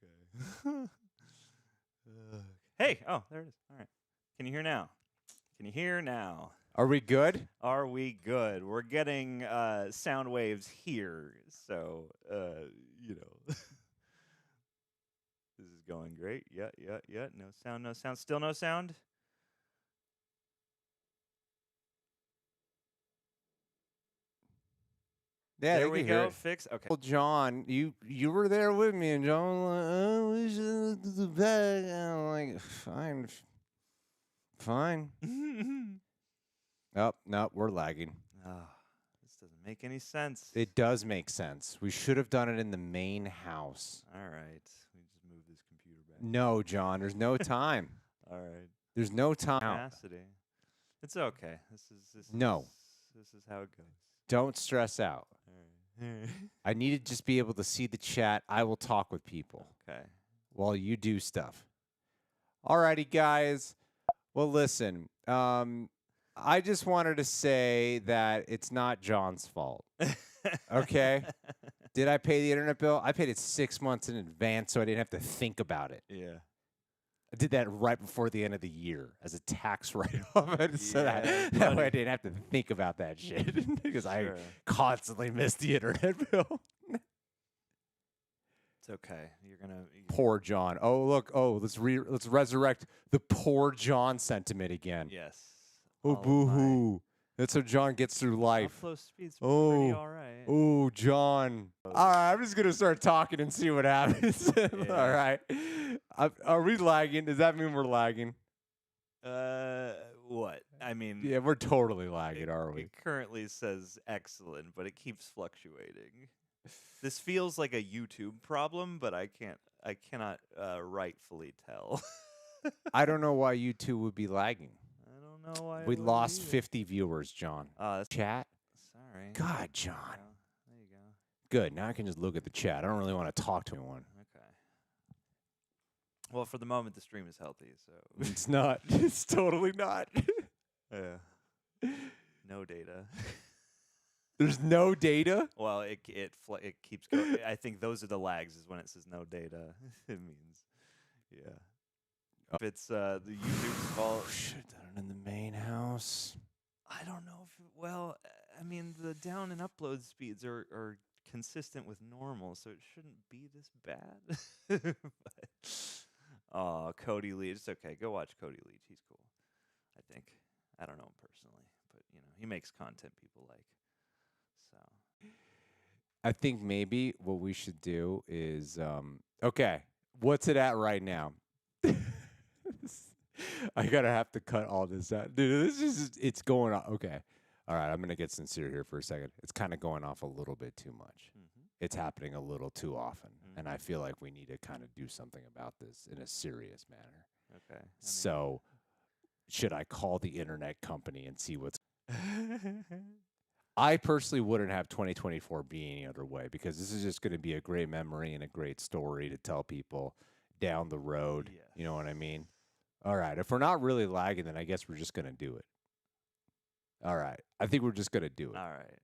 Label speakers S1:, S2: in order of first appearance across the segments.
S1: Okay. Hey, oh, there it is. All right. Can you hear now? Can you hear now?
S2: Are we good?
S1: Are we good? We're getting sound waves here, so you know, this is going great. Yeah. No sound, no sound. Still no sound.
S2: Yeah,
S1: There
S2: they
S1: we
S2: can hear
S1: go.
S2: it.
S1: Fix. Okay.
S2: Well, John, you were there with me, and John was like, "Oh, we should look at the back." And I'm like, fine. Oh, no, we're lagging.
S1: Ah, this doesn't make any sense.
S2: It does make sense. We should have done it in the main house.
S1: All right. We just move this computer back.
S2: No, John, there's no time.
S1: All right.
S2: There's no time.
S1: Capacity. It's okay.
S2: No.
S1: This is how it goes.
S2: Don't stress out.
S1: All right.
S2: I need to just be able to see the chat. I will talk with people
S1: Okay.
S2: while you do stuff. Alrighty, guys. Well, listen. I just wanted to say that it's not John's fault. Okay? Did I pay the internet bill? I paid it 6 months in advance so I didn't have to think about it.
S1: Yeah.
S2: I did that right before the end of the year as a tax write-off, so
S1: Yeah,
S2: that way I didn't have to think about that shit because I constantly missed the internet bill.
S1: It's okay. You're gonna.
S2: Poor John. Oh look. Oh, let's resurrect the poor John sentiment again.
S1: Yes.
S2: Oh, boo-hoo. That's how John gets through life.
S1: Upload speed's pretty all right.
S2: Oh, John. All right, I'm just going to start talking and see what happens.
S1: Yeah.
S2: All right. Are we lagging? Does that mean we're lagging?
S1: What? I mean.
S2: Yeah, we're totally lagging, are we?
S1: It currently says excellent, but it keeps fluctuating. This feels like a YouTube problem, but I cannot rightfully tell.
S2: I don't know why you two would be lagging.
S1: I don't know why.
S2: We lost 50 viewers, John. Chat?
S1: Sorry.
S2: God, John.
S1: There you go.
S2: Good. Now I can just look at the chat. I don't really want to talk to anyone.
S1: Okay. Well, for the moment, the stream is healthy, so.
S2: It's not. It's totally not.
S1: Yeah. No data.
S2: There's no data?
S1: Well, it keeps going. I think those are the lags is when it says no data. It means, yeah. If it's the YouTube's fault.
S2: Should have done it in the main house.
S1: I don't know if, well, I mean, the down and upload speeds are consistent with normal, so it shouldn't be this bad. Oh, Cody Leach. It's okay. Go watch Cody Leach. He's cool, I think. I don't know him personally, but, you know, he makes content people like. So
S2: I think maybe what we should do is, okay, what's it at right now? I gotta have to cut all this out. Dude, it's going on. Okay. All right, I'm going to get sincere here for a second. It's kind of going off a little bit too much.
S1: Mm-hmm.
S2: It's happening a little too often. Mm-hmm. And I feel like we need to kind of do something about this in a serious manner.
S1: Okay.
S2: So should I call the internet company and see what's... I personally wouldn't have 2024 be any other way because this is just going to be a great memory and a great story to tell people down the road.
S1: Yes.
S2: You know what I mean? All right. If we're not really lagging, then I guess we're just going to do it. All right. I think we're just going to do it.
S1: All right.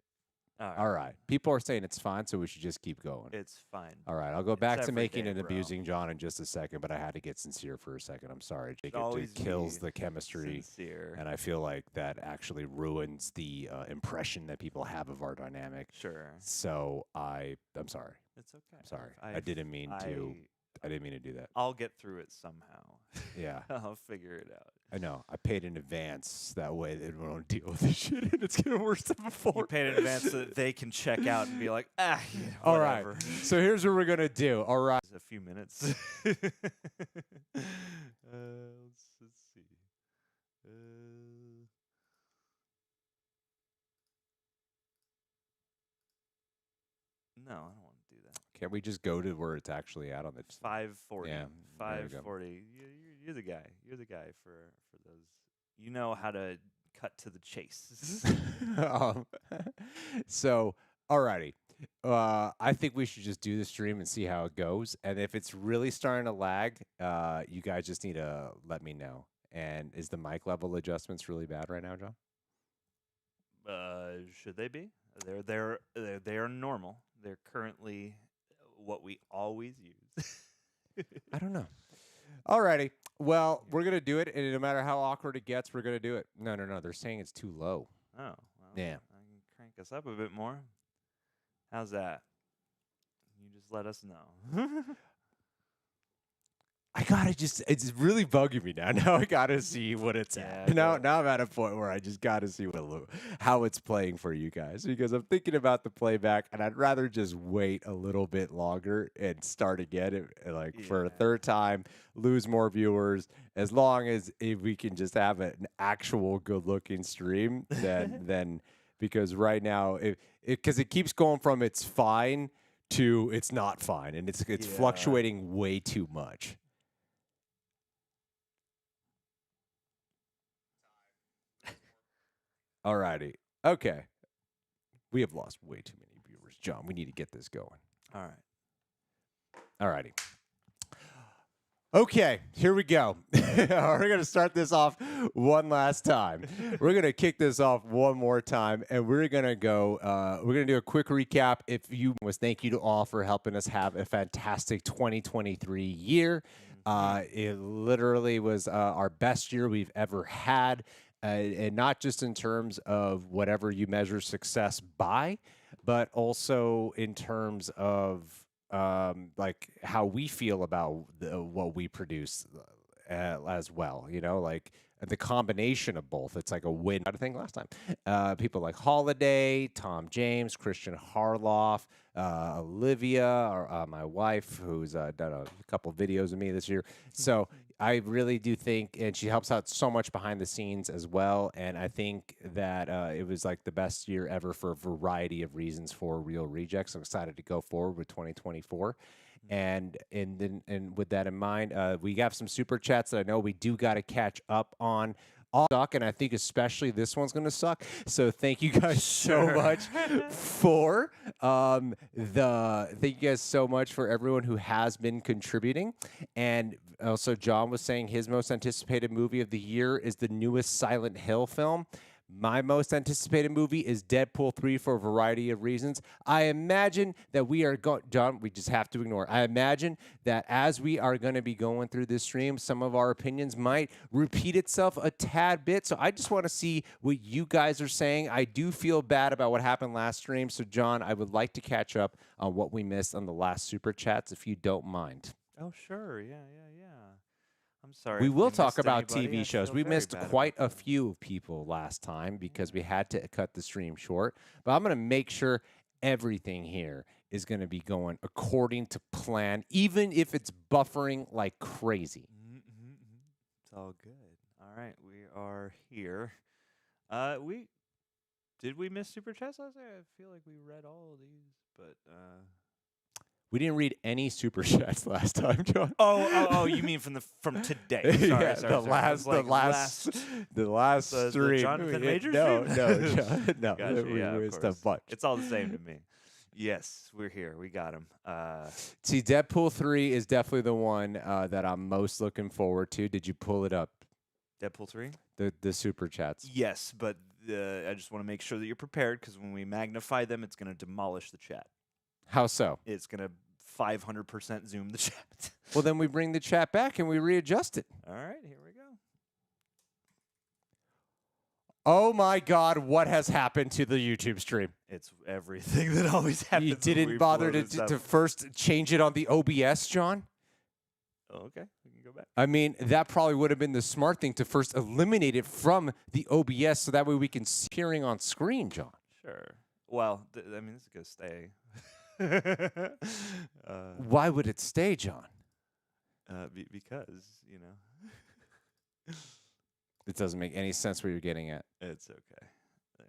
S2: All right. People are saying it's fine, so we should just keep going.
S1: It's fine.
S2: All right. I'll go back to making and
S1: bro.
S2: abusing John in just a second, but I had to get sincere for a second. I'm sorry. It
S1: Always
S2: kills the chemistry.
S1: Sincere.
S2: And I feel like that actually ruins the impression that people have of our dynamic.
S1: Sure.
S2: So I'm sorry.
S1: It's okay.
S2: I'm sorry. I didn't mean to do that.
S1: I'll get through it somehow.
S2: Yeah.
S1: I'll figure it out.
S2: I know. I paid in advance. That way they don't deal with this shit and it's getting worse than before.
S1: You paid in advance so that they can check out and be like, yeah,
S2: all
S1: whatever.
S2: right. So here's what we're going to do. All right.
S1: A few minutes. Let's see. No, I don't want to do that.
S2: Can't we just go to where it's actually at on the
S1: 540.
S2: Yeah,
S1: 540. You're the guy. You're the guy for those. You know how to cut to the chase.
S2: So, alrighty. I think we should just do the stream and see how it goes. And if it's really starting to lag, you guys just need to let me know. And is the mic level adjustments really bad right now, John?
S1: Should they be? They're normal. They're currently what we always use.
S2: don't know. Alrighty. Well, we're gonna do it, and no matter how awkward it gets, we're gonna do it. No. They're saying it's too low.
S1: Oh, well,
S2: Yeah.
S1: I can crank us up a bit more. How's that? You just let us know.
S2: I gotta it's really bugging me now. Now I gotta see what it's at.
S1: Yeah,
S2: Now I'm at a point where I just gotta see how it's playing for you guys, because I'm thinking about the playback, and I'd rather just wait a little bit longer and start again, for a third time, lose more viewers. As long as if we can just have an actual good looking stream, then because right now because it keeps going from it's fine to it's not fine, and it's fluctuating way too much. Alrighty. Okay. We have lost way too many viewers. John, we need to get this going.
S1: All right.
S2: Alrighty. Okay, here we go. We're going to start this off one last time. We're going to kick this off one more time, and we're going to go, we're going to do a quick recap. Thank you to all for helping us have a fantastic 2023 year. It literally was our best year we've ever had. And not just in terms of whatever you measure success by, but also in terms of like how we feel about what we produce as well. You know, like the combination of both. It's like a win. I think last time people like Holiday, Tom James, Christian Harloff, Olivia, or my wife, who's done a couple videos of me this year. So I really do think, and she helps out so much behind the scenes as well. And I think that it was like the best year ever for a variety of reasons for Real Rejects. I'm excited to go forward with 2024. And with that in mind, we have some super chats that I know we do got to catch up on. All suck, and I think especially this one's going to suck. So thank you guys so much for thank you guys so much for everyone who has been contributing. And also John was saying his most anticipated movie of the year is the newest Silent Hill film. My most anticipated movie is Deadpool 3 for a variety of reasons. I imagine that we are John, we just have to ignore. I imagine that as we are going to be going through this stream, some of our opinions might repeat itself a tad bit. So I just want to see what you guys are saying. I do feel bad about what happened last stream. So John, I would like to catch up on what we missed on the last super chats, if you don't mind.
S1: Oh, sure. Yeah. I'm sorry.
S2: We will talk
S1: missed
S2: about
S1: anybody.
S2: TV shows. We missed quite a few people last time because we had to cut the stream short. But I'm going to make sure everything here is going to be going according to plan, even if it's buffering like crazy.
S1: It's all good. All right, we are here. Did we miss super chats last night? I feel like we read all of these, but
S2: we didn't read any super chats last time, John.
S1: Oh! You mean from today? Sorry,
S2: the last stream.
S1: The Jonathan Majors
S2: No,
S1: stream?
S2: John, no.
S1: Gotcha,
S2: We missed a
S1: course.
S2: bunch.
S1: It's all the same to me. Yes, we're here. We got him.
S2: See, Deadpool 3 is definitely the one that I'm most looking forward to. Did you pull it up?
S1: Deadpool 3?
S2: The super chats.
S1: Yes, but I just want to make sure that you're prepared, because when we magnify them, it's going to demolish the chat.
S2: How so?
S1: It's going to 500% zoom the chat.
S2: Well, then we bring the chat back and we readjust it.
S1: All right, here we go.
S2: Oh my God, what has happened to the YouTube stream?
S1: It's everything that always happens.
S2: You didn't bother to first change it on the OBS, John?
S1: Oh, okay, we can go back.
S2: I mean, that probably would have been the smart thing to first eliminate it from the OBS so that way we can see hearing on screen, John.
S1: Sure. Well, I mean, this is going to stay.
S2: Why would it stay, John?
S1: Because, you know.
S2: It doesn't make any sense where you're getting at.
S1: It's okay. There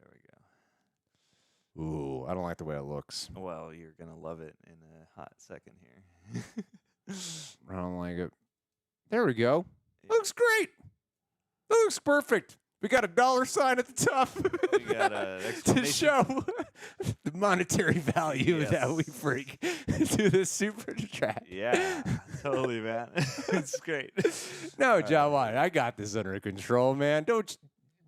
S1: we go.
S2: Ooh, I don't like the way it looks.
S1: Well, you're going to love it in a hot second here.
S2: I don't like it. There we go.
S1: Yeah.
S2: Looks great. That looks perfect. We got a $sign at the top.
S1: We got an
S2: to
S1: exclamation.
S2: show the monetary value
S1: Yes.
S2: that we bring to the super chat.
S1: Yeah, totally, man. It's great.
S2: No, John White, I got this under control, man.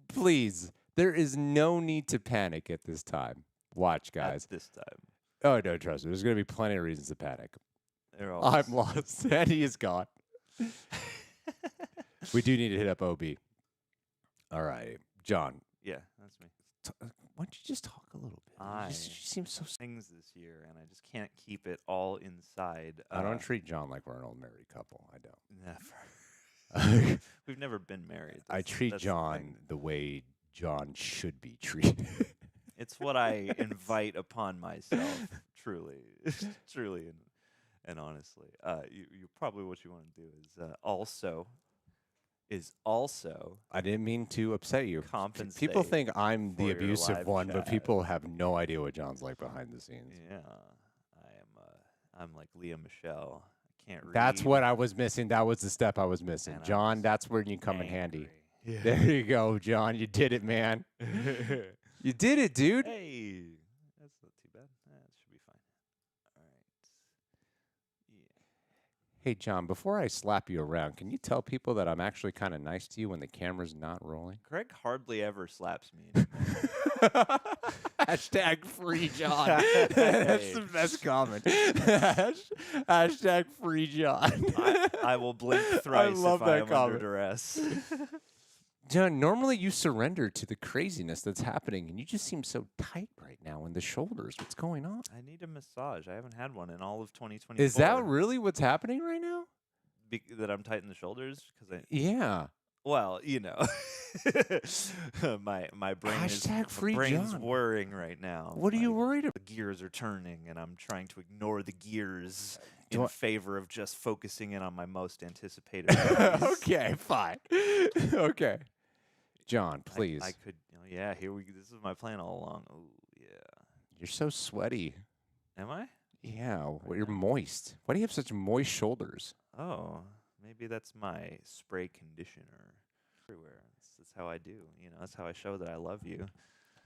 S2: Please. There is no need to panic at this time. Watch, guys.
S1: At this time.
S2: Oh, no, trust me. There's going to be plenty of reasons to panic.
S1: They're
S2: I'm lost. And he is gone. We do need to hit up OB. All right, John.
S1: Yeah, that's me.
S2: Why don't you just talk a little bit? You seem so.
S1: Things this year, and I just can't keep it all inside.
S2: I don't treat John like we're an old married couple. I don't.
S1: Never. We've never been married.
S2: I treat John the way John should be treated.
S1: It's what I invite upon myself, truly, truly, and honestly. You probably what you want to do is also.
S2: I didn't mean to upset you.
S1: Compensate.
S2: People think I'm the
S1: for your
S2: abusive
S1: live
S2: one, but
S1: chat.
S2: people have no idea what John's like behind the scenes.
S1: Yeah, I'm like Leah Michelle. I can't read.
S2: That's what I was missing. That was the step I was missing.
S1: And I
S2: John,
S1: was
S2: that's where you come in handy.
S1: Yeah.
S2: There you go, John. You did it, man. You did it, dude.
S1: Hey, that's not too bad. That should be fine. All right. Yeah.
S2: Hey, John, before I slap you around, can you tell people that I'm actually kind of nice to you when the camera's not rolling?
S1: Greg hardly ever slaps me anymore.
S2: Hashtag free John. That's the best comment. Hashtag free John.
S1: I will blink thrice
S2: love
S1: if
S2: that
S1: I am under
S2: comment.
S1: duress.
S2: John, normally you surrender to the craziness that's happening, and you just seem so tight right now in the shoulders. What's going on?
S1: I need a massage. I haven't had one in all of 2024.
S2: Is that really what's happening right now?
S1: That I'm tight in the shoulders?
S2: Yeah.
S1: Well, you know, my brain
S2: Hashtag free
S1: brain's
S2: John.
S1: whirring right now.
S2: What are you worried about?
S1: The gears are turning, and I'm trying to ignore the gears
S2: Do
S1: in
S2: I-
S1: favor of just focusing in on my most anticipated movies.
S2: Okay, fine. Okay. John, please.
S1: I could, yeah, here we go. This is my plan all along. Oh, yeah.
S2: You're so sweaty.
S1: Am I?
S2: Yeah, well, you're moist. Why do you have such moist shoulders?
S1: Oh, maybe that's my spray conditioner everywhere. That's how I do. That's how I show that I love you.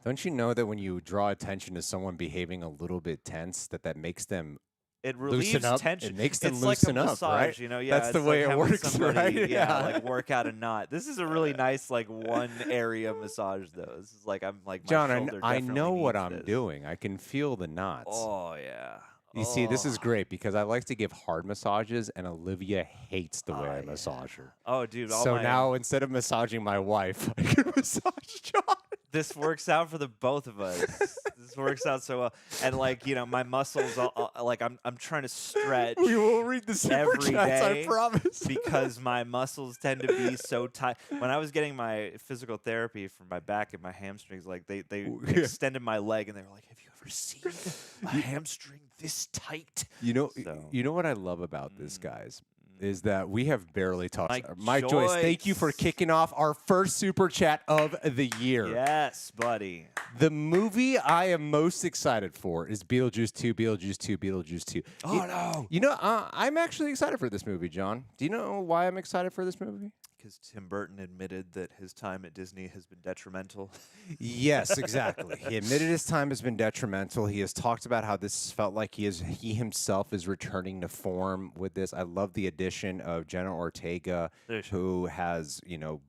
S2: Don't you know that when you draw attention to someone behaving a little bit tense, that makes them
S1: It relieves
S2: loosen up?
S1: tension.
S2: It makes them
S1: it's
S2: loosen
S1: like a
S2: up,
S1: massage,
S2: right?
S1: Yeah,
S2: That's the
S1: it's
S2: way
S1: like
S2: it
S1: having
S2: works,
S1: somebody,
S2: right?
S1: Yeah,
S2: Yeah.
S1: like work out a knot. This is a really nice, like one area massage, though. This is like I'm like my
S2: John,
S1: shoulder
S2: I
S1: definitely
S2: know what
S1: needs
S2: I'm
S1: this.
S2: doing. I can feel the knots.
S1: Oh yeah.
S2: You see, this is
S1: Oh.
S2: great because I like to give hard massages, and Olivia hates the way I
S1: yeah.
S2: massage her.
S1: Oh, dude.
S2: So now, instead of massaging my wife, I can massage John.
S1: this works out for the both of us. This works out so well, and like my muscles, like I'm trying to stretch.
S2: We will read the super
S1: every
S2: chats,
S1: day
S2: I promise.
S1: because my muscles tend to be so tight. When I was getting my physical therapy for my back and my hamstrings, like they extended my leg and they were like, "Have you ever seen a hamstring this tight?"
S2: You know,
S1: So-
S2: you know what I love about this, guys, is that we have barely talked.
S1: Mike
S2: Mike Joyce, thank you for
S1: Joyce.
S2: kicking off our first super chat of the year.
S1: Yes, buddy.
S2: The movie I am most excited for is Beetlejuice 2, Beetlejuice 2, Beetlejuice 2.
S1: Oh no!
S2: You know, I'm actually excited for this movie, John. Do you know why I'm excited for this movie?
S1: Because Tim Burton admitted that his time at Disney has been detrimental.
S2: Yes, exactly. He admitted his time has been detrimental. He has talked about how this felt like he himself is returning to form with this. I love the addition of Jenna Ortega,
S1: There she-
S2: who has,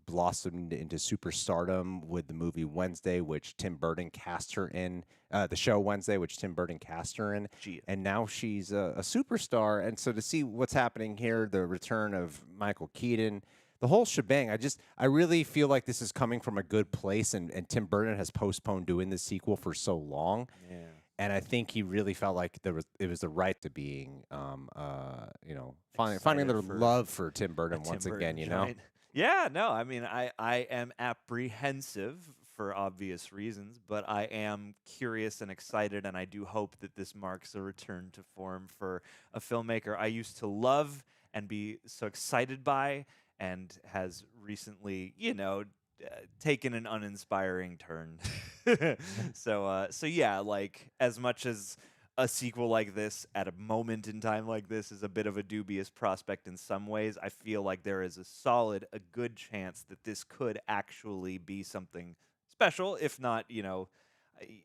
S2: blossomed into superstardom with the movie Wednesday, which Tim Burton cast her in, the show Wednesday, which Tim Burton cast her in.
S1: She-
S2: And now she's a superstar. And so to see what's happening here, the return of Michael Keaton, the whole shebang, I really feel like this is coming from a good place, and Tim Burton has postponed doing the sequel for so long.
S1: Yeah.
S2: And I think he really felt like it was the right to being, finding
S1: Excited
S2: their
S1: for
S2: love for Tim
S1: a
S2: Burton
S1: Tim
S2: once
S1: Burton
S2: again, you know?
S1: joint. Yeah, no, I mean, I am apprehensive for obvious reasons, but I am curious and excited, and I do hope that this marks a return to form for a filmmaker I used to love and be so excited by, and has recently, taken an uninspiring turn. So yeah, like as much as a sequel like this at a moment in time like this is a bit of a dubious prospect in some ways, I feel like there is a good chance that this could actually be something special, if not,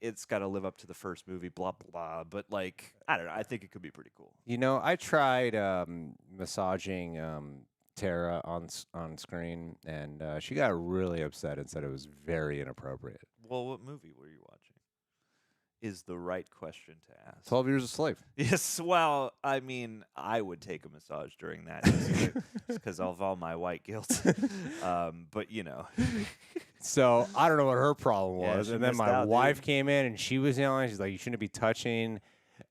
S1: it's got to live up to the first movie, blah, blah, but like, I don't know, I think it could be pretty cool.
S2: I tried massaging Tara on screen, and she got really upset and said it was very inappropriate.
S1: Well, what movie were you watching? is the right question to ask.
S2: 12 years a slave.
S1: Yes, well, I mean, I would take a massage during that because of all my white guilt. But you know,
S2: So I don't know what her problem
S1: Yeah,
S2: was.
S1: she
S2: And then
S1: missed
S2: my
S1: out,
S2: wife
S1: dude.
S2: came in and she was yelling. She's like, "You shouldn't be touching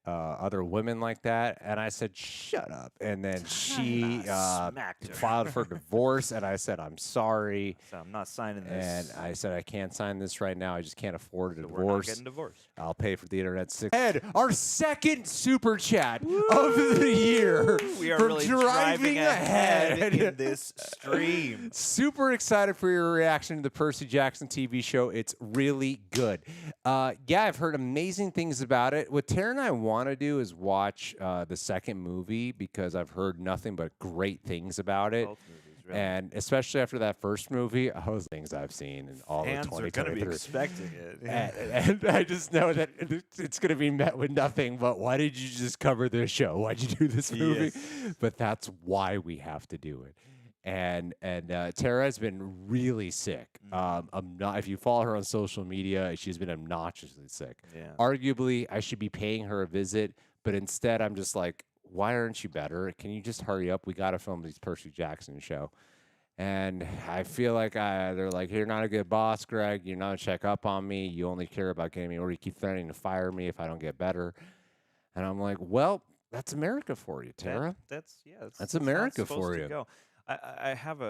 S2: other women like that." And I said, "Shut up." And then she
S1: smacked her.
S2: filed for divorce. And I said, "I'm sorry."
S1: So I'm not signing
S2: And
S1: this.
S2: I said, "I can't sign this right now. I just can't afford a
S1: So we're not
S2: divorce.
S1: getting divorced.
S2: I'll pay for the internet." Ed, our second super chat of the year.
S1: We are
S2: from
S1: really driving ahead in this stream.
S2: Super excited for your reaction to the Percy Jackson TV show. It's really good. Yeah, I've heard amazing things about it. What Tara and I want to do is watch the second movie because I've heard nothing but great things about it.
S1: Both movies, really.
S2: And especially after that first movie, those things I've seen in all
S1: Fans
S2: of
S1: are going to be
S2: 2023.
S1: expecting it.
S2: And I just know that it's going to be met with nothing but, why did you just cover this show? Why'd you do this movie?
S1: Yes.
S2: But that's why we have to do it. And Tara has been really sick. If you follow her on social media, she's been obnoxiously sick.
S1: Yeah.
S2: Arguably, I should be paying her a visit, but instead I'm just like, why aren't you better? Can you just hurry up? We got to film this Percy Jackson show. And I feel like they're like, "You're not a good boss, Greg. You're not going to check up on me. You only care about getting me, or you keep threatening to fire me if I don't get better." And I'm like, well, that's America for you, Tara.
S1: That's
S2: That's
S1: how it's
S2: America
S1: supposed
S2: for
S1: to
S2: you.
S1: go. I have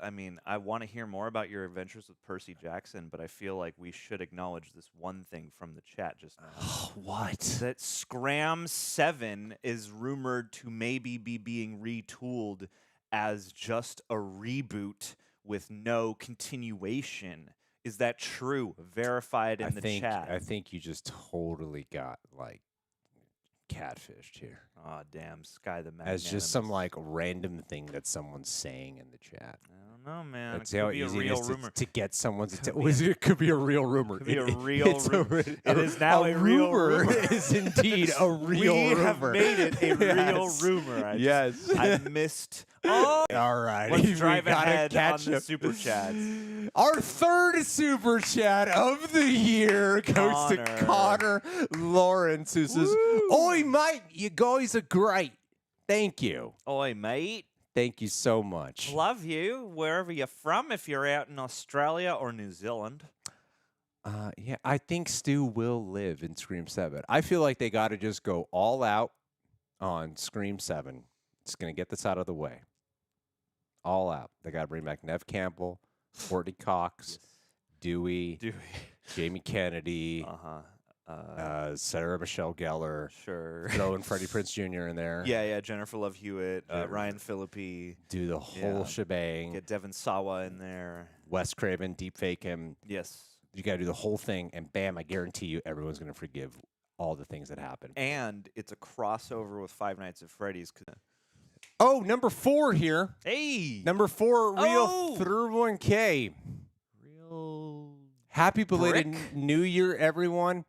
S1: I mean, I want to hear more about your adventures with Percy Jackson, but I feel like we should acknowledge this one thing from the chat just now.
S2: What?
S1: That Scram 7 is rumored to maybe be being retooled as just a reboot with no continuation. Is that true? Verified in the chat.
S2: I think you just totally got like catfished here.
S1: Oh, damn. Sky the Magnanimous.
S2: As just some like random thing that someone's saying in the chat.
S1: I don't know, man.
S2: That's
S1: it
S2: how
S1: could be a
S2: easy it
S1: real
S2: is
S1: rumor.
S2: to get someone's
S1: Could
S2: attention. It could be a real rumor.
S1: Could be a
S2: It-
S1: real
S2: it's
S1: rumor. It is now a real rumor.
S2: is indeed a real
S1: We
S2: rumor.
S1: have made it a real
S2: Yes.
S1: rumor.
S2: Yes.
S1: I missed. Oh,
S2: All right.
S1: let's drive
S2: we gotta
S1: ahead on
S2: catch
S1: the
S2: up.
S1: super chats.
S2: Our third super chat of the year goes to Connor Lawrence, who says, "Oi, mate, you guys are great. Thank you.
S1: Oi, mate.
S2: Thank you so much."
S1: Love you wherever you're from. If you're out in Australia or New Zealand.
S2: Yeah, I think Stu will live in Scream 7. I feel like they got to just go all out on Scream 7. Just going to get this out of the way. All out. They got to bring back Nev Campbell, Courtney Cox, Dewey, Jamie Kennedy, Sarah Michelle Gellar.
S1: Sure.
S2: Throw in Freddie Prinze Jr. in there.
S1: Yeah, Jennifer Love Hewitt, Ryan Phillippe.
S2: Do the whole shebang.
S1: Get Devon Sawa in there.
S2: Wes Craven, deep fake him.
S1: Yes.
S2: You got to do the whole thing, and bam, I guarantee you everyone's going to forgive all the things that happened.
S1: And it's a crossover with Five Nights at Freddy's.
S2: Oh, number 4 here.
S1: Hey!
S2: Number 4, Real
S1: Oh!
S2: 31K.
S1: Real.
S2: Happy belated
S1: Brick?
S2: New Year, everyone.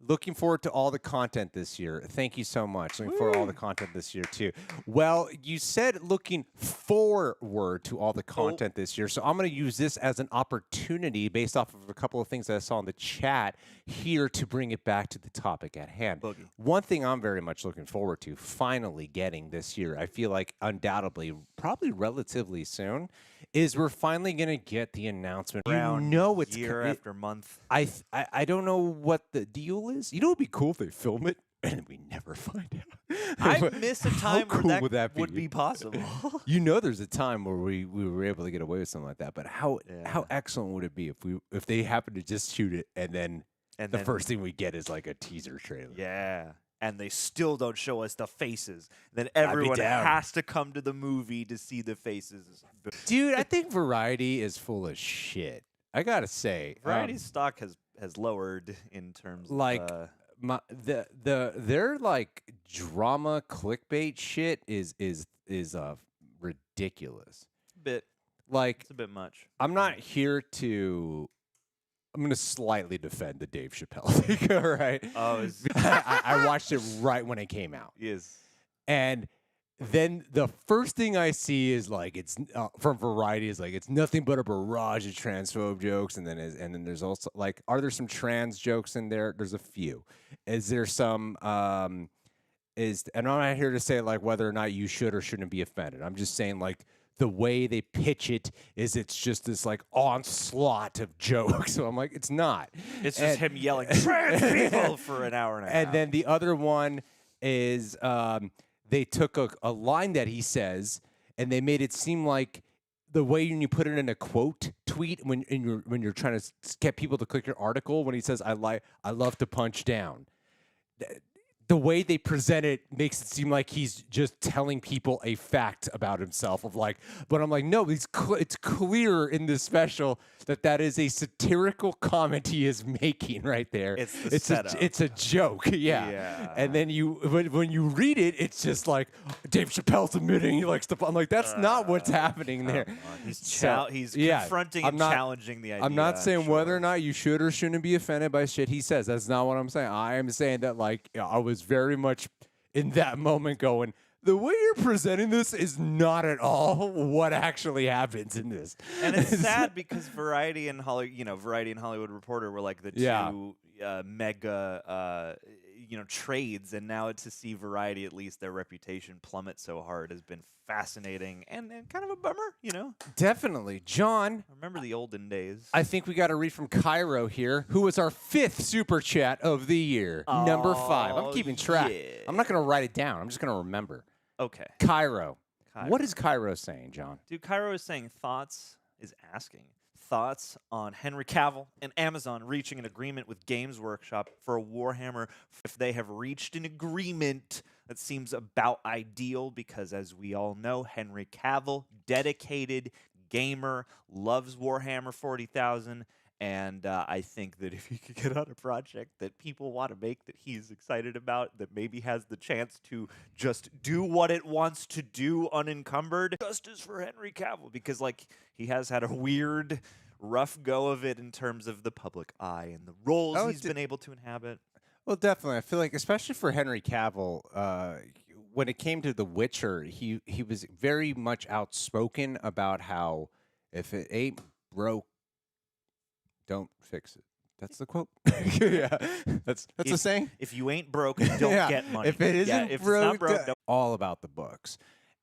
S2: Looking forward to all the content this year. Thank you so much. Looking forward to all the content this year, too. Well, you said looking forward to all the content this year. So I'm going to use this as an opportunity based off of a couple of things that I saw in the chat here to bring it back to the topic at hand.
S1: Boogie.
S2: One thing I'm very much looking forward to finally getting this year, I feel like undoubtedly, probably relatively soon, is we're finally going to get the announcement.
S1: Around
S2: You know it's
S1: year after month.
S2: I don't know what the deal is. You know, it'd be cool if they film it and we never find out.
S1: I miss a time
S2: How cool
S1: where
S2: would that be?
S1: would be possible.
S2: You know, there's a time where we were able to get away with something like that. But how excellent would it be if they happen to just shoot it and then the first thing we get is like a teaser trailer?
S1: Yeah. And they still don't show us the faces. Then everyone
S2: down.
S1: has to come to the movie to see the faces.
S2: Dude, I think Variety is full of shit. I gotta say,
S1: Variety's stock has lowered in terms
S2: like
S1: of
S2: their like drama clickbait shit is ridiculous.
S1: bit.
S2: Like,
S1: It's a bit much.
S2: I'm not here to. I'm going to slightly defend the Dave Chappelle thing, all right?
S1: Oh,
S2: I watched it right when it came out.
S1: yes.
S2: And then the first thing I see is like it's from Variety is like it's nothing but a barrage of transphobe jokes, and then there's also like, are there some trans jokes in there? There's a few. Is there some? And I'm not here to say like whether or not you should or shouldn't be offended. I'm just saying like the way they pitch it is it's just this like onslaught of jokes. So I'm like, it's not.
S1: It's just him yelling trans people for an hour and a half.
S2: And then the other one is they took a line that he says and they made it seem like the way when you put it in a quote tweet when you're trying to get people to click your article when he says I love to punch down. The way they present it makes it seem like he's just telling people a fact about himself of like, but I'm like, no, it's clear in this special that is a satirical comment he is making right there.
S1: It's setup.
S2: It's a joke, yeah. And then when you read it, it's just like Dave Chappelle's admitting he likes to. I'm like, that's not what's happening there.
S1: He's confronting and challenging the idea.
S2: I'm not saying whether or not you should or shouldn't be offended by shit he says. That's not what I'm saying. I am saying that like I was very much in that moment going, the way you're presenting this is not at all what actually happens in this.
S1: And it's sad because Variety and Hollywood Reporter were like the two mega trades, and now to see Variety, at least their reputation plummet so hard has been fascinating and kind of a bummer,
S2: Definitely. John.
S1: I remember the olden days.
S2: I think we got to read from Cairo here, who was our 5th super chat of the year. Number 5. I'm keeping track.
S1: Yeah.
S2: I'm not going to write it down. I'm just going to remember.
S1: Okay.
S2: Cairo. What is Cairo saying, John?
S1: Dude, Cairo is saying thoughts on Henry Cavill and Amazon reaching an agreement with Games Workshop for a Warhammer. If they have reached an agreement, that seems about ideal because, as we all know, Henry Cavill, dedicated gamer, loves Warhammer 40,000. And I think that if he could get on a project that people want to make that he's excited about, that maybe has the chance to just do what it wants to do unencumbered, justice for Henry Cavill, because like he has had a weird, rough go of it in terms of the public eye and the roles he's been able to inhabit.
S2: Well, definitely. I feel like, especially for Henry Cavill, when it came to The Witcher, he was very much outspoken about how if it ain't broke, don't fix it. That's the quote. Yeah, that's the saying.
S1: If you ain't broke, don't get money.
S2: If it isn't
S1: if
S2: broke,
S1: it's not broke, don't.
S2: All about the books.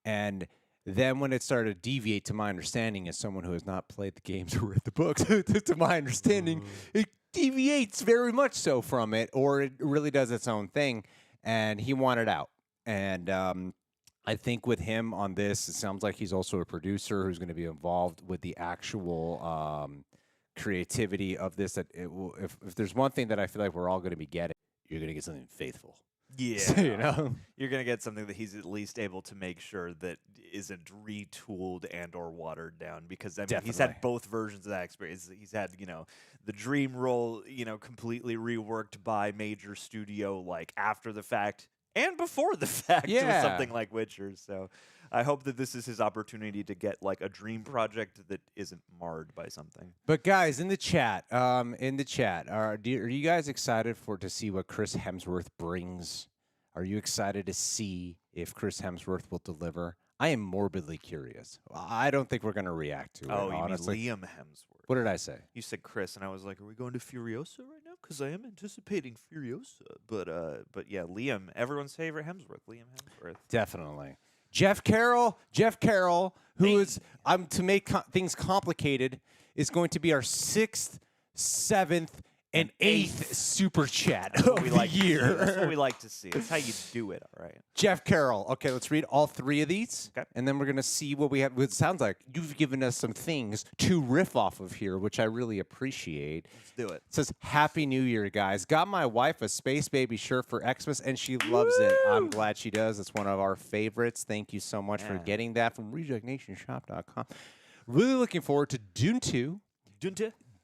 S2: And then when it started to deviate, to my understanding, as someone who has not played the games or read the books, to my understanding, it deviates very much so from it, or it really does its own thing. And he wanted out. And I think with him on this, it sounds like he's also a producer who's going to be involved with the actual creativity of this. That it will, if there's one thing that I feel like we're all going to be getting, you're going to get something faithful.
S1: Yeah,
S2: you're
S1: going to get something that he's at least able to make sure that isn't retooled and or watered down, because I mean, he's had both versions of that experience. He's had the dream role completely reworked by major studio like after the fact and before the fact with something like Witcher. So I hope that this is his opportunity to get like a dream project that isn't marred by something.
S2: But guys, in the chat, are you guys excited to see what Chris Hemsworth brings? Are you excited to see if Chris Hemsworth will deliver? I am morbidly curious. I don't think we're going to react to it, honestly.
S1: You mean Liam Hemsworth.
S2: What did I say?
S1: You said Chris, and I was like, are we going to Furiosa right now? Because I am anticipating Furiosa. But yeah, Liam, everyone's favorite Hemsworth, Liam Hemsworth.
S2: Definitely. Jeff Carroll, who is, to make things complicated, is going to be our 6th, 7th, and 8th super chat of the year.
S1: That's what we like to see. That's how you do it, all right.
S2: Jeff Carroll. Okay, let's read all 3 of these, and then we're going to see what we have. It sounds like you've given us some things to riff off of here, which I really appreciate.
S1: Let's do it.
S2: It says, Happy New Year, guys. Got my wife a Space Baby shirt for Xmas, and she loves it. I'm glad she does. It's one of our favorites. Thank you so much for getting that from RejectNationShop.com. Really looking forward to Dune 2.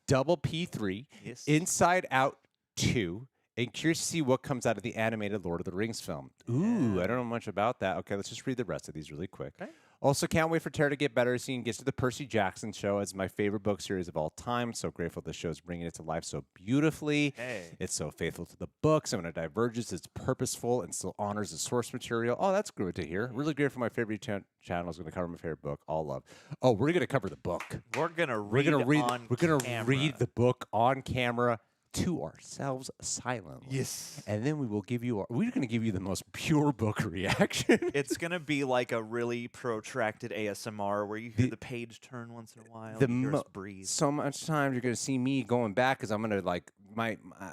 S2: Double P3, Inside Out 2, and curious to see what comes out of the animated Lord of the Rings film. Ooh, I don't know much about that. Okay, let's just read the rest of these really quick. Okay. Also, can't wait for Tara to get better so he can get to the Percy Jackson show. It's my favorite book series of all time. So grateful the show's bringing it to life so beautifully.
S1: Hey.
S2: It's so faithful to the books. And when it diverges, it's purposeful and still honors the source material. Oh, that's good to hear. Really great for my favorite channel. Is going to cover my favorite book. All love. Oh, we're going to cover the book.
S1: We're gonna read
S2: the book on camera to ourselves silently.
S1: Yes.
S2: And then we're going to give you the most pure book reaction.
S1: It's going to be like a really protracted ASMR where you hear the page turn once in a while. You hear us breathe.
S2: So much time you're going to see me going back because I'm going to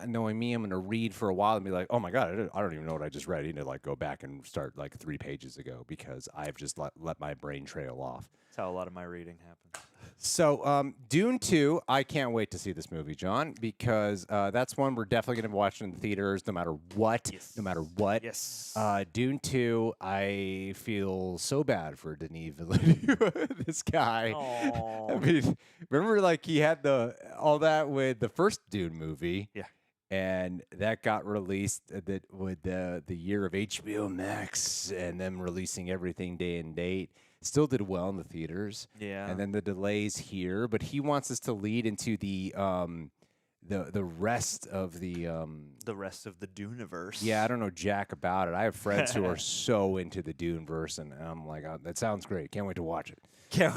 S2: knowing me, I'm going to read for a while and be like, oh my God, I don't even know what I just read. I need to like go back and start like 3 pages ago because I've just let my brain trail off.
S1: That's how a lot of my reading happens.
S2: So Dune 2, I can't wait to see this movie, John, because that's one we're definitely going to be watching in the theaters no matter what.
S1: Yes.
S2: No matter what.
S1: Yes.
S2: Dune 2, I feel so bad for Denis Villeneuve, this guy.
S1: Aww.
S2: I mean, remember like he had all that with the first Dune movie?
S1: Yeah.
S2: And that got released with the year of HBO Max and them releasing everything day and date. Still did well in the theaters.
S1: Yeah.
S2: And then the delays here, but he wants us to lead into the rest of the
S1: rest of the Duneverse.
S2: Yeah, I don't know jack about it. I have friends who are so into the Duneverse, and I'm like, oh, that sounds great. Can't wait to watch it.
S1: Can't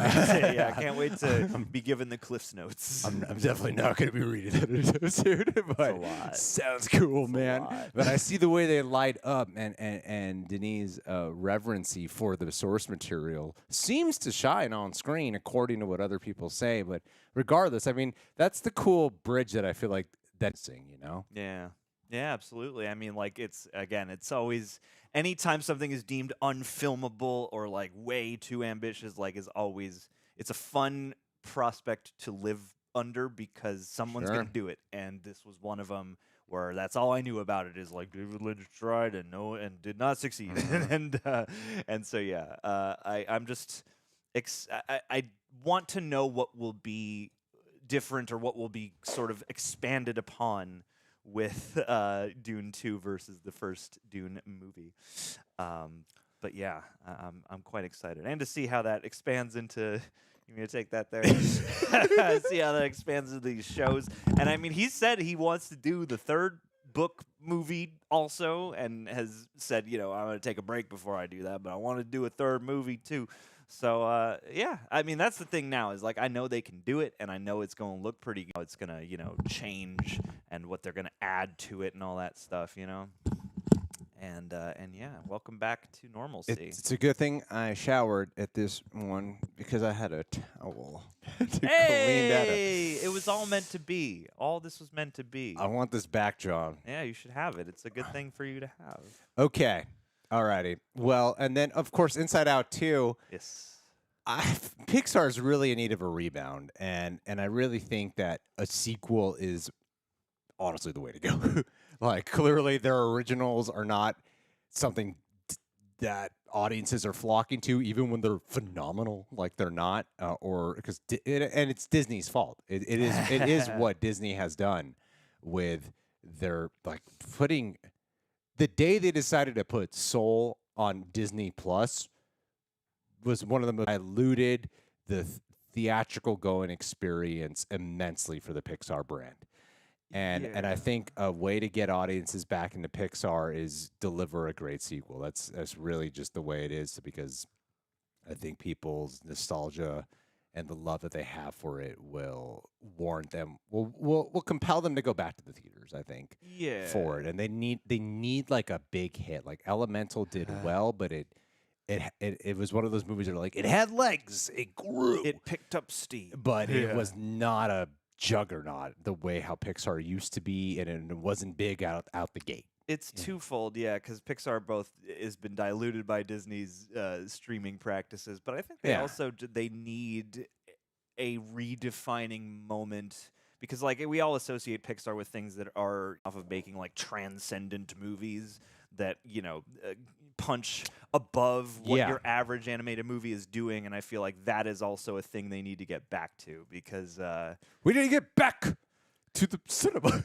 S1: wait to be given the Cliff's Notes.
S2: I'm definitely not going to be reading that soon, but
S1: a lot.
S2: Sounds cool, man.
S1: lot.
S2: But I see the way they light up, and Denis' reverency for the source material seems to shine on screen, according to what other people say. But regardless, I mean, that's the cool bridge that I feel like that's, you know?
S1: Yeah. Yeah, absolutely. I mean, like, it's always, anytime something is deemed unfilmable or like way too ambitious, like it's a fun prospect to live under because someone's
S2: Sure.
S1: going to do it. And this was one of them where that's all I knew about it is like David Lynch tried and did not succeed. and so, yeah, I'm just, I want to know what will be different or what will be sort of expanded upon with Dune 2 versus the first Dune movie. But yeah, I'm quite excited. And to see how that expands into... You mean to take that there? See how that expands into these shows. And I mean, he said he wants to do the third book movie also and has said, I'm going to take a break before I do that, but I want to do a third movie too. So, yeah, I mean, that's the thing now is, like, I know they can do it, and I know it's going to look pretty good. It's going to, change and what they're going to add to it and all that stuff, And yeah, welcome back to normalcy.
S2: It's a good thing I showered at this one because I had a towel to clean that up.
S1: Hey, it was all meant to be. All this was meant to be.
S2: I want this back, John.
S1: Yeah, you should have it. It's a good thing for you to have.
S2: Okay. Alrighty. Well, and then, of course, Inside Out 2.
S1: Yes.
S2: Pixar's really in need of a rebound, and I really think that a sequel is honestly the way to go. Like, clearly their originals are not something that audiences are flocking to, even when they're phenomenal. Like, they're not, or because and it's Disney's fault. It is what Disney has done with their, like, putting the day they decided to put Soul on Disney Plus was one of the most diluted the theatrical going experience immensely for the Pixar brand. And I think a way to get audiences back into Pixar is deliver a great sequel. That's really just the way it is, because I think people's nostalgia and the love that they have for it will warrant them, will compel them to go back to the theaters, I think.
S1: Yeah.
S2: For it. And they need like a big hit. Like Elemental did well, but it was one of those movies that are like, it had legs, it grew,
S1: it picked up steam,
S2: but it was not a juggernaut the way how Pixar used to be, and it wasn't big out the gate.
S1: It's twofold, yeah, because Pixar both has been diluted by Disney's streaming practices, but I think they need a redefining moment, because like we all associate Pixar with things that are off of making like transcendent movies that punch above what your average animated movie is doing, and I feel like that is also a thing they need to get back to, because
S2: we need to get back to the cinema.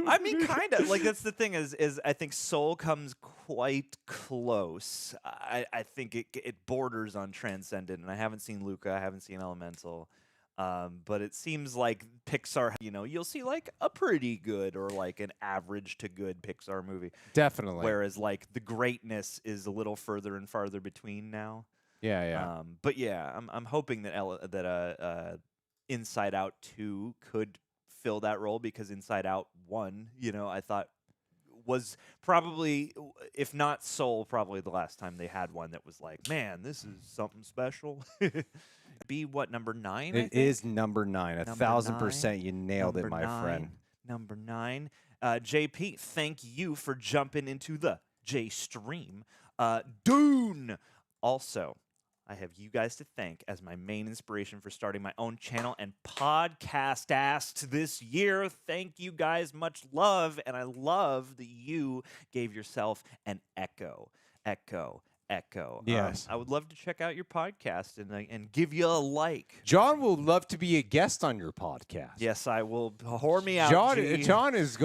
S1: I mean, kind of. Like, that's the thing is I think Soul comes quite close. I think it borders on transcendent, and I haven't seen Luca, I haven't seen Elemental. But it seems like Pixar, you'll see like a pretty good or like an average to good Pixar movie.
S2: Definitely.
S1: Whereas like the greatness is a little further and farther between now.
S2: Yeah.
S1: But yeah, I'm hoping that Inside Out 2 could fill that role, because Inside Out 1, I thought was probably, if not Soul, probably the last time they had one that was like, man, this is something special. Be what, number 9?
S2: It is number 9. 1,000%. You nailed it, my friend.
S1: Number 9. JP, thank you for jumping into the J stream. Dune. Also, I have you guys to thank as my main inspiration for starting my own channel and podcast this year. Thank you guys. Much love. And I love that you gave yourself an echo.
S2: Yes.
S1: I would love to check out your podcast and give you a like.
S2: John will love to be a guest on your podcast.
S1: Yes, I will. Whore me out.
S2: John is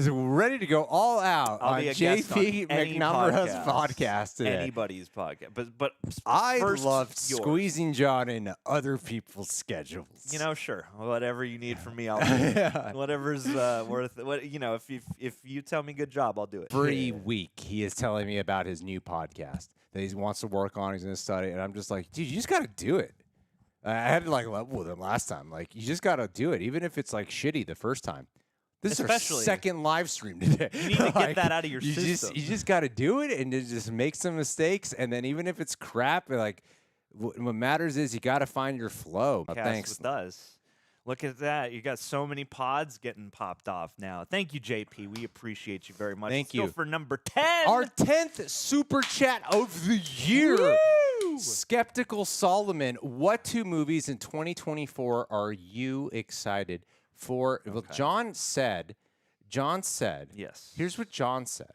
S2: ready to go all out
S1: I'll
S2: on
S1: be a guest
S2: JP
S1: on any
S2: McNumera's podcast today.
S1: Anybody's podcast. But
S2: I
S1: first,
S2: love
S1: yours.
S2: Squeezing John into other people's schedules.
S1: Sure. Whatever you need from me, I'll do.
S2: Yeah.
S1: Whatever's worth. If you tell me good job, I'll do it.
S2: Every week he is telling me about his new podcast that he wants to work on. He's going to study, and I'm just like, dude, you just got to do it. I had to level with him last time. Like, you just got to do it, even if it's like shitty the first time. This is our second live stream today.
S1: You need to get that out of your system.
S2: You just got to do it and just make some mistakes, and then even if it's crap, like what matters is you got to find your flow. Thanks.
S1: It does. Look at that. You got so many pods getting popped off now. Thank you, JP. We appreciate you very much.
S2: Thank you.
S1: Let's go for number 10.
S2: Our 10th super chat of the year.
S1: Woo!
S2: Skeptical Solomon, what 2 movies in 2024 are you excited for? Well, John said,
S1: yes.
S2: Here's what John said.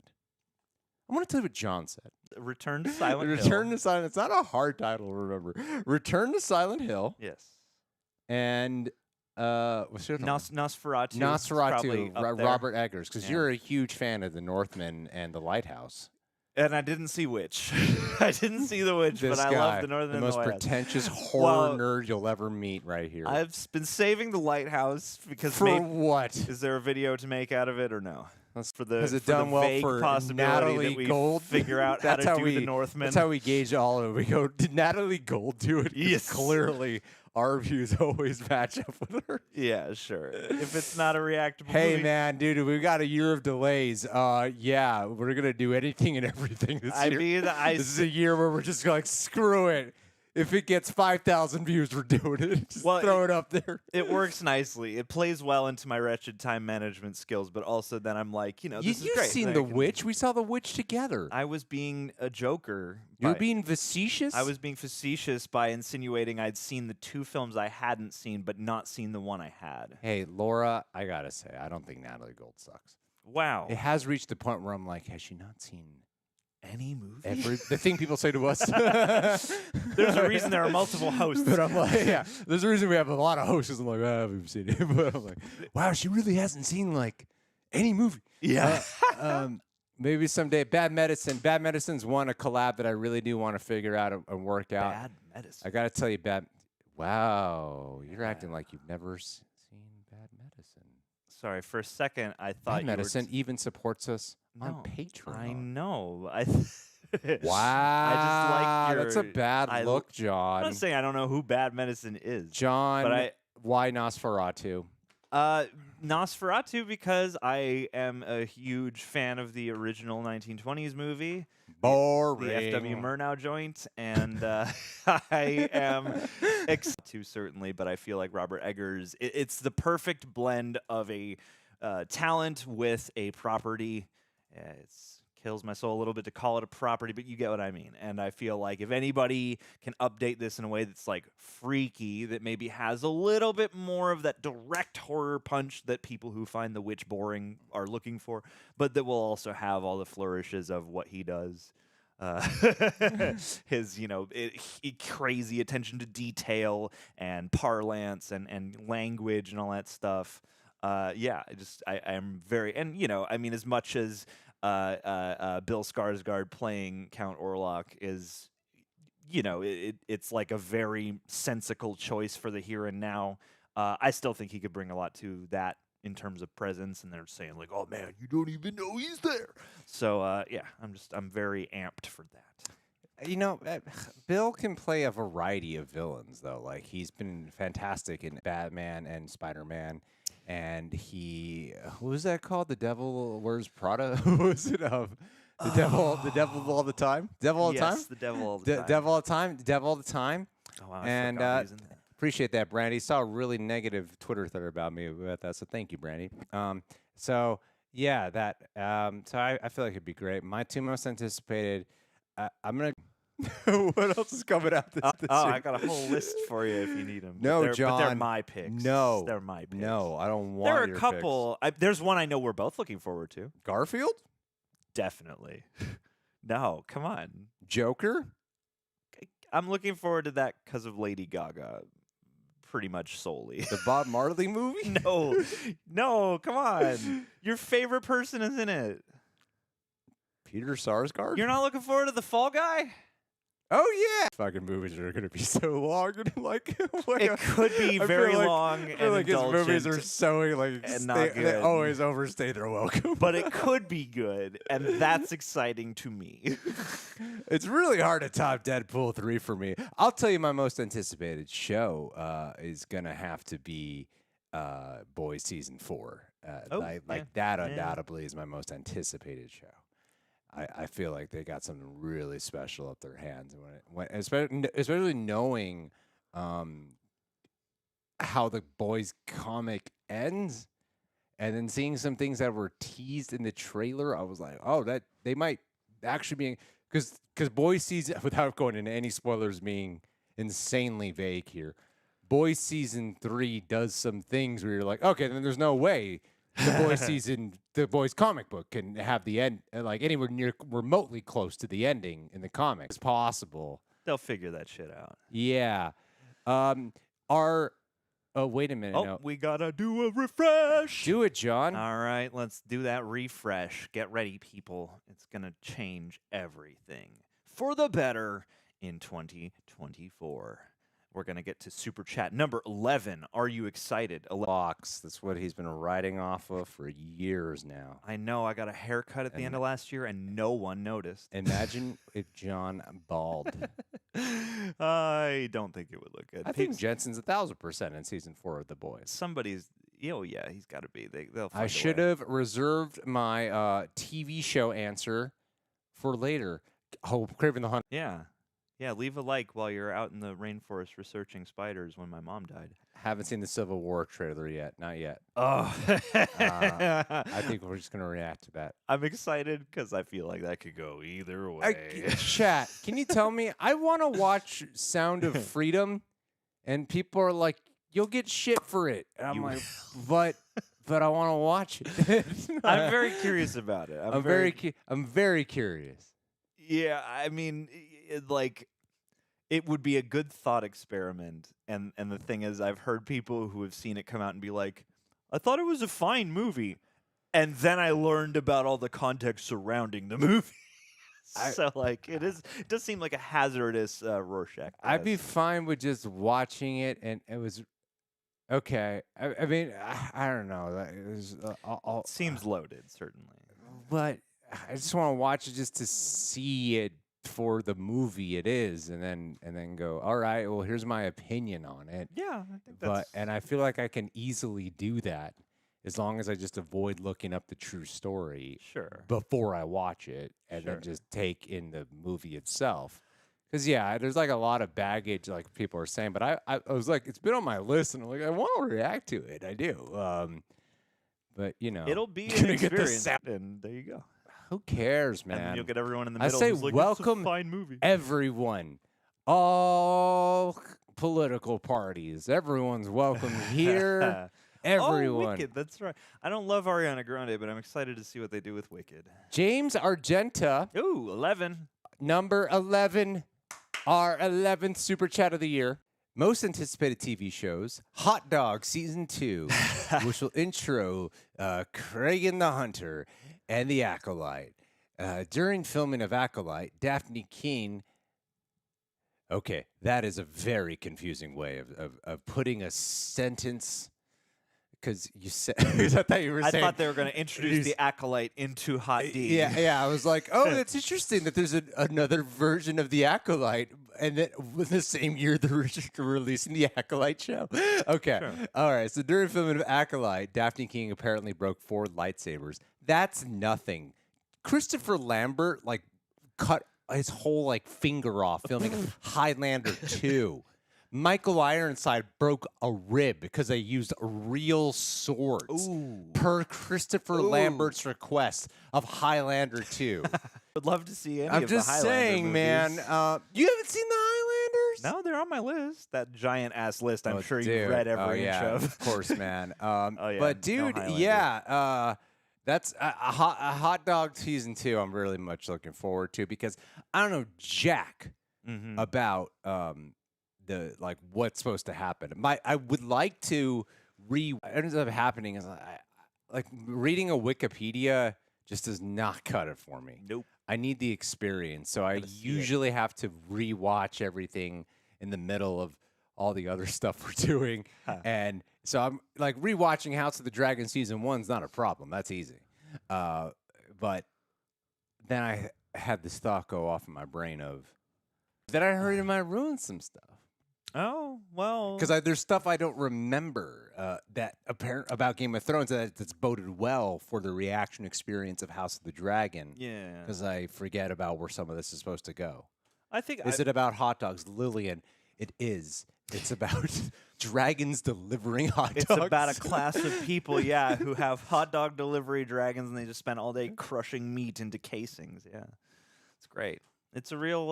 S2: I'm going to tell you what Johon said.
S1: Return to Silent Hill.
S2: Return to Silent. It's not a hard title to remember. Return to Silent Hill.
S1: Yes.
S2: And what's the other one?
S1: Nosferatu.
S2: Nosferatu, Robert Eggers, because you're a huge fan of The Northman and The Lighthouse.
S1: And I didn't see Witch. I didn't see The Witch, but I love The Northman and
S2: the most
S1: Lighthouse.
S2: pretentious horror nerd you'll ever meet right here.
S1: I've been saving The Lighthouse because
S2: for what?
S1: Is there a video to make out of it or no? For the
S2: Has it done well
S1: vague
S2: for
S1: possibility
S2: Natalie
S1: that we
S2: Gold?
S1: figure out how to do The Northman.
S2: That's how we gauge all of it. We go, did Natalie Gold do it?
S1: Yes.
S2: Clearly, our views always match up with her.
S1: Yeah, sure. If it's not a reactable
S2: Hey,
S1: movie.
S2: man, dude, we got a year of delays. Yeah, we're going to do anything and everything this year. This is a year where we're just like, screw it. If it gets 5,000 views, we're doing it. Just throw it up there.
S1: It works nicely. It plays well into my wretched time management skills, but also then I'm like, this is great.
S2: You've seen The Witch. We saw The Witch together.
S1: I was being a joker.
S2: You're being facetious?
S1: I was being facetious by insinuating I'd seen the 2 films I hadn't seen, but not seen the one I had.
S2: Hey, Laura, I got to say, I don't think Natalie Gold sucks.
S1: Wow.
S2: It has reached the point where I'm like, has she not seen
S1: any movie?
S2: The thing people say to us.
S1: There's a reason there are multiple hosts.
S2: But I'm like, yeah, there's a reason we have a lot of hosts. I'm like, I haven't seen it. But I'm like, wow, she really hasn't seen like any movie.
S1: Yeah.
S2: Maybe someday. Bad Medicine. Bad Medicine's a collab that I really do want to figure out and work out.
S1: Bad Medicine.
S2: I got to tell you, Wow, you're acting like you've never seen Bad Medicine.
S1: Sorry, for a second I thought
S2: Bad Medicine even supports us on Patreon.
S1: I know.
S2: Wow.
S1: I just like
S2: that's a bad look, John.
S1: I'm not saying I don't know who Bad Medicine is.
S2: John,
S1: but
S2: why Nosferatu?
S1: Nosferatu because I am a huge fan of the original 1920s movie.
S2: Boring.
S1: The F.W. Murnau joint, and I am excited certainly, but I feel like Robert Eggers, it's the perfect blend of a talent with a property. It kills my soul a little bit to call it a property, but you get what I mean. And I feel like if anybody can update this in a way that's like freaky, that maybe has a little bit more of that direct horror punch that people who find The Witch boring are looking for, but that will also have all the flourishes of what he does. His, crazy attention to detail and parlance and language and all that stuff. yeah, I am very, and I mean, as much as Bill Skarsgård playing Count Orlok is, it's like a very sensical choice for the here and now. I still think he could bring a lot to that in terms of presence, and they're saying like, "Oh man, you don't even know he's there." So yeah, I'm very amped for that.
S2: Bill can play a variety of villains, though. Like, he's been fantastic in Batman and Spider-Man. And who was that called? The Devil Wears Prada? Who was it? The Devil all the time? Devil all the time?
S1: Yes, the Devil all the time.
S2: Devil all the time? Devil all the time?
S1: Oh, wow,
S2: and
S1: I forgot he was in that.
S2: appreciate that, Brandy. Saw a really negative Twitter thread about me about that, so thank you, Brandy. So, yeah, that. So I feel like it'd be great. My two most anticipated, I'm going to... What else is coming out this year?
S1: I got a whole list for you if you need them.
S2: No, John.
S1: But they're my picks.
S2: No.
S1: They're my picks.
S2: No, I don't want
S1: There are
S2: your
S1: a couple. There's one I know we're both looking forward to.
S2: picks. Garfield?
S1: Definitely. No, come on.
S2: Joker?
S1: I'm looking forward to that because of Lady Gaga, pretty much solely.
S2: The Bob Marley movie?
S1: No, come on. Your favorite person is in it.
S2: Peter Sarsgaard?
S1: You're not looking forward to the Fall Guy?
S2: Oh, yeah. Fucking movies are going to be so long. And
S1: It could be very long
S2: I
S1: and
S2: feel like his
S1: indulgent.
S2: movies are so
S1: and not
S2: they
S1: good.
S2: always overstay their welcome.
S1: But it could be good, and that's exciting to me.
S2: It's really hard to top Deadpool 3 for me. I'll tell you my most anticipated show is going to have to be Boys Season 4. That undoubtedly is my most anticipated show. I feel like they got something really special up their hands, especially knowing how the Boys comic ends, and then seeing some things that were teased in the trailer. I was like, oh, that they might actually be, because Boys season, without going into any spoilers, being insanely vague here, Boys Season 3 does some things where you're like, okay, then there's no way the Boys comic book can have the end like anywhere near remotely close to the ending in the comics as possible.
S1: They'll figure that shit out.
S2: Yeah. Wait a minute.
S1: Oh,
S2: no.
S1: we gotta do a refresh.
S2: Do it, John.
S1: All right, let's do that refresh. Get ready, people. It's gonna change everything for the better in 2024. We're going to get to Super Chat number 11. Are you excited?
S2: Box. That's what he's been riding off of for years now.
S1: I know. I got a haircut at the end of last year, and no one noticed.
S2: Imagine if John bald.
S1: I don't think it would look good.
S2: I think Jensen's 1,000% in Season 4 of The Boys.
S1: Somebody's... Oh, yeah, he's got to be. They'll find
S2: I should have reserved my TV show answer for later. Oh, Kraven the Hunter.
S1: Yeah. Yeah, leave a like while you're out in the rainforest researching spiders when my mom died.
S2: Haven't seen the Civil War trailer yet. Not yet.
S1: Oh.
S2: I think we're just going to react to that.
S1: I'm excited because I feel like that could go either way.
S2: Chat, can you tell me? I want to watch Sound of Freedom, and people are like, you'll get shit for it. And I'm like, but I want to watch it.
S1: I'm very curious about it.
S2: I'm very curious.
S1: Yeah, I mean... it would be a good thought experiment, and the thing is, I've heard people who have seen it come out and be like, I thought it was a fine movie, and then I learned about all the context surrounding the movie. So it does seem like a hazardous Rorschach.
S2: I'd be fine with just watching it, and it was okay. I mean, I don't know.
S1: It seems loaded, certainly,
S2: but I just want to watch it just to see it for the movie it is, and then go, all right, well, here's my opinion on it.
S1: Yeah, I think that's...
S2: And I feel like I can easily do that as long as I just avoid looking up the true story before I watch it, and then just take in the movie itself. Because there's like a lot of baggage, like people are saying, but I was like, it's been on my list, and I'm like, I want to react to it. I do. But
S1: it'll be an experience, and there you go.
S2: Who cares, man?
S1: And you'll get everyone in the middle.
S2: I say
S1: who's like,
S2: welcome,
S1: it's a fine movie.
S2: Everyone, all political parties. Everyone's welcome here. Everyone.
S1: Oh, Wicked. That's right. I don't love Ariana Grande, but I'm excited to see what they do with Wicked.
S2: James Argenta.
S1: Ooh, 11.
S2: Number 11. Our 11th Super Chat of the year. most anticipated TV shows, Hot Dog Season 2, which will intro Kraven the Hunter and the Acolyte. During filming of Acolyte, Daphne Keane... Okay, that is a very confusing way of putting a sentence... Because you said, I thought you were saying...
S1: I thought they were going to introduce the Acolyte into Hot D.
S2: Yeah. I was like, oh, it's interesting that there's another version of the Acolyte, and then with the same year they're releasing the Acolyte show. Okay,
S1: Sure.
S2: All right. So during filming of Acolyte, Daphne King apparently broke 4 lightsabers. That's nothing. Christopher Lambert cut his whole finger off filming Highlander 2. Michael Ironside broke a rib because they used real swords per Christopher Lambert's request of Highlander 2.
S1: Would love to see any
S2: I'm
S1: of the
S2: just
S1: Highlander
S2: saying,
S1: movies.
S2: man. You haven't seen the Highlanders?
S1: No, they're on my list. That giant ass list. I'm sure
S2: dude.
S1: you've read every inch of.
S2: Of course, man.
S1: yeah,
S2: But
S1: no
S2: dude,
S1: Highlander.
S2: that's a Hot Dog Season 2. I'm really much looking forward to because I don't know jack about what's supposed to happen. I would like to what ends up happening is reading a Wikipedia just does not cut it for me.
S1: Nope.
S2: I need the experience, so I usually have to rewatch everything in the middle of all the other stuff we're doing, and so I'm rewatching House of the Dragon Season 1's not a problem. That's easy, but then I had this thought go off in my brain of that I heard it might ruin some stuff.
S1: Oh, well.
S2: Because there's stuff I don't remember about Game of Thrones that's boded well for the reaction experience of House of the Dragon.
S1: Yeah.
S2: Because I forget about where some of this is supposed to go.
S1: I think.
S2: Is it about hot dogs? Lillian, it is. It's about dragons delivering hot dogs.
S1: It's about a class of people, who have hot dog delivery dragons, and they just spend all day crushing meat into casings. Yeah, it's great. It's a real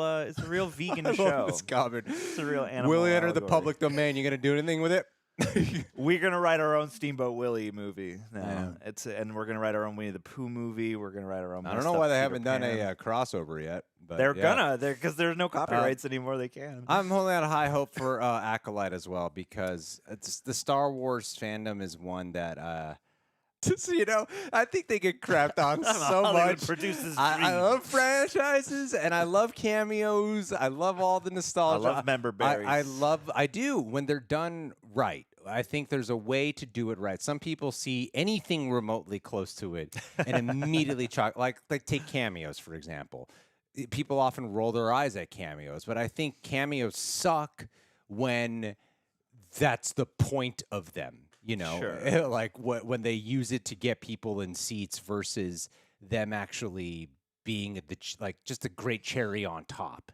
S1: vegan show.
S2: Love this comment.
S1: It's a real animal.
S2: Will it enter the
S1: allegory.
S2: public domain? You gonna do anything with it?
S1: We're gonna write our own Steamboat Willie movie now. And we're gonna write our own Winnie the Pooh movie. We're gonna write our own.
S2: I don't know why they haven't done a crossover yet. But
S1: They're gonna, because there's no copyrights anymore. They can.
S2: I'm holding out a high hope for Acolyte as well because the Star Wars fandom is one that. I think they get crapped on so much. I love franchises and I love cameos. I love all the nostalgia.
S1: I love member berries.
S2: I do when they're done right. I think there's a way to do it right. Some people see anything remotely close to it and immediately like take cameos, for example. People often roll their eyes at cameos, but I think cameos suck when that's the point of them.
S1: Sure.
S2: When they use it to get people in seats versus them actually being just a great cherry on top.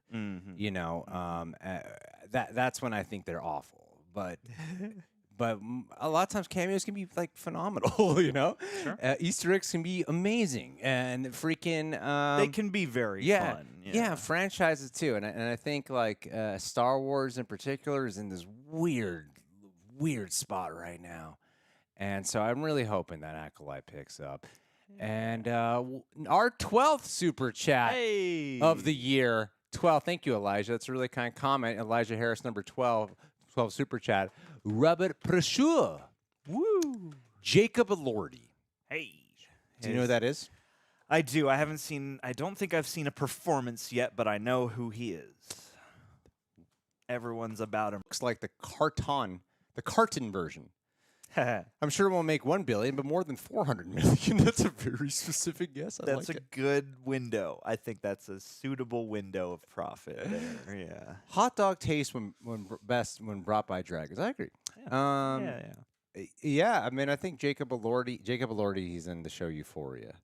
S2: That's when I think they're awful. But a lot of times cameos can be phenomenal.
S1: Sure.
S2: Easter eggs can be amazing and freaking.
S1: They can be very fun.
S2: Yeah, franchises too, and I think Star Wars in particular is in this weird spot right now, and so I'm really hoping that Acolyte picks up. And our 12th super chat of the year, 12. Thank you, Elijah. That's a really kind comment. Elijah Harris, number 12 super chat. Robert Pressure.
S1: Woo.
S2: Jacob Elordi.
S1: Hey.
S2: Do you know who that is?
S1: I do. I don't think I've seen a performance yet, but I know who he is. Everyone's about him.
S2: Looks like the carton version. I'm sure it won't make 1 billion, but more than 400 million. That's a very specific guess.
S1: That's a good window. I think that's a suitable window of profit there. Yeah.
S2: Hot dog taste when brought by dragons. I agree. Yeah. I mean, I think Jacob Elordi, he's in the show Euphoria.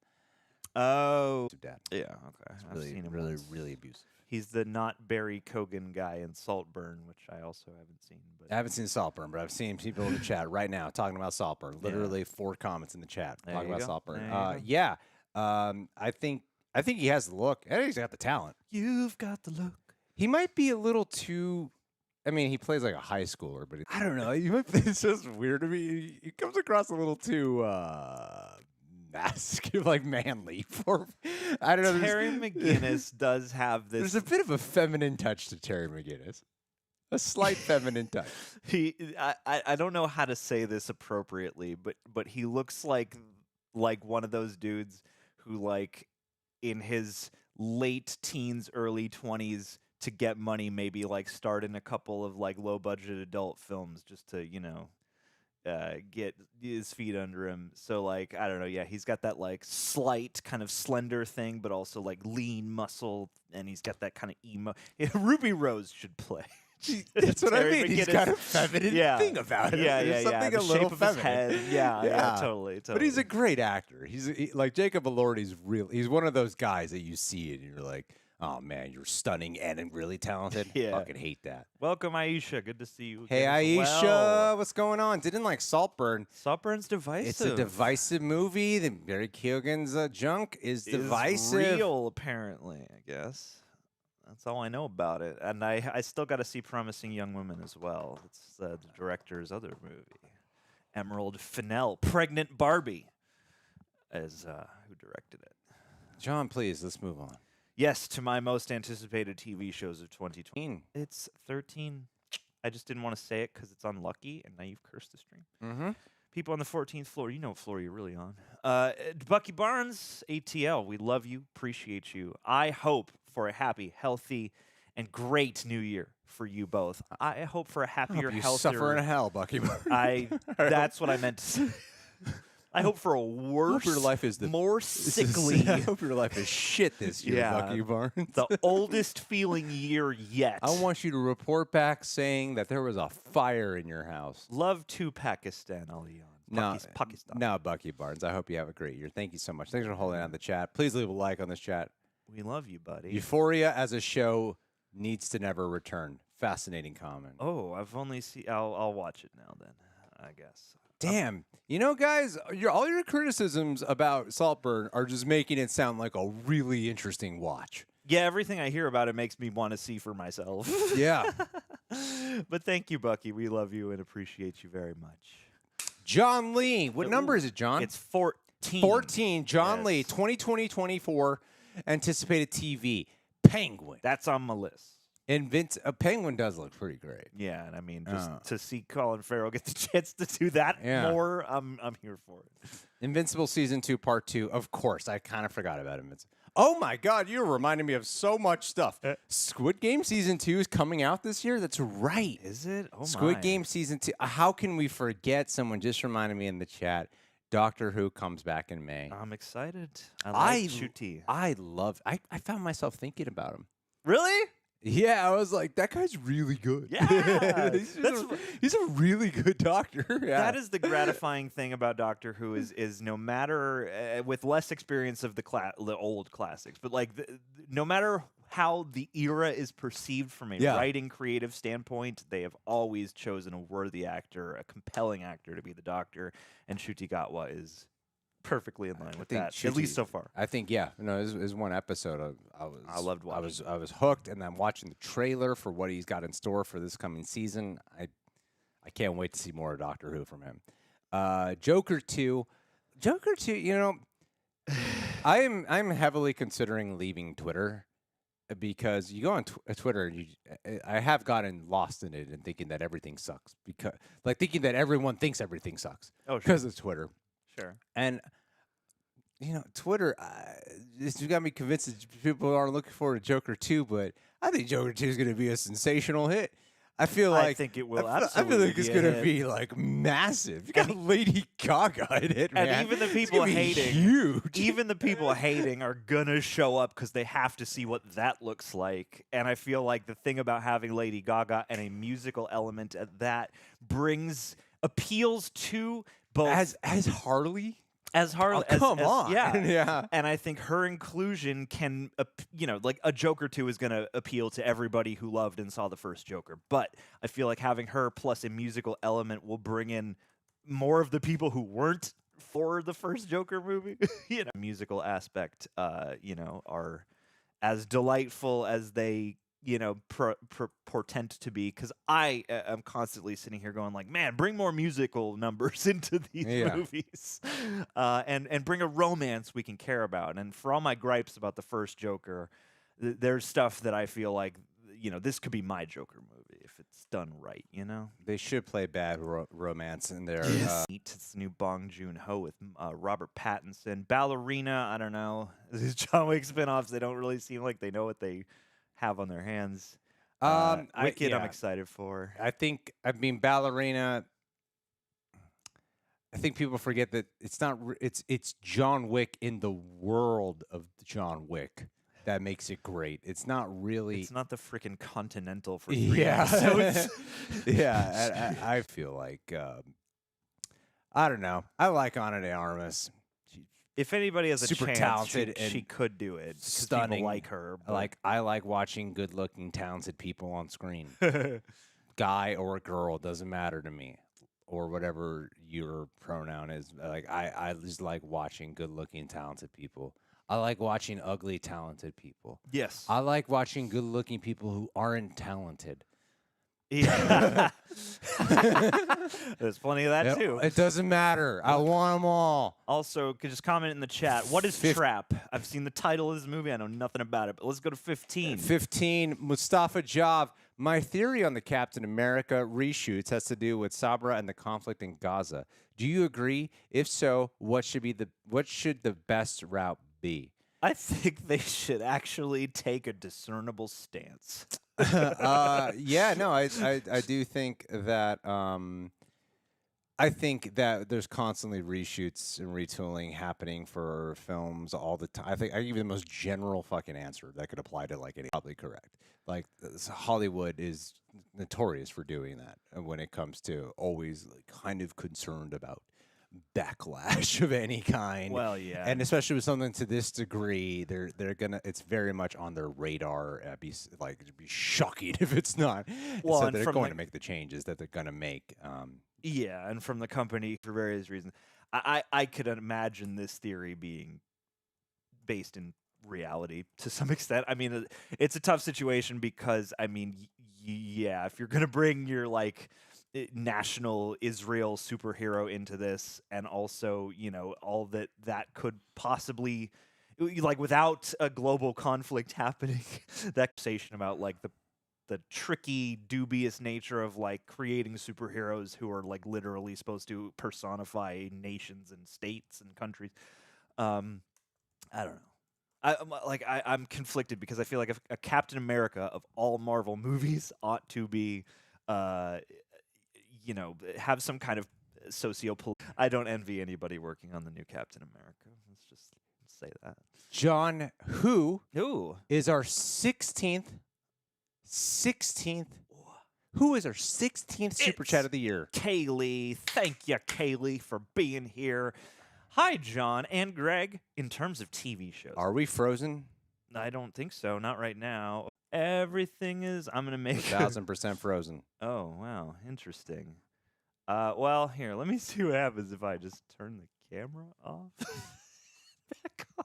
S1: Oh.
S2: Dad.
S1: Yeah. Okay.
S2: I've seen him really abusive.
S1: He's the not Barry Kogan guy in Saltburn, which I also haven't seen. But
S2: I haven't seen Saltburn, but I've seen people in the chat right now talking about Saltburn. Literally 4 comments in the chat talking about Saltburn. I think he has the look. I think he's got the talent.
S1: You've got the look.
S2: He might be a little too. I mean, he plays like a high schooler, but I don't know. It's just weird to me. He comes across a little too manly for. I don't know.
S1: Terry McGinnis does have this.
S2: There's a bit of a feminine touch to Terry McGinnis. A slight feminine touch.
S1: I don't know how to say this appropriately, but he looks like one of those dudes who like in his late teens, early 20s to get money, maybe like start in a couple of like low budget adult films just to, get his feet under him. So like, I don't know, yeah, he's got that like slight kind of slender thing, but also like lean muscle, and he's got that kind of emo. Ruby Rose should play.
S2: That's what I
S1: Terry
S2: mean. He's
S1: McGinnis.
S2: got a feminine thing about him. There's something
S1: the
S2: a little
S1: shape of his
S2: feminine.
S1: head. Yeah, totally.
S2: But he's a great actor. He's like Jacob Elordi's real. He's one of those guys that you see and you're like, oh man, you're stunning and really talented.
S1: Yeah.
S2: Fucking hate that.
S1: Welcome, Aisha. Good to see you.
S2: Hey
S1: again as
S2: Aisha,
S1: well.
S2: what's going on? Didn't like Saltburn.
S1: Saltburn's divisive.
S2: It's a divisive movie. The Barry Keoghan's junk is divisive.
S1: Real, apparently. I guess that's all I know about it. And I still got to see Promising Young Women as well. It's the director's other movie, Emerald Fennell, Pregnant Barbie, as who directed it.
S2: John, please, let's move on.
S1: Yes, to my most anticipated TV shows of 2020.
S2: 13.
S1: It's 13. I just didn't want to say it because it's unlucky, and now you've cursed the stream.
S2: Mm-hmm.
S1: People on the 14th floor, you know what floor you're really on. Bucky Barnes, ATL, we love you, appreciate you. I hope for a happy, healthy, and great new year for you both. I hope for a happier,
S2: You
S1: healthier...
S2: suffer in hell, Bucky Barnes.
S1: That's what I meant to say. I hope for a worse,
S2: your life is
S1: more sickly...
S2: I hope your life is shit this year,
S1: Yeah.
S2: Bucky Barnes.
S1: the oldest feeling year yet.
S2: I want you to report back saying that there was a fire in your house.
S1: Love to Pakistan, Aliyan. Pakistan.
S2: No, Bucky Barnes. I hope you have a great year. Thank you so much. Thanks for holding on the chat. Please leave a like on this chat.
S1: We love you, buddy.
S2: Euphoria as a show needs to never return. Fascinating comment.
S1: Oh, I've only seen... I'll watch it now then, I guess.
S2: Damn. You know, guys, all your criticisms about Saltburn are just making it sound like a really interesting watch.
S1: Yeah, everything I hear about it makes me want to see for myself.
S2: Yeah.
S1: But thank you, Bucky. We love you and appreciate you very much.
S2: John Lee. What number is it, John?
S1: It's 14.
S2: 14. John Lee, 2020-24, anticipated TV. Penguin.
S1: That's on my list.
S2: A Penguin does look pretty great.
S1: Yeah, and I mean, just to see Colin Farrell get the chance to do that more, I'm here for it.
S2: Invincible Season 2, Part 2. Of course, I kind of forgot about Invincible. Oh my God, you're reminding me of so much stuff. Squid Game Season 2 is coming out this year? That's right.
S1: Is it? Oh my.
S2: Squid Game Season 2. How can we forget? Someone just reminded me in the chat. Doctor Who comes back in May.
S1: I'm excited. I like Ncuti.
S2: I found myself thinking about him.
S1: Really?
S2: Yeah, I was like, that guy's really good.
S1: Yeah.
S2: he's a really good doctor. Yeah.
S1: That is the gratifying thing about Doctor Who is no matter, with less experience of the old classics, but like no matter how the era is perceived from a writing creative standpoint, they have always chosen a worthy actor, a compelling actor to be the Doctor, and Ncuti Gatwa is perfectly in line with that, at least so far.
S2: I think, it was one episode
S1: I loved watching.
S2: I was hooked, and then watching the trailer for what he's got in store for this coming season. I can't wait to see more of Doctor Who from him. Joker 2, I'm heavily considering leaving Twitter because you go on Twitter and I have gotten lost in it and thinking that everything sucks thinking that everyone thinks everything sucks because of Twitter.
S1: Sure.
S2: And, Twitter, you got me convinced that people are looking forward to Joker 2, but I think Joker 2 is going to be a sensational hit. I think it will. I feel like it's going to be like massive. You got Lady Gaga in it, man.
S1: And even the people hating,
S2: huge.
S1: Even the people hating are gonna show up because they have to see what that looks like. And I feel like the thing about having Lady Gaga and a musical element at that appeals to both
S2: as Harley.
S1: As Harley,
S2: come on,
S1: yeah. And I think her inclusion can, like a Joker 2 is going to appeal to everybody who loved and saw the first Joker. But I feel like having her plus a musical element will bring in more of the people who weren't for the first Joker movie. Musical aspect, are as delightful as they portend to be, because I am constantly sitting here going like, man, bring more musical numbers into these movies, and bring a romance we can care about. And for all my gripes about the first Joker, there's stuff that I feel like, this could be my Joker movie if it's done right, you know?
S2: They should play Bad Romance in there.
S1: It's the new Bong Joon-ho with Robert Pattinson. Ballerina, I don't know. These John Wick spinoffs, they don't really seem like they know what they have on their hands. Wicked, I'm excited for.
S2: I mean, Ballerina. I think people forget that it's not. It's John Wick in the world of John Wick that makes it great. It's not really.
S1: It's not the freaking Continental for 3
S2: yeah.
S1: episodes.
S2: Yeah, I feel like I don't know. I like Ana de Armas.
S1: If anybody has a
S2: super
S1: chance,
S2: talented
S1: she
S2: and
S1: could do it. 'Cause
S2: stunning.
S1: people like her. But
S2: I like watching good-looking, talented people on screen. Guy or girl, doesn't matter to me, or whatever your pronoun is. Like I just like watching good-looking, talented people. I like watching ugly, talented people.
S1: Yes.
S2: I like watching good-looking people who aren't talented.
S1: Yeah. There's plenty of that too.
S2: It doesn't matter. I want them all.
S1: Also, could just comment in the chat. What is Trap? I've seen the title of this movie. I know nothing about it, but let's go to 15.
S2: 15, Mustafa Jav. My theory on the Captain America reshoots has to do with Sabra and the conflict in Gaza. Do you agree? If so, what should the best route be?
S1: I think they should actually take a discernible stance.
S2: Yeah, no, I do think that I think that there's constantly reshoots and retooling happening for films all the time. I think I give you the most general fucking answer that could apply to like any. Probably correct. Like Hollywood is notorious for doing that when it comes to always like, kind of concerned about backlash of any kind.
S1: Well, yeah,
S2: and especially with something to this degree, they're gonna. It's very much on their radar. It'd be shocking if it's not.
S1: Well,
S2: so they're going to make the changes that they're gonna make.
S1: Yeah, and from the company for various reasons, I could imagine this theory being based in reality to some extent. I mean, it's a tough situation because I mean, yeah, if you're gonna bring your like national Israel superhero into this, and also all that could possibly like without a global conflict happening, that conversation about like the tricky, dubious nature of like creating superheroes who are like literally supposed to personify nations and states and countries. I don't know. I'm conflicted because I feel like a Captain America of all Marvel movies ought to be, have some kind of I don't envy anybody working on the new Captain America. Let's just say that.
S2: John, who
S1: Ooh.
S2: is our 16th? Who is our 16th Super Chat of the year?
S1: Kaylee. Thank you, Kaylee, for being here. Hi, John and Greg. In terms of TV shows.
S2: Are we frozen?
S1: I don't think so. Not right now. Everything is... I'm going to make...
S2: 1,000% frozen.
S1: Oh, wow. Interesting. Well, here, let me see what happens if I just turn the camera off. Back on.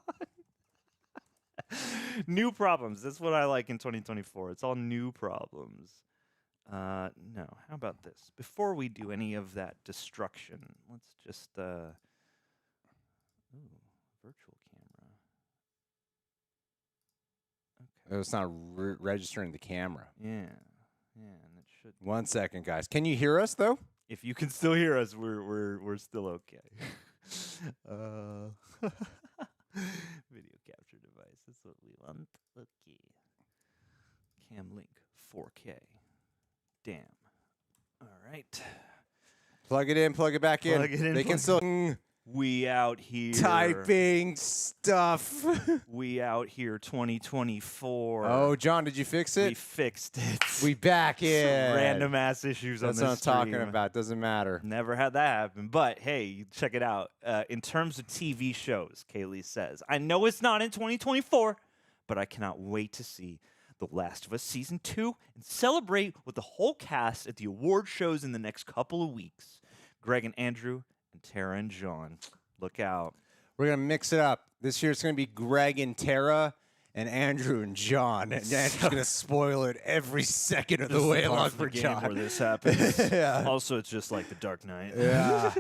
S1: New problems. That's what I like in 2024. It's all new problems. No. How about this? Before we do any of that destruction, let's just ooh, virtual camera.
S2: Okay. It's not registering the camera.
S1: Yeah. And it should.
S2: 1 second, guys. Can you hear us though?
S1: If you can still hear us, we're still okay. Video capture device. That's what we want. Okay. Cam link 4K. Damn. All right.
S2: Plug it in, plug it back in.
S1: Plug it in,
S2: They can still
S1: we out here
S2: typing stuff.
S1: We out here 2024.
S2: Oh, John, did you fix it?
S1: We fixed it.
S2: We back in.
S1: Some random ass issues
S2: That's
S1: on
S2: what I'm
S1: this
S2: talking
S1: stream.
S2: about. Doesn't matter.
S1: Never had that happen. But hey, check it out. In terms of TV shows, Kaylee says, I know it's not in 2024, but I cannot wait to see The Last of Us Season 2 and celebrate with the whole cast at the award shows in the next couple of weeks. Greg and Andrew and Tara and John. Look out.
S2: We're going to mix it up. This year it's going to be Greg and Tara and Andrew and John. And Andrew's going to spoil it every second of the way along for John.
S1: Where this happens.
S2: Yeah.
S1: Also, it's just like The Dark Knight.
S2: Yeah.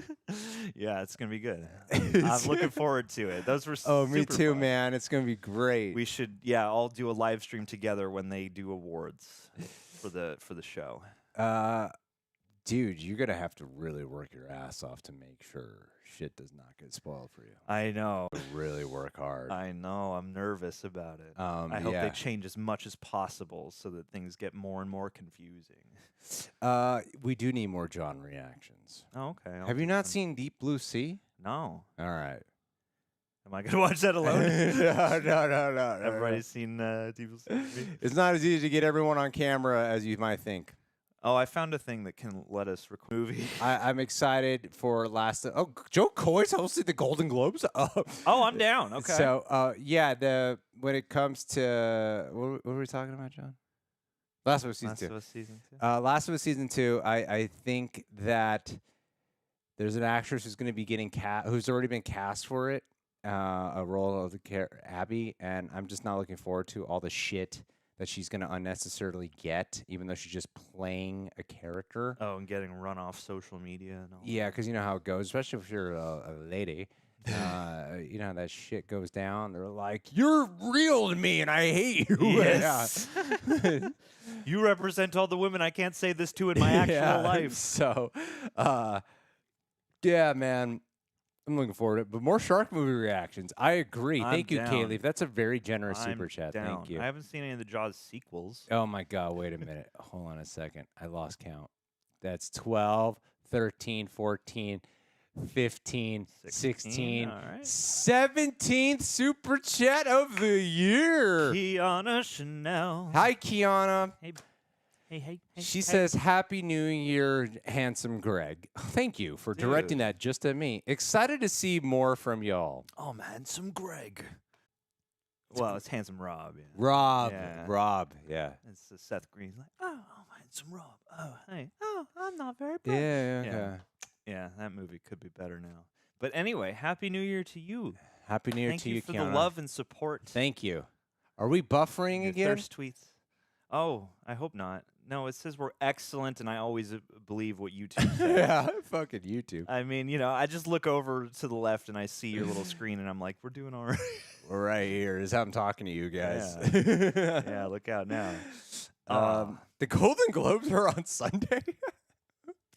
S1: Yeah, it's going to be good. I'm looking forward to it. Those were
S2: me
S1: super
S2: too,
S1: fun.
S2: man. It's going to be great.
S1: We should, all do a live stream together when they do awards for the show.
S2: Dude, you're gonna have to really work your ass off to make sure shit does not get spoiled for you.
S1: I know.
S2: Really work hard.
S1: I know. I'm nervous about it. I hope
S2: yeah.
S1: they change as much as possible so that things get more and more confusing.
S2: We do need more John reactions.
S1: Oh, okay. I'll
S2: Have you
S1: do
S2: not
S1: some.
S2: seen Deep Blue Sea?
S1: No.
S2: All right.
S1: Am I gonna watch that alone?
S2: No.
S1: Everybody's seen Deep Blue Sea?
S2: It's not as easy to get everyone on camera as you might think.
S1: Oh, I found a thing that can let us record movie.
S2: I'm excited for last. Oh, Joe Coy's hosted the Golden Globes.
S1: Oh, I'm down. Okay.
S2: So, yeah, when it comes to what were we talking about, John? Last of Us season 2.
S1: Last of Us season 2.
S2: Last of Us season 2. I think that there's an actress who's going to be getting who's already been cast for it, a role of the Abby, and I'm just not looking forward to all the shit that she's going to unnecessarily get, even though she's just playing a character.
S1: Oh, and getting run off social media and all.
S2: Yeah, because you know how it goes, especially if you're a lady. You know how that shit goes down. They're like, "You're real to me, and I hate you."
S1: Yes. You represent all the women I can't say this to in my actual life.
S2: So, yeah, man. I'm looking forward to it. But more shark movie reactions. I agree. Thank you,
S1: down.
S2: Kayleigh. That's a very generous
S1: I'm
S2: super chat.
S1: down.
S2: Thank you.
S1: I haven't seen any of the Jaws sequels.
S2: Oh, my God. Wait a minute. Hold on a second. I lost count. That's 12, 13, 14, 15, 16,
S1: All right.
S2: 17th super chat of the year.
S1: Kiana Chanel.
S2: Hi, Kiana.
S1: Hey.
S2: She says, Happy New Year, handsome Greg. Thank you for directing
S1: Dude.
S2: that just at me. Excited to see more from y'all.
S1: Oh, handsome Greg. Well, it's handsome Rob. Yeah.
S2: Rob, yeah.
S1: It's Seth Green's like, oh, handsome Rob. Oh, hey. Oh, I'm not very
S2: Yeah,
S1: bright.
S2: okay.
S1: Yeah, that movie could be better now. But anyway, Happy New Year to you.
S2: Happy New Year
S1: Thank
S2: to
S1: you
S2: you,
S1: for
S2: Kiana.
S1: the love and support.
S2: Thank you. Are we buffering
S1: Your
S2: again?
S1: thirst tweets. Oh, I hope not. No, it says we're excellent, and I always believe what YouTube says.
S2: Yeah, fucking YouTube.
S1: I mean, I just look over to the left and I see your little screen, and I'm like, we're doing all right.
S2: We're right here. This is how I'm talking to you guys.
S1: Yeah, look out now.
S2: The Golden Globes are on Sunday.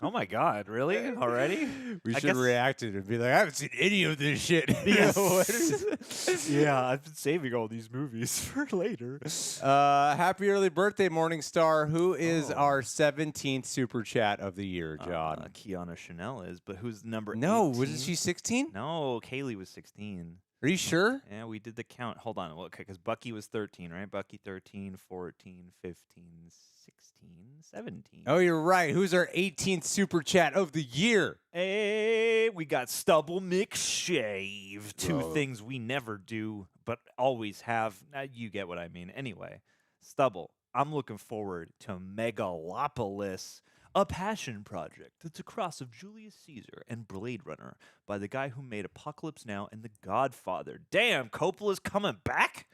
S1: Oh my God, really? Already?
S2: We
S1: I
S2: should
S1: guess-
S2: react to it and be like, I haven't seen any of this shit.
S1: Yes.
S2: What is
S1: Yeah, I've been saving all these movies for later.
S2: Happy early birthday, Morningstar. Who is
S1: Oh.
S2: our 17th super chat of the year, John?
S1: Kiana Chanel is, but who's number 18?
S2: No, wasn't she 16?
S1: No, Kayleigh was 16.
S2: Are you sure?
S1: Yeah, we did the count. Hold on. Okay, because Bucky was 13, right? Bucky 13, 14, 15, 16, 17.
S2: Oh, you're right. Who's our 18th super chat of the year?
S1: Hey, we got Stubble McShave. Two
S2: Whoa.
S1: things we never do, but always have. You get what I mean. Anyway, Stubble, I'm looking forward to Megalopolis, a passion project that's a cross of Julius Caesar and Blade Runner by the guy who made Apocalypse Now and The Godfather. Damn, Coppola's coming back?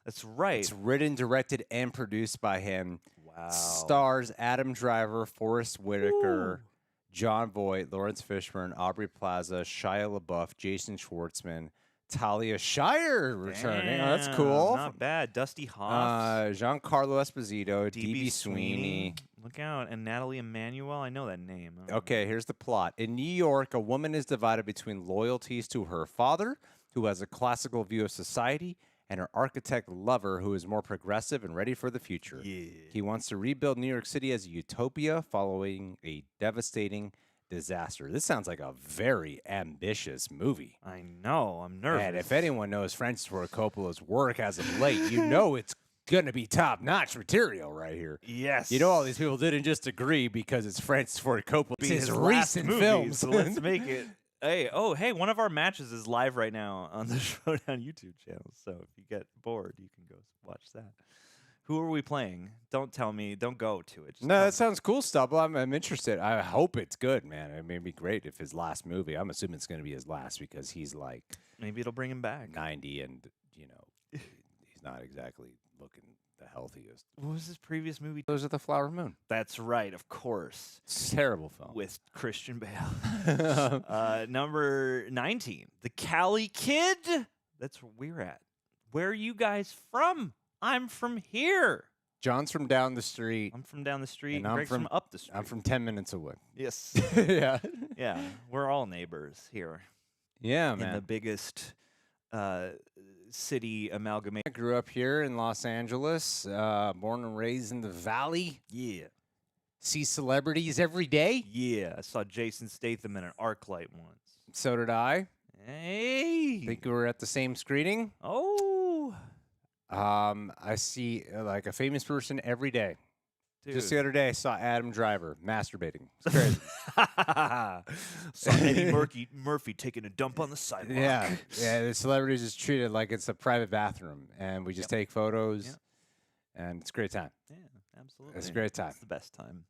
S1: That's right.
S2: It's written, directed, and produced by him.
S1: Wow.
S2: Stars Adam Driver, Forrest Whitaker, John Voight, Lawrence Fishburne, Aubrey Plaza, Shia LaBeouf, Jason Schwartzman, Talia Shire returning. Oh, that's
S1: Damn,
S2: cool.
S1: Not bad. Dusty Hoffs.
S2: Giancarlo Esposito,
S1: D.B.
S2: D.B. Sweeney.
S1: Look out. And Natalie Emmanuel. I know that name. I don't
S2: Okay, here's the plot. In New York, a woman is divided between loyalties to her father, who has a classical view of society, and her architect lover, who is more progressive and ready for the future.
S1: Yeah.
S2: He wants to rebuild New York City as a utopia following a devastating disaster. This sounds like a very ambitious movie.
S1: I know. I'm nervous.
S2: And if anyone knows Francis Ford Coppola's work as of late, you know it's going to be top-notch material right here.
S1: Yes.
S2: You know all these people didn't just agree because it's Francis Ford Coppola's
S1: Be
S2: his
S1: last
S2: recent
S1: movie,
S2: films.
S1: So let's make it. Hey, one of our matches is live right now on the Showdown YouTube channel. So if you get bored, you can go watch that. Who are we playing? Don't tell me. Don't go to it. Just
S2: No,
S1: tell
S2: that
S1: me.
S2: sounds cool, Stubble. I'm interested. I hope it's good, man. It may be great if his last movie. I'm assuming it's going to be his last because he's like
S1: Maybe it'll bring him back.
S2: 90 and, he's not exactly looking the healthiest.
S1: What was his previous movie?
S2: Those are the Flower Moon.
S1: That's right, of course.
S2: It's a terrible film.
S1: With Christian Bale. Number 19, The Cali Kid. That's where we're at. Where are you guys from? I'm from here.
S2: John's from down the street.
S1: I'm from down the street.
S2: And I'm
S1: Greg's from up the street.
S2: I'm from 10 minutes away.
S1: Yes.
S2: Yeah.
S1: Yeah. We're all neighbors here
S2: Yeah,
S1: in
S2: man.
S1: the biggest city amalgamation.
S2: I grew up here in Los Angeles, born and raised in the Valley.
S1: Yeah.
S2: See celebrities every day.
S1: Yeah. I saw Jason Statham in an arc light once.
S2: So did I.
S1: Hey.
S2: Think we were at the same screening.
S1: Oh.
S2: I see like a famous person every day.
S1: Dude.
S2: Just the other day, I saw Adam Driver masturbating. It's crazy.
S1: Saw Eddie Murphy taking a dump on the sidewalk.
S2: Yeah. The celebrities is treated like it's a private bathroom, and we just take photos, and it's a great time.
S1: Yeah, absolutely.
S2: It's a great time.
S1: It's the best time.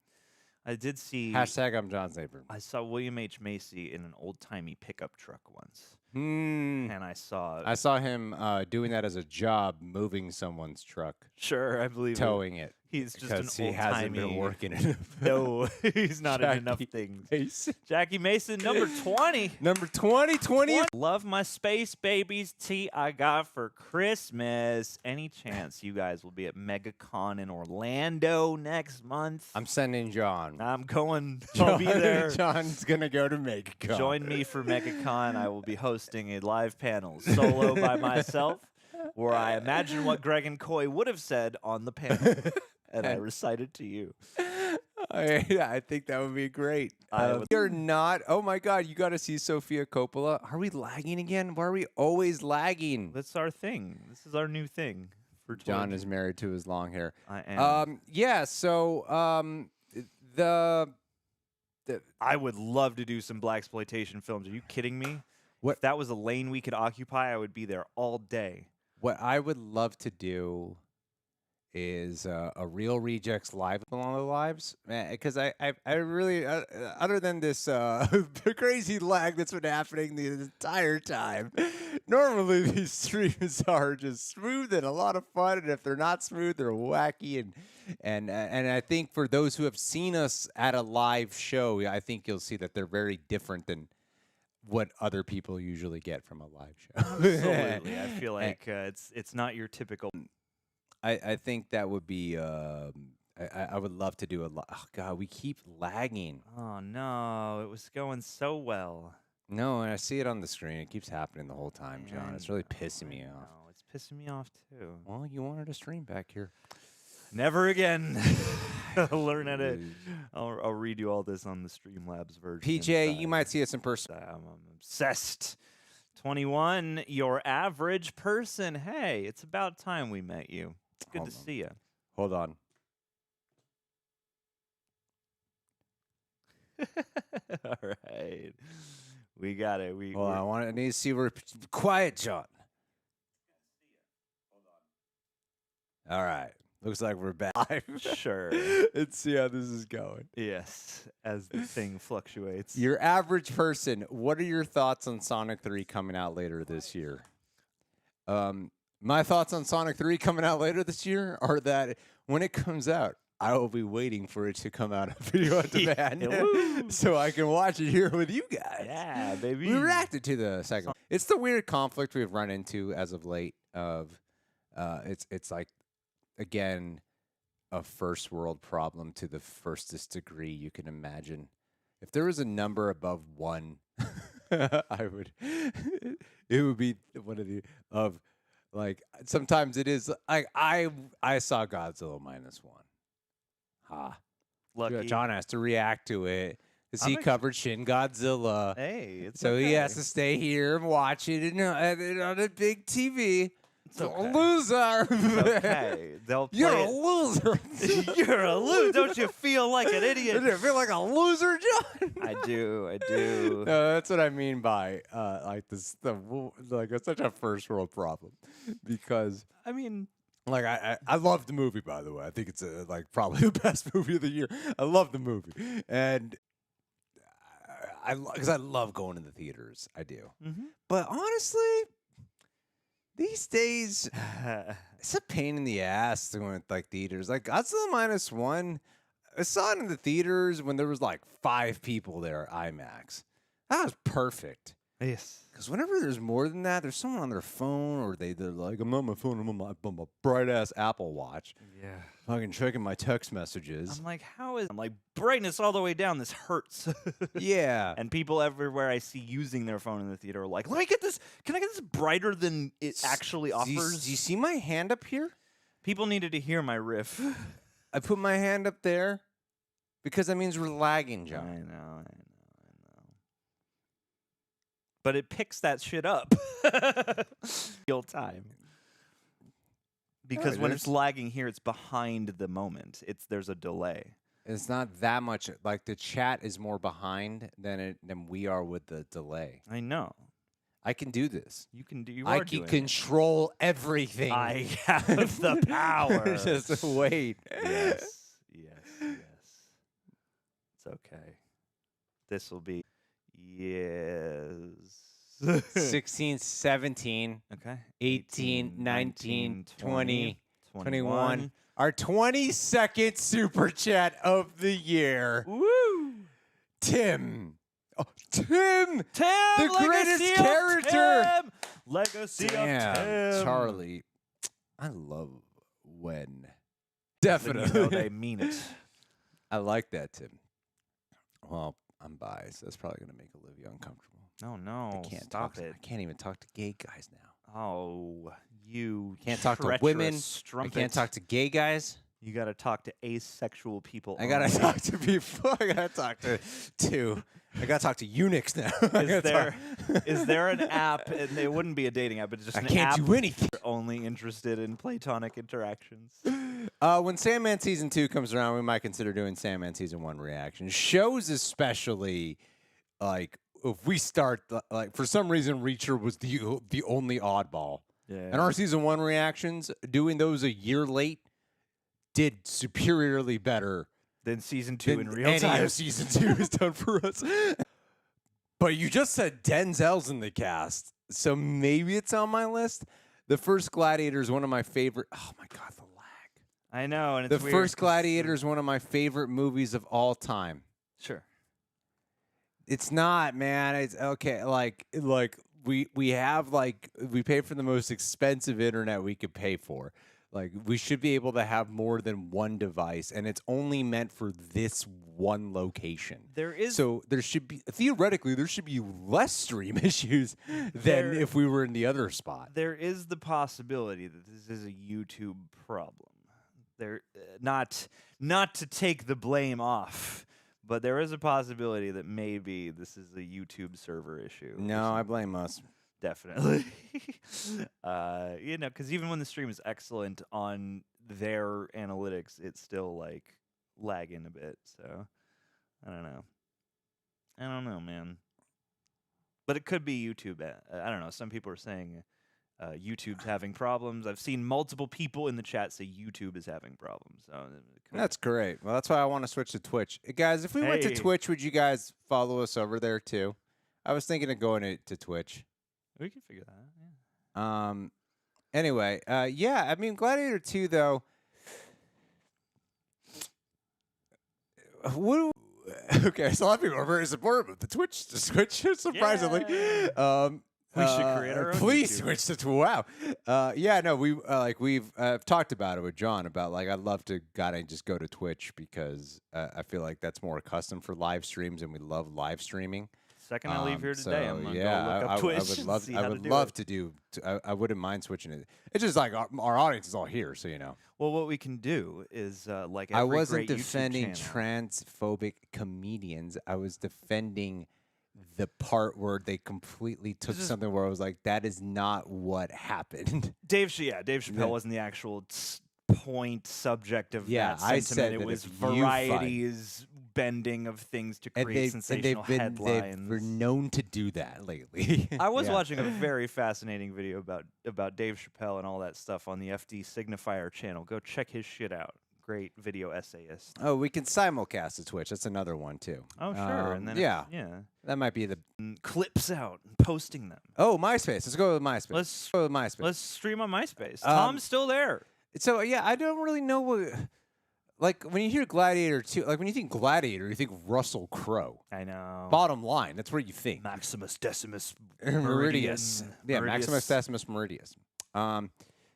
S1: I did see.
S2: Hashtag I'm John's neighbor.
S1: I saw William H. Macy in an old-timey pickup truck once.
S2: Hmm.
S1: And I saw
S2: him doing that as a job, moving someone's truck,
S1: sure, I believe
S2: towing it.
S1: He's just
S2: because
S1: an
S2: he hasn't
S1: old-timey.
S2: been working enough.
S1: No, he's not in enough
S2: Jackie
S1: things.
S2: Mason.
S1: Jackie Mason, number 20.
S2: Number 20.
S1: Love my space babies tee I got for Christmas. Any chance you guys will be at MegaCon in Orlando next month?
S2: I'm sending John.
S1: I'm going. I'll be there.
S2: John's gonna go to MegaCon.
S1: Join me for MegaCon. I will be hosting a live panel solo by myself, where I imagine what Greg and Coy would have said on the panel, and I recite it to you.
S2: I think that would be great. You're not. Oh my God, you got to see Sofia Coppola. Are we lagging again? Why are we always lagging?
S1: That's our thing. This is our new thing. For
S2: John is married to his long hair.
S1: I am.
S2: Yeah. So
S1: I would love to do some blaxploitation films. Are you kidding me?
S2: What?
S1: If that was a lane we could occupy, I would be there all day.
S2: What I would love to do is a Real Rejects live along the lives, because I really other than this crazy lag that's been happening the entire time. Normally these streams are just smooth and a lot of fun, and if they're not smooth, they're wacky and I think for those who have seen us at a live show, I think you'll see that they're very different than what other people usually get from a live show.
S1: Absolutely, I feel like it's not your typical.
S2: I think that would be. I would love to do a lot. Oh God, we keep lagging.
S1: Oh no, it was going so well.
S2: No, and I see it on the screen. It keeps happening the whole time, John. It's really pissing me off.
S1: No, it's pissing me off too.
S2: Well, you wanted to stream back here.
S1: Never again. I'll learn how to. I'll redo all this on the Streamlabs version.
S2: PJ, you might see us in person.
S1: I'm obsessed. 21, your average person. Hey, it's about time we met you. Good to see you.
S2: Hold on.
S1: All right. We got it.
S2: I need to see where. Quiet, John. All right. Looks like we're back.
S1: Sure.
S2: Let's see how this is going.
S1: Yes, as the thing fluctuates.
S2: Your average person, what are your thoughts on Sonic 3 coming out later this year? My thoughts on Sonic 3 coming out later this year are that when it comes out, I will be waiting for it to come out on video on demand so I can watch it here with you guys.
S1: Yeah, baby.
S2: We reacted to the second. It's the weird conflict we've run into as of late of it's like, again, a first world problem to the firstest degree you can imagine. If there was a number above 1, it would be one of the like sometimes it is like I saw Godzilla -1.
S1: Lucky.
S2: John has to react to it because he covered Shin Godzilla.
S1: Hey, it's
S2: so
S1: okay.
S2: he has to stay here and watch it on a big TV.
S1: It's okay.
S2: A loser.
S1: It's okay. They'll play
S2: You're a loser.
S1: You're a loser. Don't you feel like an idiot?
S2: Don't you feel like a loser, John?
S1: I do.
S2: No, that's what I mean by it's such a first world problem, because
S1: I mean,
S2: like I love the movie, by the way. I think it's probably the best movie of the year. I love the movie, and because I love going to the theaters. I do, but honestly, these days, it's a pain in the ass to go to theaters. Like Godzilla -1, I saw it in the theaters when there was 5 people there at IMAX. That was perfect.
S1: Yes.
S2: Because whenever there's more than that, there's someone on their phone, or they're like, I'm not on my phone, I'm on my bright ass Apple Watch.
S1: Yeah.
S2: Fucking checking my text messages.
S1: I'm like, I'm like, brightness all the way down. This hurts.
S2: Yeah.
S1: And people everywhere I see using their phone in the theater are like, let me get this. Can I get this brighter than it actually offers?
S2: Do you see my hand up here?
S1: People needed to hear my riff.
S2: I put my hand up there because that means we're lagging,
S1: I
S2: John.
S1: know. But it picks that shit up real time. Because when it's lagging here, it's behind the moment. There's a delay.
S2: It's not that much. Like the chat is more behind than we are with the delay.
S1: I know.
S2: I can do this.
S1: You can do.
S2: I can control everything.
S1: I have the power.
S2: Just wait.
S1: Yes. It's okay. This will be
S2: 16, 17,
S1: okay.
S2: 18, 19, 20, 21. Our 22nd super chat of the year.
S1: Woo!
S2: Tim. Oh, Tim!
S1: The
S2: greatest character!
S1: Tim! Legacy of Tim.
S2: Charlie. I love when.
S1: Definitely.
S2: Definitely.
S1: You know they mean it.
S2: I like that, Tim. Well, I'm biased. That's probably going to make Olivia uncomfortable.
S1: Oh, no. Stop it.
S2: I can't even talk to gay guys now.
S1: Oh, you
S2: can't talk to women.
S1: Strumpet.
S2: I can't talk to gay guys.
S1: You got to talk to asexual people.
S2: I got to talk to people. I got to talk to I got to talk to eunuchs now.
S1: Is there an app, and it wouldn't be a dating app, but just
S2: I
S1: an
S2: can't
S1: app
S2: do anything.
S1: only interested in platonic interactions?
S2: When Sandman Season 2 comes around, we might consider doing Sandman Season 1 reactions. Shows especially, like, if we start, like, for some reason, Reacher was the only oddball.
S1: Yeah.
S2: And our Season 1 reactions, doing those a year late, did superiorly better
S1: Than Season 2 in real
S2: any
S1: time.
S2: of Season 2 has done for us. But you just said Denzel's in the cast, so maybe it's on my list. The First Gladiator is one of my favorite. Oh, my God, the lag.
S1: I know, and it's
S2: The
S1: weird
S2: First Gladiator is one of my favorite movies of all time.
S1: Sure.
S2: It's not, man. It's okay. Like we have, like, we pay for the most expensive internet we could pay for. Like, we should be able to have more than one device, and it's only meant for this one location. So there should be, theoretically, there should be less stream issues than if we were in the other spot.
S1: There is the possibility that this is a YouTube problem. Not to take the blame off, but there is a possibility that maybe this is a YouTube server issue.
S2: No, I blame us.
S1: Definitely. Because even when the stream is excellent on their analytics, it's still, like, lagging a bit. So, I don't know, man. But it could be YouTube. I don't know. Some people are saying YouTube's having problems. I've seen multiple people in the chat say YouTube is having problems. So
S2: that's great. Well, that's why I want to switch to Twitch. Guys, if we went to Twitch, would you guys follow us over there, too? I was thinking of going to Twitch.
S1: We can figure that out, yeah.
S2: Anyway, yeah, I mean, Gladiator 2, though. Okay, so a lot of people are very supportive of the Twitch, surprisingly.
S1: Yeah. We should create our own
S2: Please
S1: YouTube.
S2: switch to wow. Yeah, no, we've talked about it with John about, like, I'd love to just go to Twitch because I feel like that's more custom for live streams, and we love live streaming.
S1: Second I leave here today,
S2: So,
S1: I'm going to
S2: yeah,
S1: go look up Twitch
S2: I would love to do. I wouldn't mind switching it. It's just like our audience is all here, so you know.
S1: Well, what we can do is like every
S2: I wasn't
S1: great YouTube
S2: defending
S1: channel.
S2: transphobic comedians. I was defending the part where they completely took something where I was like, that is not what happened.
S1: Dave Chappelle wasn't the actual point subject of that
S2: I
S1: sentiment.
S2: said
S1: It
S2: that
S1: was
S2: if you find-
S1: variety's bending of things to create sensational headlines.
S2: They're known to do that lately.
S1: I was watching a very fascinating video about Dave Chappelle and all that stuff on the FD Signifier channel. Go check his shit out. Great video essayist.
S2: Oh, we can simulcast to Twitch. That's another one too.
S1: Oh, sure. And then
S2: yeah,
S1: that
S2: might be the
S1: clips out and posting them.
S2: Oh, MySpace. Let's go with MySpace.
S1: Let's
S2: go with MySpace.
S1: Let's stream on MySpace. Tom's still there.
S2: So yeah, I don't really know what. like when you hear Gladiator 2, like when you think Gladiator, you think Russell Crowe.
S1: I know.
S2: Bottom line, that's what you think.
S1: Maximus Decimus
S2: Meridius. Yeah,
S1: Meridius.
S2: Maximus Decimus Meridius.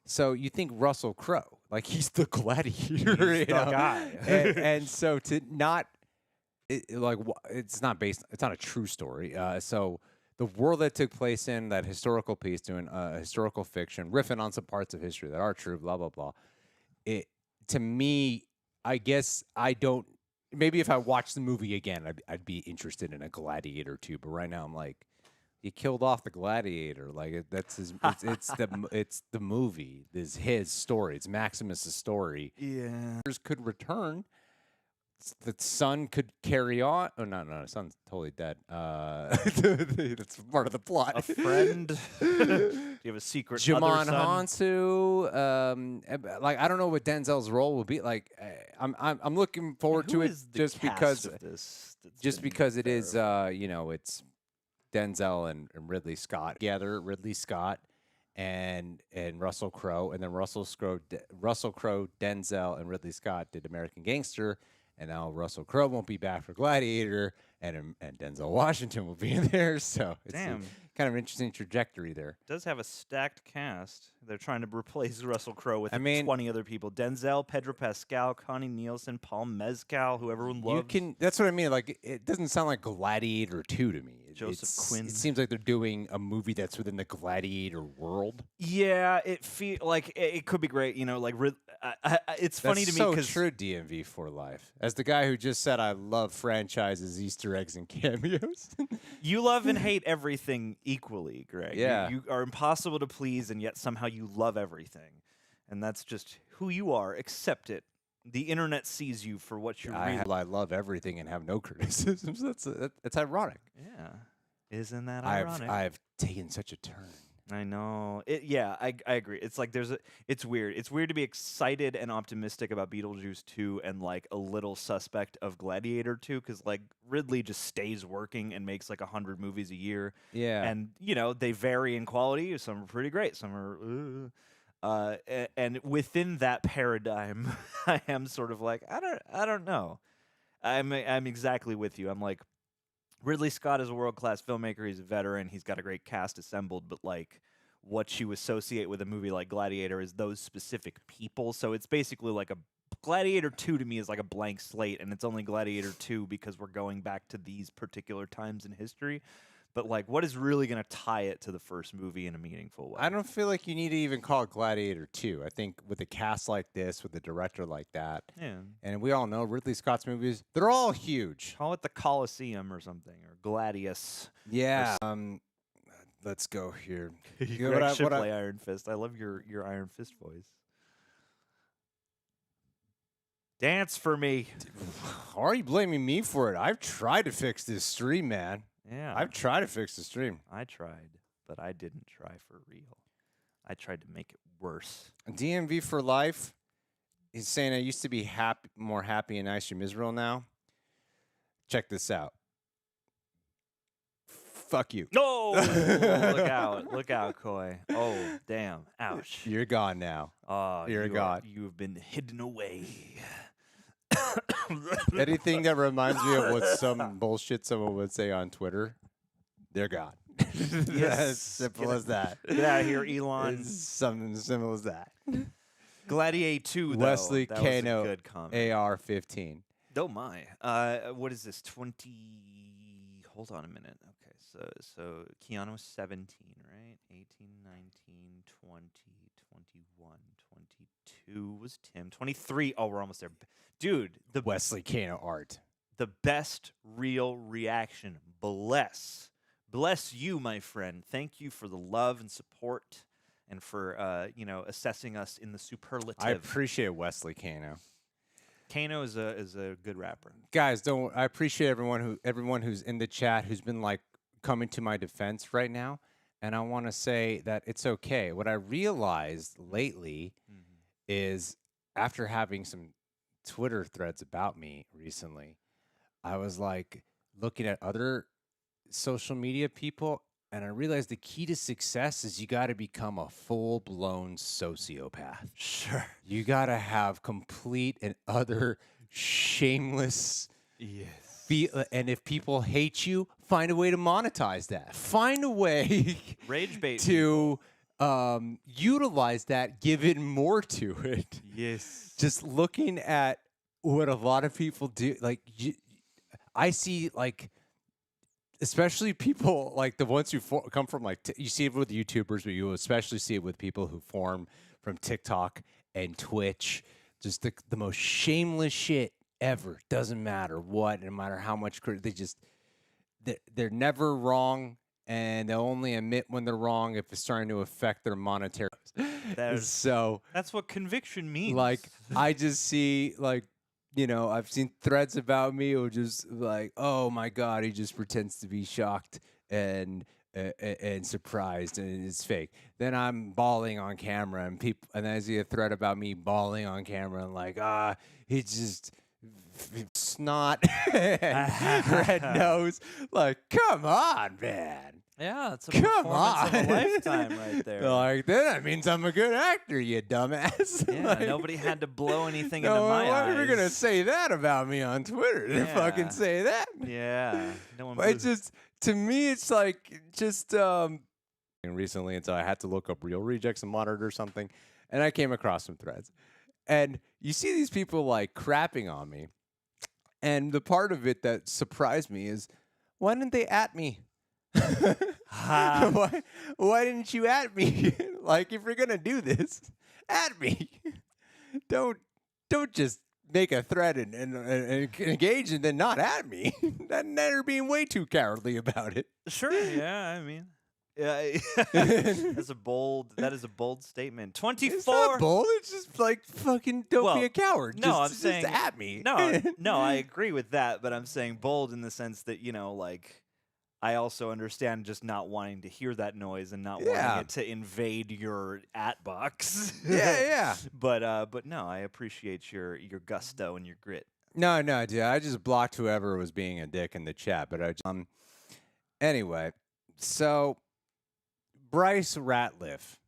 S2: So you think Russell Crowe, like he's the gladiator,
S1: He's the guy.
S2: and so to not, it's not a true story. So the world that took place in that historical piece, doing historical fiction, riffing on some parts of history that are true, blah blah blah. It to me, I guess I don't. Maybe if I watched the movie again, I'd be interested in a Gladiator too. But right now, I'm like, he killed off the gladiator. Like that's his. It's the movie. It's his story. It's Maximus's story.
S1: Yeah.
S2: Could return. The son could carry on. Oh no, the son's totally dead. That's part of the plot.
S1: A friend. Do you have a secret
S2: Jimon
S1: other son?
S2: Hansu. Like I don't know what Denzel's role will be. Like I'm looking forward to
S1: Who
S2: it
S1: is the
S2: just
S1: cast
S2: because
S1: of this that's
S2: just
S1: been
S2: because it is
S1: verified?
S2: it's Denzel and Ridley Scott together. Ridley Scott and Russell Crowe, and then Russell Crowe, Denzel, and Ridley Scott did American Gangster. And now Russell Crowe won't be back for Gladiator, and Denzel Washington will be in there. So it's
S1: Damn.
S2: kind of an interesting trajectory there.
S1: Does have a stacked cast. They're trying to replace Russell Crowe with
S2: I mean-
S1: 20 other people. Denzel, Pedro Pascal, Connie Nielsen, Paul Mezcal, who everyone loves.
S2: That's what I mean. Like it doesn't sound like Gladiator 2 to me.
S1: Joseph Quinn.
S2: It seems like they're doing a movie that's within the Gladiator world.
S1: Yeah, it feel like it could be great. You know, like it's funny
S2: That's
S1: to me
S2: so
S1: because
S2: true, DMV for life. As the guy who just said, I love franchises, Easter eggs, and cameos.
S1: you love and hate everything equally, Greg.
S2: Yeah.
S1: You are impossible to please, and yet somehow you love everything, and that's just who you are. Accept it. The internet sees you for what you're.
S2: I love everything and have no criticisms. That's ironic.
S1: Yeah, isn't that ironic?
S2: I've taken such a turn.
S1: I know. I agree. It's like it's weird. It's weird to be excited and optimistic about Beetlejuice 2 and like a little suspect of Gladiator 2 because like Ridley just stays working and makes like 100 movies a year.
S2: Yeah.
S1: And you know, they vary in quality. Some are pretty great. Some are and within that paradigm, I am sort of like I don't know. I'm exactly with you. I'm like Ridley Scott is a world-class filmmaker. He's a veteran. He's got a great cast assembled, but like what you associate with a movie like Gladiator is those specific people. So it's basically like a Gladiator 2 to me is like a blank slate, and it's only Gladiator 2 because we're going back to these particular times in history. But like, what is really going to tie it to the first movie in a meaningful way?
S2: I don't feel like you need to even call it Gladiator 2. I think with a cast like this, with a director like that,
S1: Yeah.
S2: and we all know Ridley Scott's movies, they're all huge.
S1: Call it the Colosseum or something, or Gladius.
S2: Yeah. Let's go here.
S1: Greg should play Iron Fist. I love your Iron Fist voice. Dance for me.
S2: Why are you blaming me for it? I've tried to fix this stream, man.
S1: Yeah.
S2: I've tried to fix the stream.
S1: I tried, but I didn't try for real. I tried to make it worse.
S2: DMV for life is saying I used to be more happy and nice from Israel now. Check this out. Fuck you.
S1: No! Look out. Look out, Coy. Oh, damn. Ouch.
S2: You're gone now.
S1: Oh,
S2: You're gone.
S1: You have been hidden away.
S2: Anything that reminds me of what some bullshit someone would say on Twitter, they're gone.
S1: Yes.
S2: As simple as that.
S1: Get out of here, Elon.
S2: It's something as simple as that.
S1: Gladiator 2, though.
S2: Wesley
S1: That was a
S2: Kano,
S1: good comment.
S2: AR-15.
S1: Oh, my. What is this? 20... Hold on a minute. Okay, so Keanu was 17, right? 18, 19, 20, 21, 22 was Tim. 23. Oh, we're almost there. Dude, the
S2: Wesley Kano art.
S1: the best real reaction. Bless you, my friend. Thank you for the love and support, and for assessing us in the superlative.
S2: I appreciate Wesley Kano.
S1: Kano is a good rapper.
S2: Guys, I appreciate everyone who's in the chat who's been like coming to my defense right now, and I want to say that it's okay. What I realized lately is after having some Twitter threads about me recently, I was like looking at other social media people, And I realized the key to success is you got to become a full-blown sociopath.
S1: Sure.
S2: You got to have complete and utter shameless and if people hate you, find a way to monetize that. Find a way
S1: Rage bait
S2: to utilize that, give it more to it.
S1: Yes.
S2: Just looking at what a lot of people do, like I see, like, especially people like the ones who come from like you see it with YouTubers, but you especially see it with people who form from TikTok and Twitch. Just the most shameless shit ever. Doesn't matter what, no matter how much they're never wrong, and they only admit when they're wrong if it's starting to affect their monetary. So
S1: that's what conviction means.
S2: Like I just see like. You know, I've seen threads about me or just like, oh my God, he just pretends to be shocked and surprised and it's fake. Then I'm bawling on camera and I see a thread about me bawling on camera and like, he's just snot and red nose. Like, come on, man.
S1: Yeah, it's a performance of a lifetime right there.
S2: Like, that means I'm a good actor, you dumbass.
S1: Yeah,
S2: like,
S1: nobody had to blow anything into my eyes.
S2: Why are you going to say that about me on Twitter? They fucking say that.
S1: Yeah. No one
S2: it's just, to me, it's like, just, recently, and so I had to look up Real Rejects and Monitor or something, and I came across some threads. And you see these people, like, crapping on me, and the part of it that surprised me is, why didn't they at me? Why didn't you at me? Like, if you're gonna do this, at me. Don't just make a threat and engage and then not at me. They're being way too cowardly about it.
S1: Sure. Yeah. I mean, yeah. That is a bold statement. 24.
S2: It's not bold. It's just like fucking don't be a coward.
S1: No, I'm
S2: just
S1: saying
S2: at me.
S1: No, I agree with that, but I'm saying bold in the sense that like. I also understand just not wanting to hear that noise and not wanting it to invade your at box.
S2: Yeah.
S1: But no, I appreciate your gusto and your grit.
S2: No, dude. I just blocked whoever was being a dick in the chat. But anyway, so Bryce Ratliff.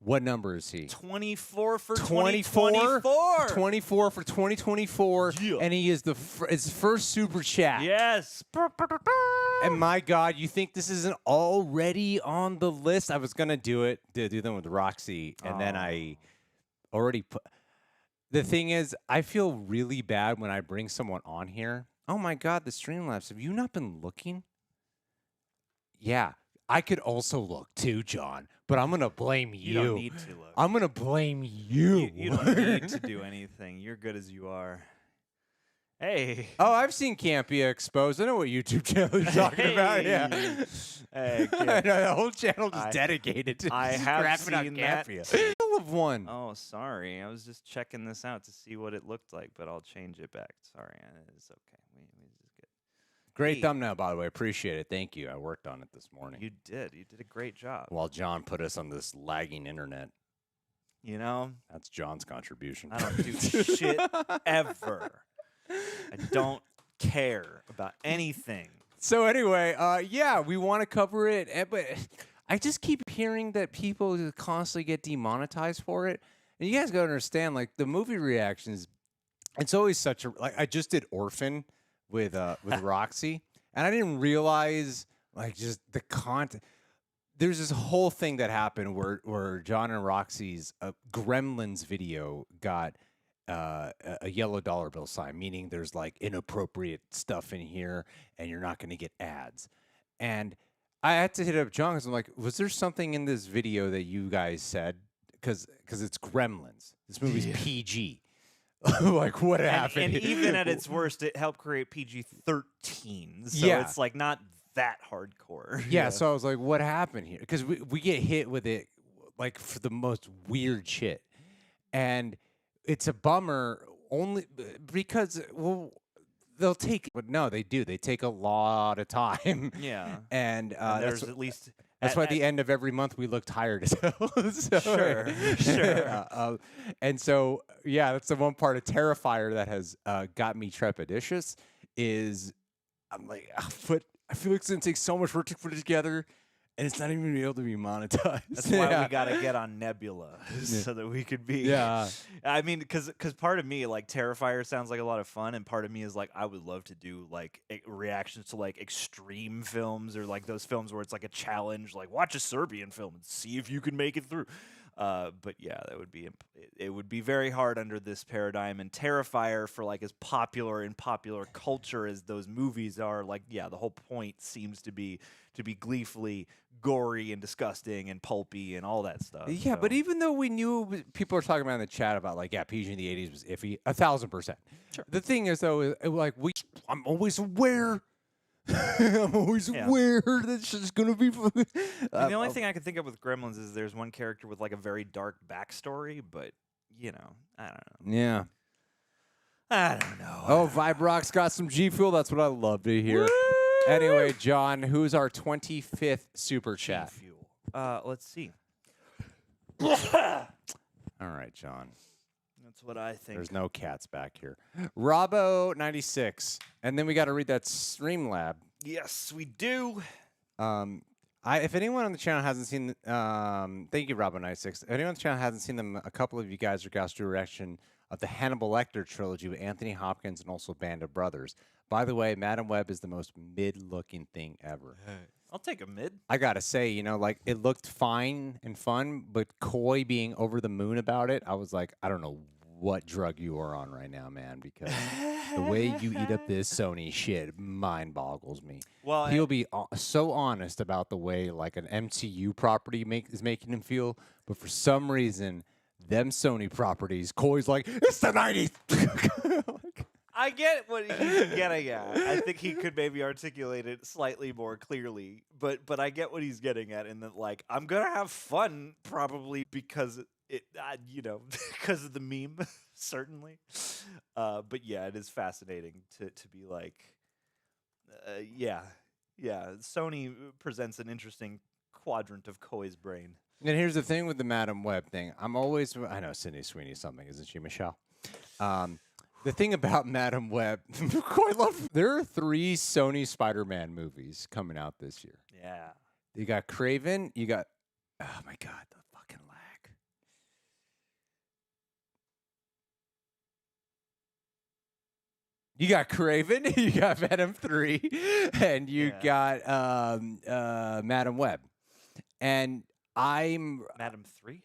S2: What number is he?
S1: 24 for 2024.
S2: 24 for 2024. Yeah. And he is his first super chat.
S1: Yes.
S2: And my God, you think this isn't already on the list? I was going to do them with Roxy. And then I already put. The thing is, I feel really bad when I bring someone on here. Oh my God, the Streamlabs. Have you not been looking? Yeah. I could also look too, John, but I'm going to blame you.
S1: You don't need to look.
S2: I'm going to blame you.
S1: You don't need to do anything. You're good as you are. Hey.
S2: Oh, I've seen Campia exposed. I know what YouTube channel you're talking about. Yeah.
S1: Hey,
S2: I know, the whole channel is dedicated to
S1: I have
S2: seen
S1: that.
S2: Campia. Of one.
S1: Oh, sorry. I was just checking this out to see what it looked like, but I'll change it back. Sorry. It's okay. We just get.
S2: Great thumbnail, by the way. Appreciate it. Thank you. I worked on it this morning.
S1: You did. You did a great job.
S2: While John put us on this lagging internet.
S1: You know?
S2: That's John's contribution.
S1: I don't do shit ever. I don't care about anything.
S2: So anyway, we want to cover it, but I just keep hearing that people constantly get demonetized for it. And you guys got to understand, like, the movie reactions, it's always such a, like, I just did Orphan with Roxy, and I didn't realize, like, just the content. There's this whole thing that happened where John and Roxy's Gremlins video got a yellow dollar bill sign, meaning there's like inappropriate stuff in here and you're not going to get ads. And I had to hit up John because I'm like, was there something in this video that you guys said? Because it's Gremlins. This movie's PG. Like, what happened?
S1: And even at its worst, it helped create PG-13. So it's like not that hardcore.
S2: Yeah, so I was like, what happened here? Because we get hit with it like for the most weird shit. And it's a bummer only because, well, they'll take, but no, they do. They take a lot of time.
S1: Yeah.
S2: And
S1: there's at least.
S2: That's why at the end of every month we look tired as hell. So,
S1: Sure.
S2: And so, yeah, that's the one part of Terrifier that has got me trepidatious is I'm like, but I feel like it's going to take so much work to put it together. and it's not even able to be monetized.
S1: That's why we gotta get on Nebula so that we could be.
S2: Yeah.
S1: I mean, because part of me, like, Terrifier sounds like a lot of fun, and part of me is like, I would love to do like reactions to like extreme films or like those films where it's like a challenge, like watch a Serbian film and see if you can make it through. But yeah, that would be it would be very hard under this paradigm. And Terrifier, for like as popular in popular culture as those movies are, like, yeah, the whole point seems to be gleefully gory and disgusting and pulpy and all that stuff.
S2: Yeah,
S1: so.
S2: but even though we knew people were talking about in the chat about like, yeah, PG in the 80s was iffy, 1,000%.
S1: Sure.
S2: The thing is though, like I'm always aware. I'm always aware that shit's gonna be.
S1: The only thing I can think of with Gremlins is there's one character with like a very dark backstory, but you know, I don't know.
S2: Yeah.
S1: I don't know.
S2: Oh, Vibrox got some G Fuel. That's what I love to hear.
S1: Woo!
S2: Anyway, John, who's our 25th super chat?
S1: Fuel. Let's see.
S2: All right, John.
S1: That's what I think.
S2: There's no cats back here. Robbo96. And then we got to read that Streamlab.
S1: Yes, we do.
S2: If anyone on the channel hasn't seen, thank you, Robbo96. If anyone on the channel hasn't seen them, a couple of you guys are gals do a reaction of the Hannibal Lecter trilogy with Anthony Hopkins and also Band of Brothers. By the way, Madam Web is the most mid-looking thing ever.
S1: I'll take a mid.
S2: I gotta say, you know, like it looked fine and fun, but Coy being over the moon about it, I was like, I don't know what drug you are on right now, man, because the way you eat up this Sony shit mind boggles me.
S1: Well,
S2: he'll be so honest about the way like an MCU property is making him feel, but for some reason, them Sony properties, Coy's like, it's the 90s.
S1: I get what he's getting at. I think he could maybe articulate it slightly more clearly, but I get what he's getting at in that, like, I'm gonna have fun probably because because of the meme, certainly. But yeah, it is fascinating to be like, yeah. Sony presents an interesting quadrant of Coy's brain.
S2: And here's the thing with the Madam Web thing. I know Sydney Sweeney's something, isn't she, Michelle? The thing about Madam Web, there are 3 Sony Spider-Man movies coming out this year.
S1: Yeah.
S2: You got Kraven, oh my God, the fucking lag. You got Kraven, you got Venom 3, and you got Madam Web. And
S1: Madam 3?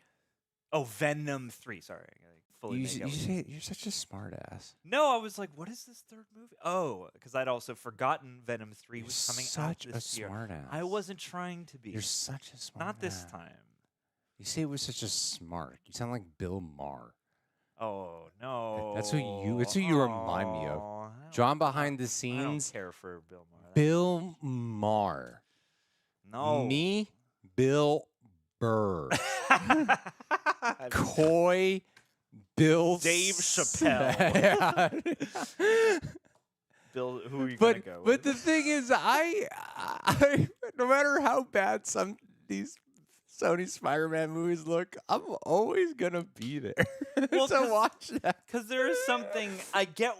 S1: Oh, Venom 3, sorry.
S2: You're such a smart ass.
S1: No, I was like, what is this third movie? Oh, because I'd also forgotten Venom 3 was coming out this year.
S2: Such a smart ass.
S1: I wasn't trying to be.
S2: You're such a smart
S1: Not this
S2: ass.
S1: time.
S2: You say it was such a smart. You sound like Bill Maher.
S1: Oh, no.
S2: That's who you remind me of. John behind the scenes.
S1: I don't care for Bill Maher.
S2: Bill Maher.
S1: No.
S2: Me, Bill Burr. Coy, Bill
S1: Dave Chappelle. Bill, who are you going to go with?
S2: But the thing is, I no matter how bad these Sony Spider-Man movies look, I'm always going to be there to watch that.
S1: Because there is something, I get,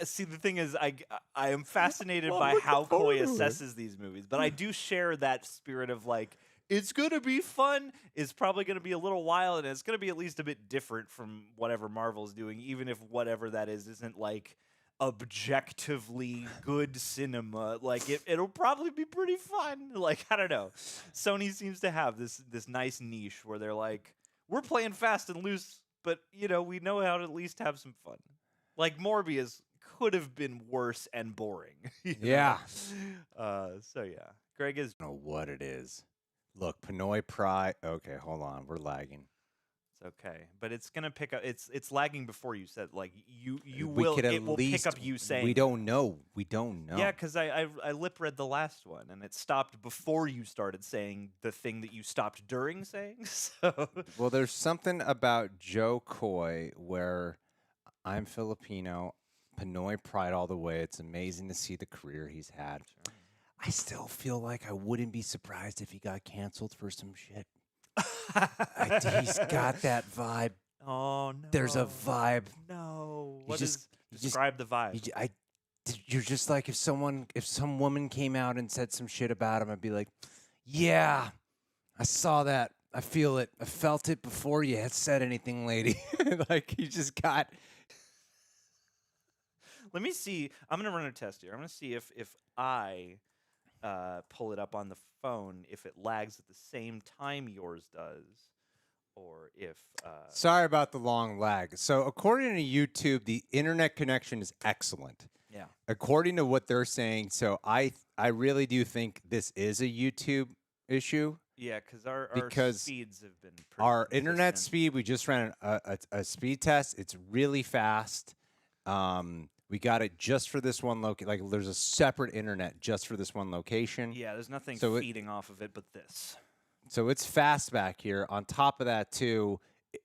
S1: see, the thing is, I am fascinated by how Coy assesses these movies, but I do share that spirit of like, it's going to be fun. It's probably going to be a little wild, and it's going to be at least a bit different from whatever Marvel's doing, even if whatever that is isn't like objectively good cinema. Like it'll probably be pretty fun. Like, I don't know. Sony seems to have this nice niche where they're like, we're playing fast and loose, but we know how to at least have some fun. Like Morbius could have been worse and boring.
S2: Yeah.
S1: So yeah, Greg is.
S2: I don't know what it is. Look, Pinoy Pride. Okay, hold on. We're lagging.
S1: It's okay, but it's gonna pick up. It's lagging before you said like you
S2: We
S1: will.
S2: could at
S1: It will
S2: least,
S1: pick up you saying.
S2: We don't know. We don't know.
S1: Yeah, because I lip read the last one and it stopped before you started saying the thing that you stopped during saying. So
S2: Well, there's something about Joe Coy where I'm Filipino, Pinoy Pride all the way. It's amazing to see the career he's had.
S1: Sure.
S2: I still feel like I wouldn't be surprised if he got canceled for some shit. He's got that vibe.
S1: Oh no!
S2: There's a vibe.
S1: No.
S2: Describe
S1: the vibe?
S2: You're just like if some woman came out and said some shit about him, I'd be like, yeah, I saw that. I feel it. I felt it before you had said anything, lady. Like you just got.
S1: Let me see. I'm gonna run a test here. I'm gonna see if I pull it up on the phone, if it lags at the same time yours does, or if.
S2: Sorry about the long lag. So according to YouTube, the internet connection is excellent.
S1: Yeah.
S2: According to what they're saying, so I really do think this is a YouTube issue.
S1: Yeah, our
S2: because
S1: speeds have been pretty
S2: our internet
S1: consistent.
S2: speed. We just ran a speed test. It's really fast. We got it just for this one location. Like there's a separate internet just for this one location.
S1: Yeah, there's nothing
S2: So
S1: feeding off of it but this.
S2: So it's fast back here. On top of that, too,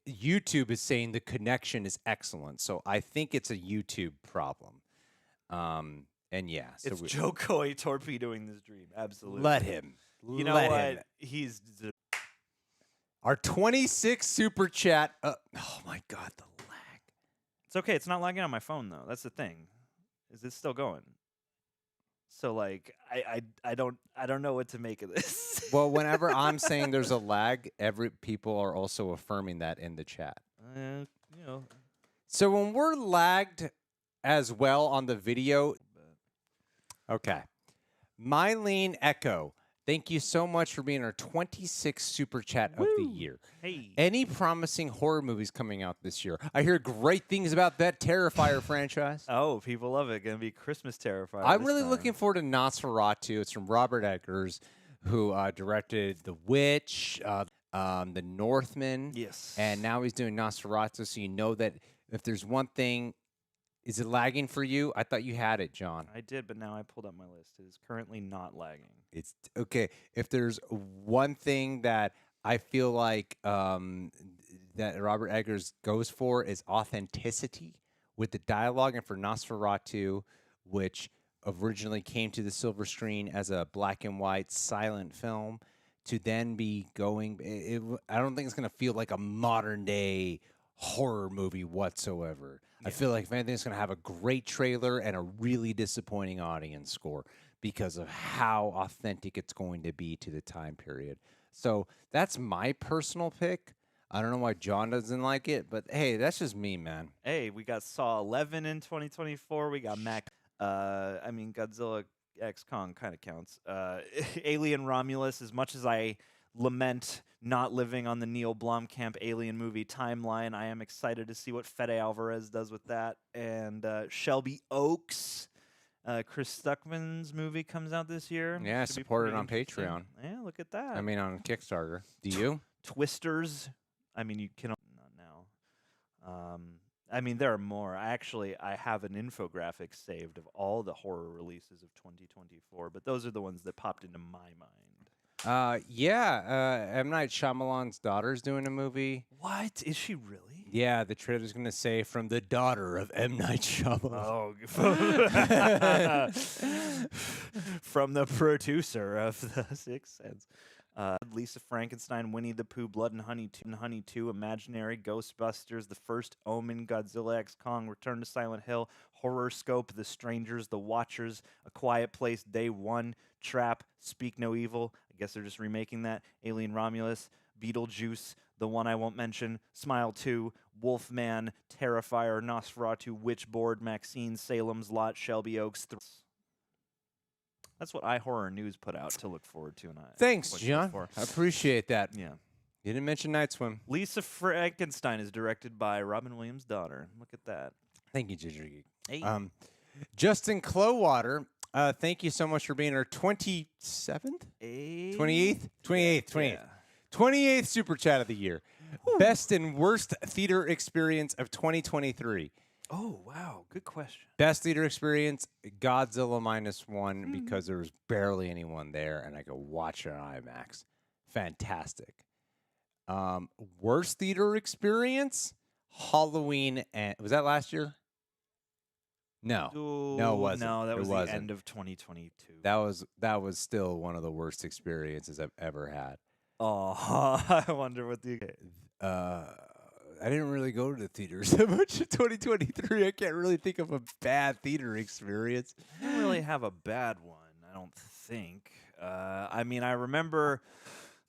S2: YouTube is saying the connection is excellent. So I think it's a YouTube problem. And yeah, so
S1: It's Joe Coy torpedoing this dream. Absolutely.
S2: let him.
S1: You know
S2: let
S1: what?
S2: him.
S1: He's
S2: Our 26 super chat. Oh my God, the lag.
S1: It's okay. It's not lagging on my phone though. That's the thing. Is it still going? So like I don't know what to make of this.
S2: Well, whenever I'm saying there's a lag, people are also affirming that in the chat.
S1: You know.
S2: So when we're lagged as well on the video, okay. Mylene Echo, thank you so much for being our 26th super chat of the year.
S1: Hey.
S2: Any promising horror movies coming out this year? I hear great things about that Terrifier franchise.
S1: Oh, people love it. Gonna be Christmas Terrifier.
S2: I'm
S1: this
S2: really
S1: time.
S2: looking forward to Nosferatu. It's from Robert Eggers, who directed The Witch, The Northman.
S1: Yes.
S2: And now he's doing Nosferatu, so you know that if there's one thing, is it lagging for you? I thought you had it, John.
S1: I did, but now I pulled up my list. It is currently not lagging.
S2: It's okay. If there's one thing that I feel like that Robert Eggers goes for is authenticity with the dialogue, and for Nosferatu, which originally came to the silver screen as a black and white silent film, to then be going, I don't think it's going to feel like a modern day horror movie whatsoever. Yeah. I feel like if anything, it's going to have a great trailer and a really disappointing audience score because of how authentic it's going to be to the time period. So that's my personal pick. I don't know why John doesn't like it, but hey, that's just me, man.
S1: Hey, we got Saw 11 in 2024. We got Godzilla X Kong kind of counts. Alien Romulus, as much as I lament not living on the Neil Blomkamp Alien movie timeline, I am excited to see what Fede Alvarez does with that. And Shelby Oaks, Chris Stuckman's movie comes out this year.
S2: Yeah, support it on Patreon.
S1: Yeah, look at that.
S2: I mean, on Kickstarter. Do you?
S1: Twisters. I mean, you cannot now. There are more. I have an infographic saved of all the horror releases of 2024, but those are the ones that popped into my mind.
S2: M. Night Shyamalan's daughter's doing a movie.
S1: What? Is she really?
S2: Yeah, the trailer's going to say from the daughter of M. Night Shyamalan.
S1: Oh, from the producer of The Sixth Sense. Lisa Frankenstein, Winnie the Pooh, Blood and Honey 2, Imaginary, Ghostbusters, The First Omen, Godzilla X Kong, Return to Silent Hill, Horror Scope, The Strangers, The Watchers, A Quiet Place, Day 1, Trap, Speak No Evil. I guess they're just remaking that. Alien Romulus, Beetlejuice, the one I won't mention, Smile 2, Wolfman, Terrifier, Nosferatu, Witchboard, Maxine, Salem's Lot, Shelby Oaks. That's what iHorror News put out to look forward to. And
S2: Thanks, John. I appreciate that.
S1: Yeah.
S2: You didn't mention Night Swim.
S1: Lisa Frankenstein is directed by Robin Williams' daughter. Look at that.
S2: Thank you, Ginger Geek.
S1: Hey.
S2: Justin Clowater, thank you so much for being our 27th? 28th? 28th. 28th Super Chat of the year. Ooh. Best and worst theater experience of 2023.
S1: Oh, wow. Good question.
S2: Best theater experience, Godzilla -1, because there was barely anyone there, and I could watch it on IMAX. Fantastic. Worst theater experience, Halloween. Was that last year? No. No, it wasn't.
S1: No, that was the end of 2022.
S2: That was still one of the worst experiences I've ever had.
S1: Oh, I wonder what the...
S2: I didn't really go to the theaters that much in 2023. I can't really think of a bad theater experience.
S1: I don't really have a bad one, I don't think. I remember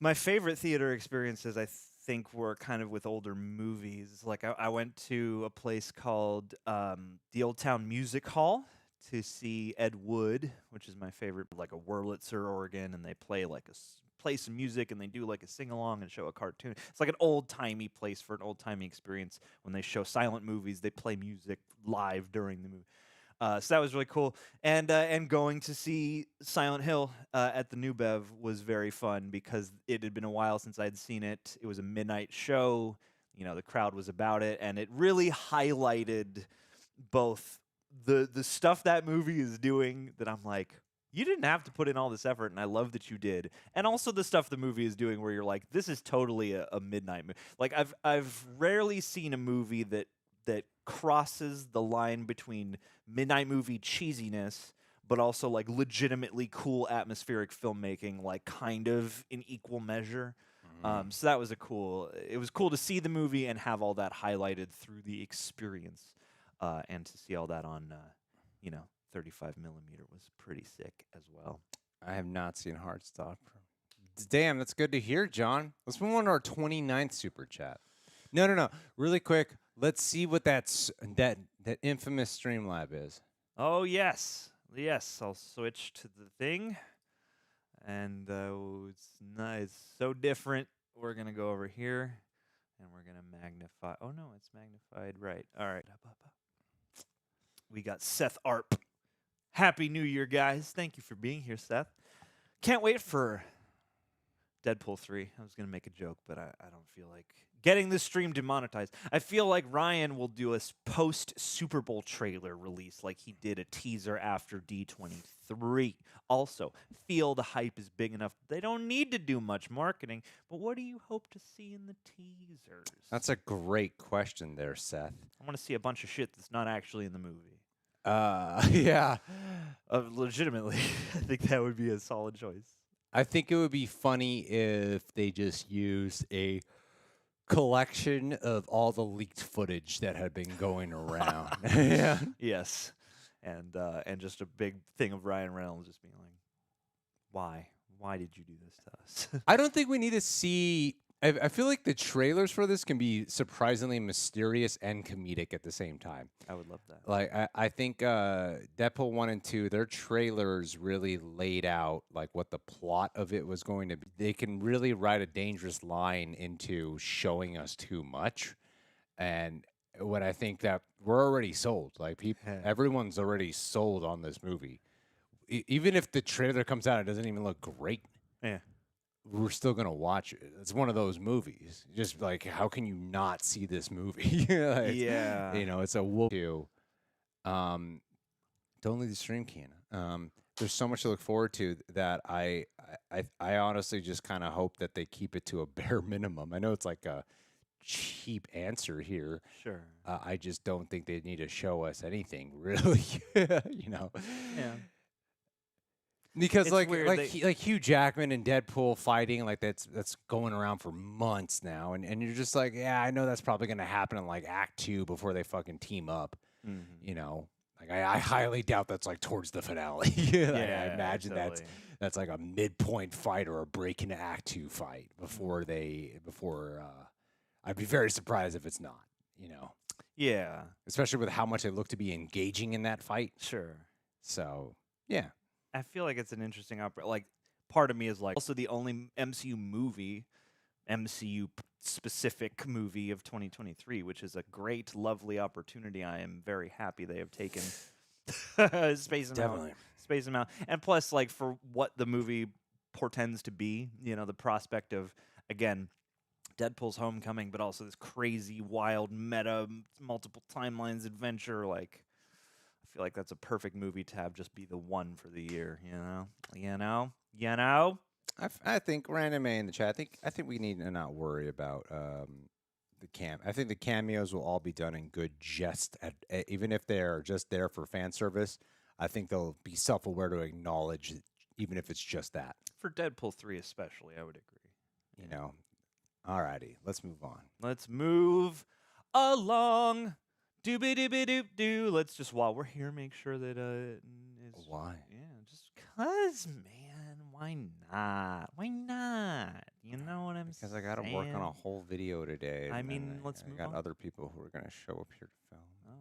S1: My favorite theater experiences, I think, were kind of with older movies. Like I went to a place called the Old Town Music Hall to see Ed Wood, which is my favorite, like a Wurlitzer organ, and they play like play some music and they do like a sing along and show a cartoon. It's like an old timey place for an old timey experience. When they show silent movies, they play music live during the movie. So that was really cool, and going to see Silent Hill at the New Bev was very fun because it had been a while since I'd seen it. It was a midnight show, the crowd was about it, and it really highlighted both the stuff that movie is doing that I'm like, you didn't have to put in all this effort, and I love that you did, and also the stuff the movie is doing where you're like, this is totally a midnight movie. Like I've rarely seen a movie that crosses the line between midnight movie cheesiness, but also like legitimately cool atmospheric filmmaking, like kind of in equal measure. So that was it was cool to see the movie and have all that highlighted through the experience, and to see all that on, 35 millimeter was pretty sick as well.
S2: I have not seen Heartstopper. Damn, that's good to hear, John. Let's move on to our 29th super chat. No. Really quick. Let's see what that infamous Streamlab is.
S1: Oh, yes. I'll switch to the thing. And it's nice. It's so different. We're going to go over here, and we're going to magnify. Oh, no, it's magnified right. All right. We got Seth Arp. Happy New Year, guys. Thank you for being here, Seth. Can't wait for Deadpool 3. I was going to make a joke, but I don't feel like getting this stream demonetized. I feel like Ryan will do a post-Super Bowl trailer release like he did a teaser after D23. Also, feel the hype is big enough. They don't need to do much marketing, but what do you hope to see in the teasers?
S2: That's a great question there, Seth.
S1: I want to see a bunch of shit that's not actually in the movie.
S2: Yeah.
S1: Legitimately, I think that would be a solid choice.
S2: I think it would be funny if they just used a collection of all the leaked footage that had been going around. Yeah.
S1: Yes. And just a big thing of Ryan Reynolds just being like, why? Why did you do this to us?
S2: I don't think we need to see... I feel like the trailers for this can be surprisingly mysterious and comedic at the same time.
S1: I would love that.
S2: Like, I think Deadpool 1 and 2, their trailers really laid out like what the plot of it was going to be. They can really write a dangerous line into showing us too much. And when I think that we're already sold, like everyone's already sold on this movie. Even if the trailer comes out, it doesn't even look great.
S1: Yeah.
S2: We're still going to watch it. It's one of those movies. Just like, how can you not see this movie?
S1: Yeah.
S2: It's a wolf. Don't leave the stream, Keena. There's so much to look forward to that I honestly just kind of hope that they keep it to a bare minimum. I know it's like a cheap answer here.
S1: Sure.
S2: I just don't think they need to show us anything, really.
S1: Yeah.
S2: Because
S1: It's
S2: like
S1: weird,
S2: Hugh Jackman and Deadpool fighting, like that's going around for months now, and you're just like, yeah, I know that's probably gonna happen in like Act 2 before they fucking team up.
S1: Mm-hmm.
S2: Like I highly doubt that's like towards the finale. I imagine
S1: totally.
S2: that's like a midpoint fight or a break into Act 2 fight before I'd be very surprised if it's not.
S1: Yeah.
S2: Especially with how much they look to be engaging in that fight.
S1: Sure.
S2: So yeah.
S1: I feel like it's an interesting like part of me is like also the only MCU specific movie of 2023, which is a great, lovely opportunity. I am very happy they have taken Space Amount. And plus, like, for what the movie portends to be, the prospect of, again, Deadpool's homecoming, but also this crazy, wild, meta, multiple timelines adventure, like, I feel like that's a perfect movie to have just be the one for the year,
S2: I think Random A in the chat. I think we need to not worry about I think the cameos will all be done in good jest. Even if they're just there for fan service, I think they'll be self-aware to acknowledge, even if it's just that.
S1: For Deadpool 3 especially, I would agree.
S2: Alrighty, let's move on.
S1: Let's move along. Doobie-doobie-doop-doo. Let's just, while we're here, make sure that
S2: Why?
S1: Yeah, just 'cause, man. Why not? Why not?
S2: Because I got to work on a whole video today.
S1: I
S2: and
S1: mean,
S2: then
S1: let's
S2: I
S1: move
S2: got
S1: on.
S2: other people who are going to show up here to film.
S1: Oh,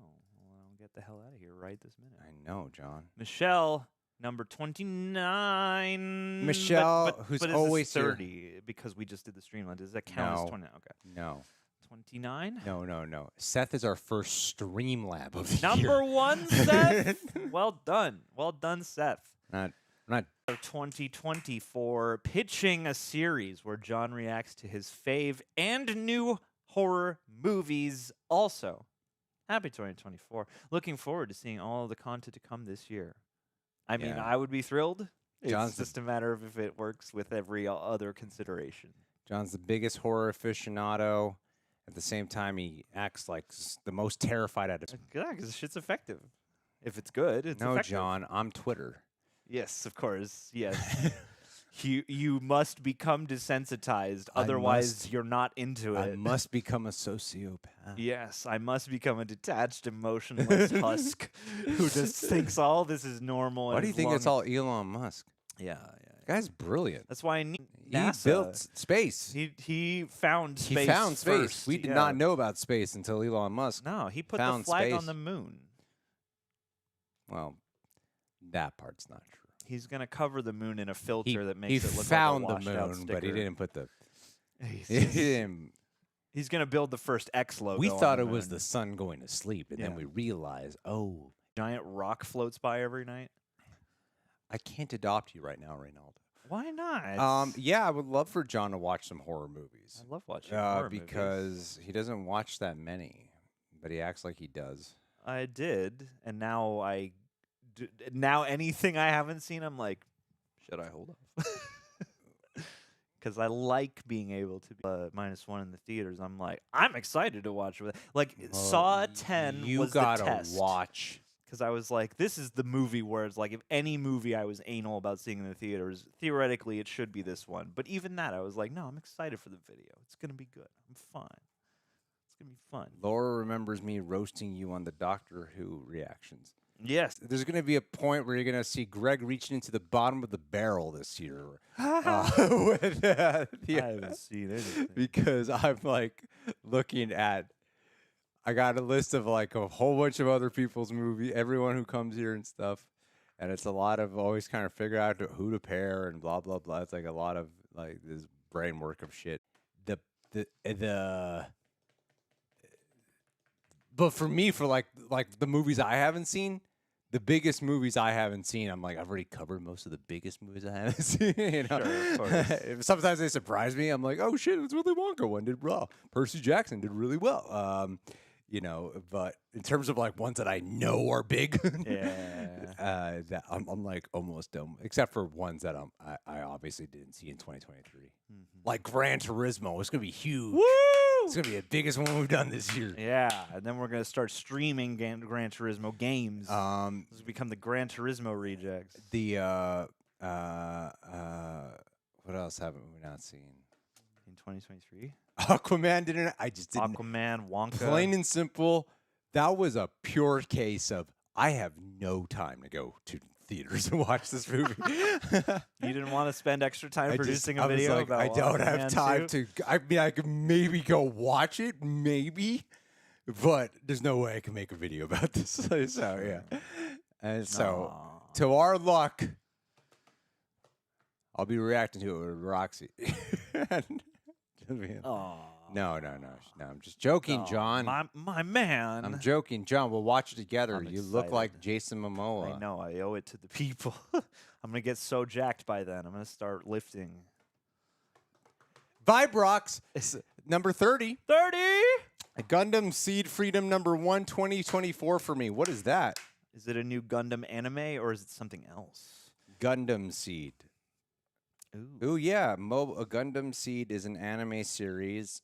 S1: well, I'll get the hell out of here right this minute.
S2: I know, John.
S1: Michelle, number 29.
S2: Michelle, who's
S1: but
S2: always
S1: is this 30 because we just did the streamline. Does that count as 29? Okay.
S2: No.
S1: 29?
S2: No. Seth is our first Streamlab of the
S1: Number
S2: year.
S1: 1, Seth. Well done. Well done, Seth.
S2: Not
S1: 2024 pitching a series where John reacts to his fave and new horror movies also. Happy 2024. Looking forward to seeing all of the content to come this year. I mean,
S2: Yeah.
S1: I would be thrilled.
S2: John's
S1: It's just a matter of if it works with every other consideration.
S2: John's the biggest horror aficionado. At the same time, he acts like the most terrified out of.
S1: Yeah, because shit's effective. If it's good, it's
S2: No,
S1: effective.
S2: John, I'm Twitter.
S1: Yes, of course. Yes. You must become desensitized, otherwise you're not into it.
S2: I must become a sociopath.
S1: Yes, I must become a detached, emotionless husk who just thinks all this is normal.
S2: Why
S1: and
S2: do you
S1: as
S2: think it's
S1: long-
S2: all Elon Musk?
S1: Yeah.
S2: The guy's brilliant.
S1: That's why I need
S2: He
S1: NASA.
S2: built space.
S1: He found space.
S2: He found space.
S1: First.
S2: We did
S1: Yeah.
S2: not know about space until Elon Musk.
S1: No, he put the
S2: found
S1: flag
S2: space.
S1: on the moon.
S2: Well, that part's not true.
S1: He's gonna cover the moon in a filter that makes
S2: he
S1: it look
S2: found
S1: like a
S2: the
S1: washed-out
S2: moon, but he
S1: sticker.
S2: didn't put the.
S1: He's,
S2: He didn't.
S1: he's gonna build the first X logo.
S2: We
S1: on
S2: thought
S1: the
S2: it was
S1: moon.
S2: the sun going to sleep, and then
S1: Yeah.
S2: we realized, oh,
S1: Giant rock floats by every night.
S2: I can't adopt you right now, Reynaldo.
S1: Why not?
S2: Yeah, I would love for John to watch some horror movies.
S1: I love watching horror movies.
S2: Because he doesn't watch that many, but he acts like he does.
S1: I did, and now now anything I haven't seen, I'm like, should I hold off? Because I like being able to be -1 in the theaters. I'm like, I'm excited to watch it. Like Saw 10
S2: You
S1: was
S2: gotta
S1: the test.
S2: watch.
S1: Because I was like, this is the movie where it's like, if any movie I was anal about seeing in the theaters, theoretically it should be this one. But even that, I was like, no, I'm excited for the video. It's going to be good. I'm fine. It's going to be fun.
S2: Laura remembers me roasting you on the Doctor Who reactions.
S1: Yes.
S2: There's going to be a point where you're going to see Greg reaching into the bottom of the barrel this year. With,
S1: I haven't seen anything.
S2: because I'm like looking at. I got a list of like a whole bunch of other people's movie, everyone who comes here and stuff, and it's a lot of always kind of figure out who to pair and blah blah blah. It's like a lot of like this brain work of shit. But for me, for like the movies I haven't seen, the biggest movies I haven't seen, I'm like, I've already covered most of the biggest movies I haven't seen. You know?
S1: Sure, of course.
S2: Sometimes they surprise me. I'm like, oh shit, it's Willy Wonka one did well. Percy Jackson did really well. You know, but in terms of like ones that I know are big,
S1: Yeah.
S2: that I'm like almost done, except for ones that I obviously didn't see in 2023, like Gran Turismo. It's gonna be huge.
S1: Woo!
S2: It's gonna be the biggest one we've done this year.
S1: Yeah, and then we're gonna start streaming Gran Turismo games. This will become the Gran Turismo rejects.
S2: What else haven't we not seen?
S1: In 2023,
S2: Aquaman didn't. I just didn't.
S1: Aquaman, Wonka.
S2: Plain and simple, that was a pure case of I have no time to go to theaters and watch this movie.
S1: You didn't want to spend extra time producing a
S2: I was
S1: video
S2: like,
S1: about
S2: I don't have
S1: Aquaman
S2: time
S1: 2?
S2: to. I mean, I could maybe go watch it, maybe, but there's no way I can make a video about this. So yeah, and so
S1: Aw.
S2: to our luck, I'll be reacting to it with Roxy.
S1: Aw.
S2: No, I'm just joking,
S1: Aw,
S2: John.
S1: my man.
S2: I'm joking, John. We'll watch it together.
S1: I'm
S2: you look
S1: excited.
S2: like Jason Momoa.
S1: I know. I owe it to the people. I'm gonna get so jacked by then. I'm gonna start lifting.
S2: Vibrox, number 30.
S1: 30.
S2: Gundam Seed Freedom number 1, 2024 for me. What is that?
S1: Is it a new Gundam anime or is it something else?
S2: Gundam Seed.
S1: Ooh.
S2: Ooh, yeah. A Gundam Seed is an anime series.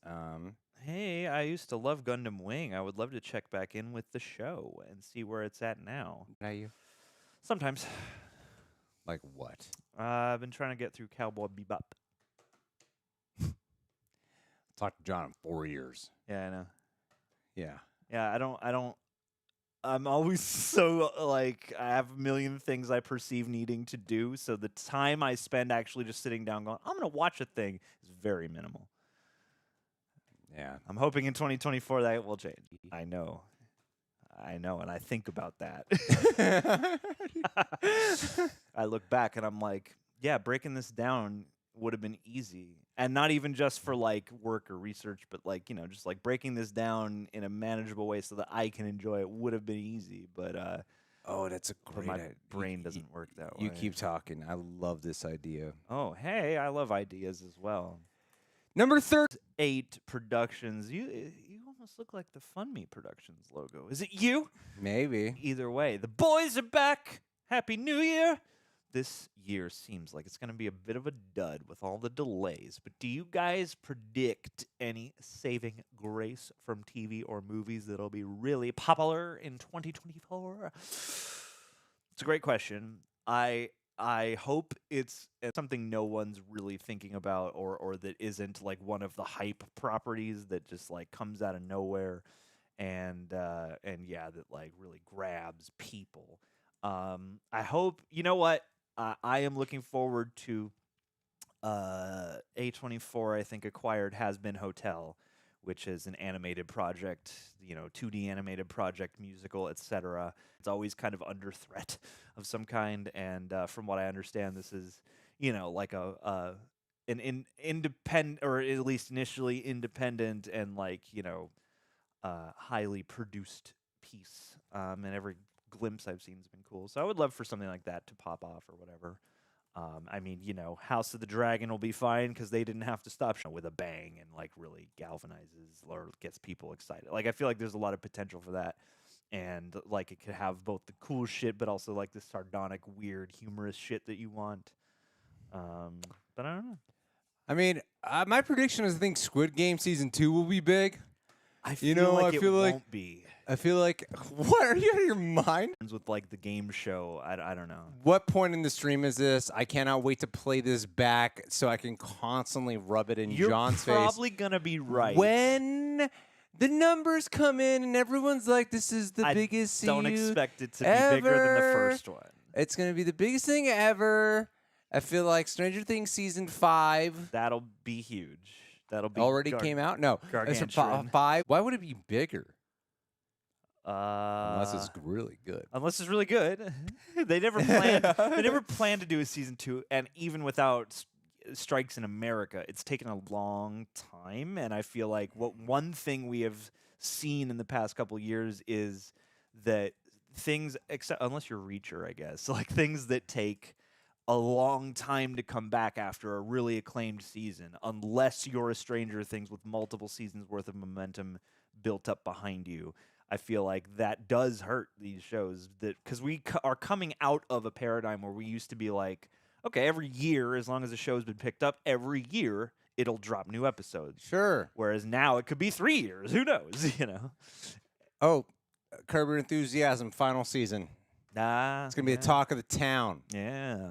S1: Hey, I used to love Gundam Wing. I would love to check back in with the show and see where it's at now.
S2: Now you
S1: Sometimes.
S2: like what?
S1: I've been trying to get through Cowboy Bebop.
S2: Talked to John in 4 years.
S1: Yeah, I know.
S2: Yeah.
S1: Yeah, I'm always so, like, I have a million things I perceive needing to do, so the time I spend actually just sitting down going, I'm going to watch a thing is very minimal.
S2: Yeah.
S1: I'm hoping in 2024 that will change. I know, and I think about that. I look back and I'm like, yeah, breaking this down would have been easy. And not even just for like work or research, but like, just like breaking this down in a manageable way so that I can enjoy it would have been easy. But
S2: Oh, that's a
S1: but
S2: great
S1: my
S2: idea.
S1: brain doesn't work that way.
S2: You keep talking. I love this idea.
S1: Oh, hey, I love ideas as well.
S2: Number
S1: 8 Productions. You almost look like the Fun Me Productions logo. Is it you?
S2: Maybe.
S1: Either way, the boys are back. Happy New Year. This year seems like it's going to be a bit of a dud with all the delays, but do you guys predict any saving grace from TV or movies that'll be really popular in 2024? It's a great question. I hope it's something no one's really thinking about, or that isn't like one of the hype properties that just like comes out of nowhere and yeah, that like really grabs people. I hope, you know what? I am looking forward to A24, I think, acquired Has Been Hotel, which is an animated project, 2D animated project, musical, etc. It's always kind of under threat of some kind, and from what I understand, this is, like an independent, or at least initially independent, and like, highly produced piece. And every glimpse I've seen has been cool. So I would love for something like that to pop off or whatever. I mean, House of the Dragon will be fine because they didn't have to stop with a bang and like really galvanizes or gets people excited. Like I feel like there's a lot of potential for that, and like it could have both the cool shit but also like the sardonic, weird, humorous shit that you want. But I don't know.
S2: I mean, my prediction is I think Squid Game season 2 will be big.
S1: I feel like it won't be.
S2: I feel like, what, are you out of your mind?
S1: With like the game show, I don't know.
S2: What point in the stream is this? I cannot wait to play this back so I can constantly rub it in John's face.
S1: You're probably gonna be right.
S2: When the numbers come in and everyone's like, this is the biggest CU
S1: don't expect it to
S2: ever.
S1: be bigger than the first one.
S2: It's going to be the biggest thing ever. I feel like Stranger Things season 5.
S1: That'll be huge. That'll be
S2: already came out? No.
S1: Gargantuan.
S2: 5. Why would it be bigger?
S1: Unless
S2: it's really good.
S1: Unless it's really good. They never planned. They never planned to do a season 2, and even without strikes in America, it's taken a long time. And I feel like one thing we have seen in the past couple of years is that things, except unless you're Reacher, I guess, like things that take a long time to come back after a really acclaimed season, unless you're a Stranger Things with multiple seasons worth of momentum built up behind you. I feel like that does hurt these shows, that because we are coming out of a paradigm where we used to be like, okay, every year, as long as the show's been picked up, every year it'll drop new episodes.
S2: Sure.
S1: Whereas now it could be 3 years. Who knows?
S2: Oh, Curb Your Enthusiasm final season. It's gonna be the talk of the town.
S1: Yeah.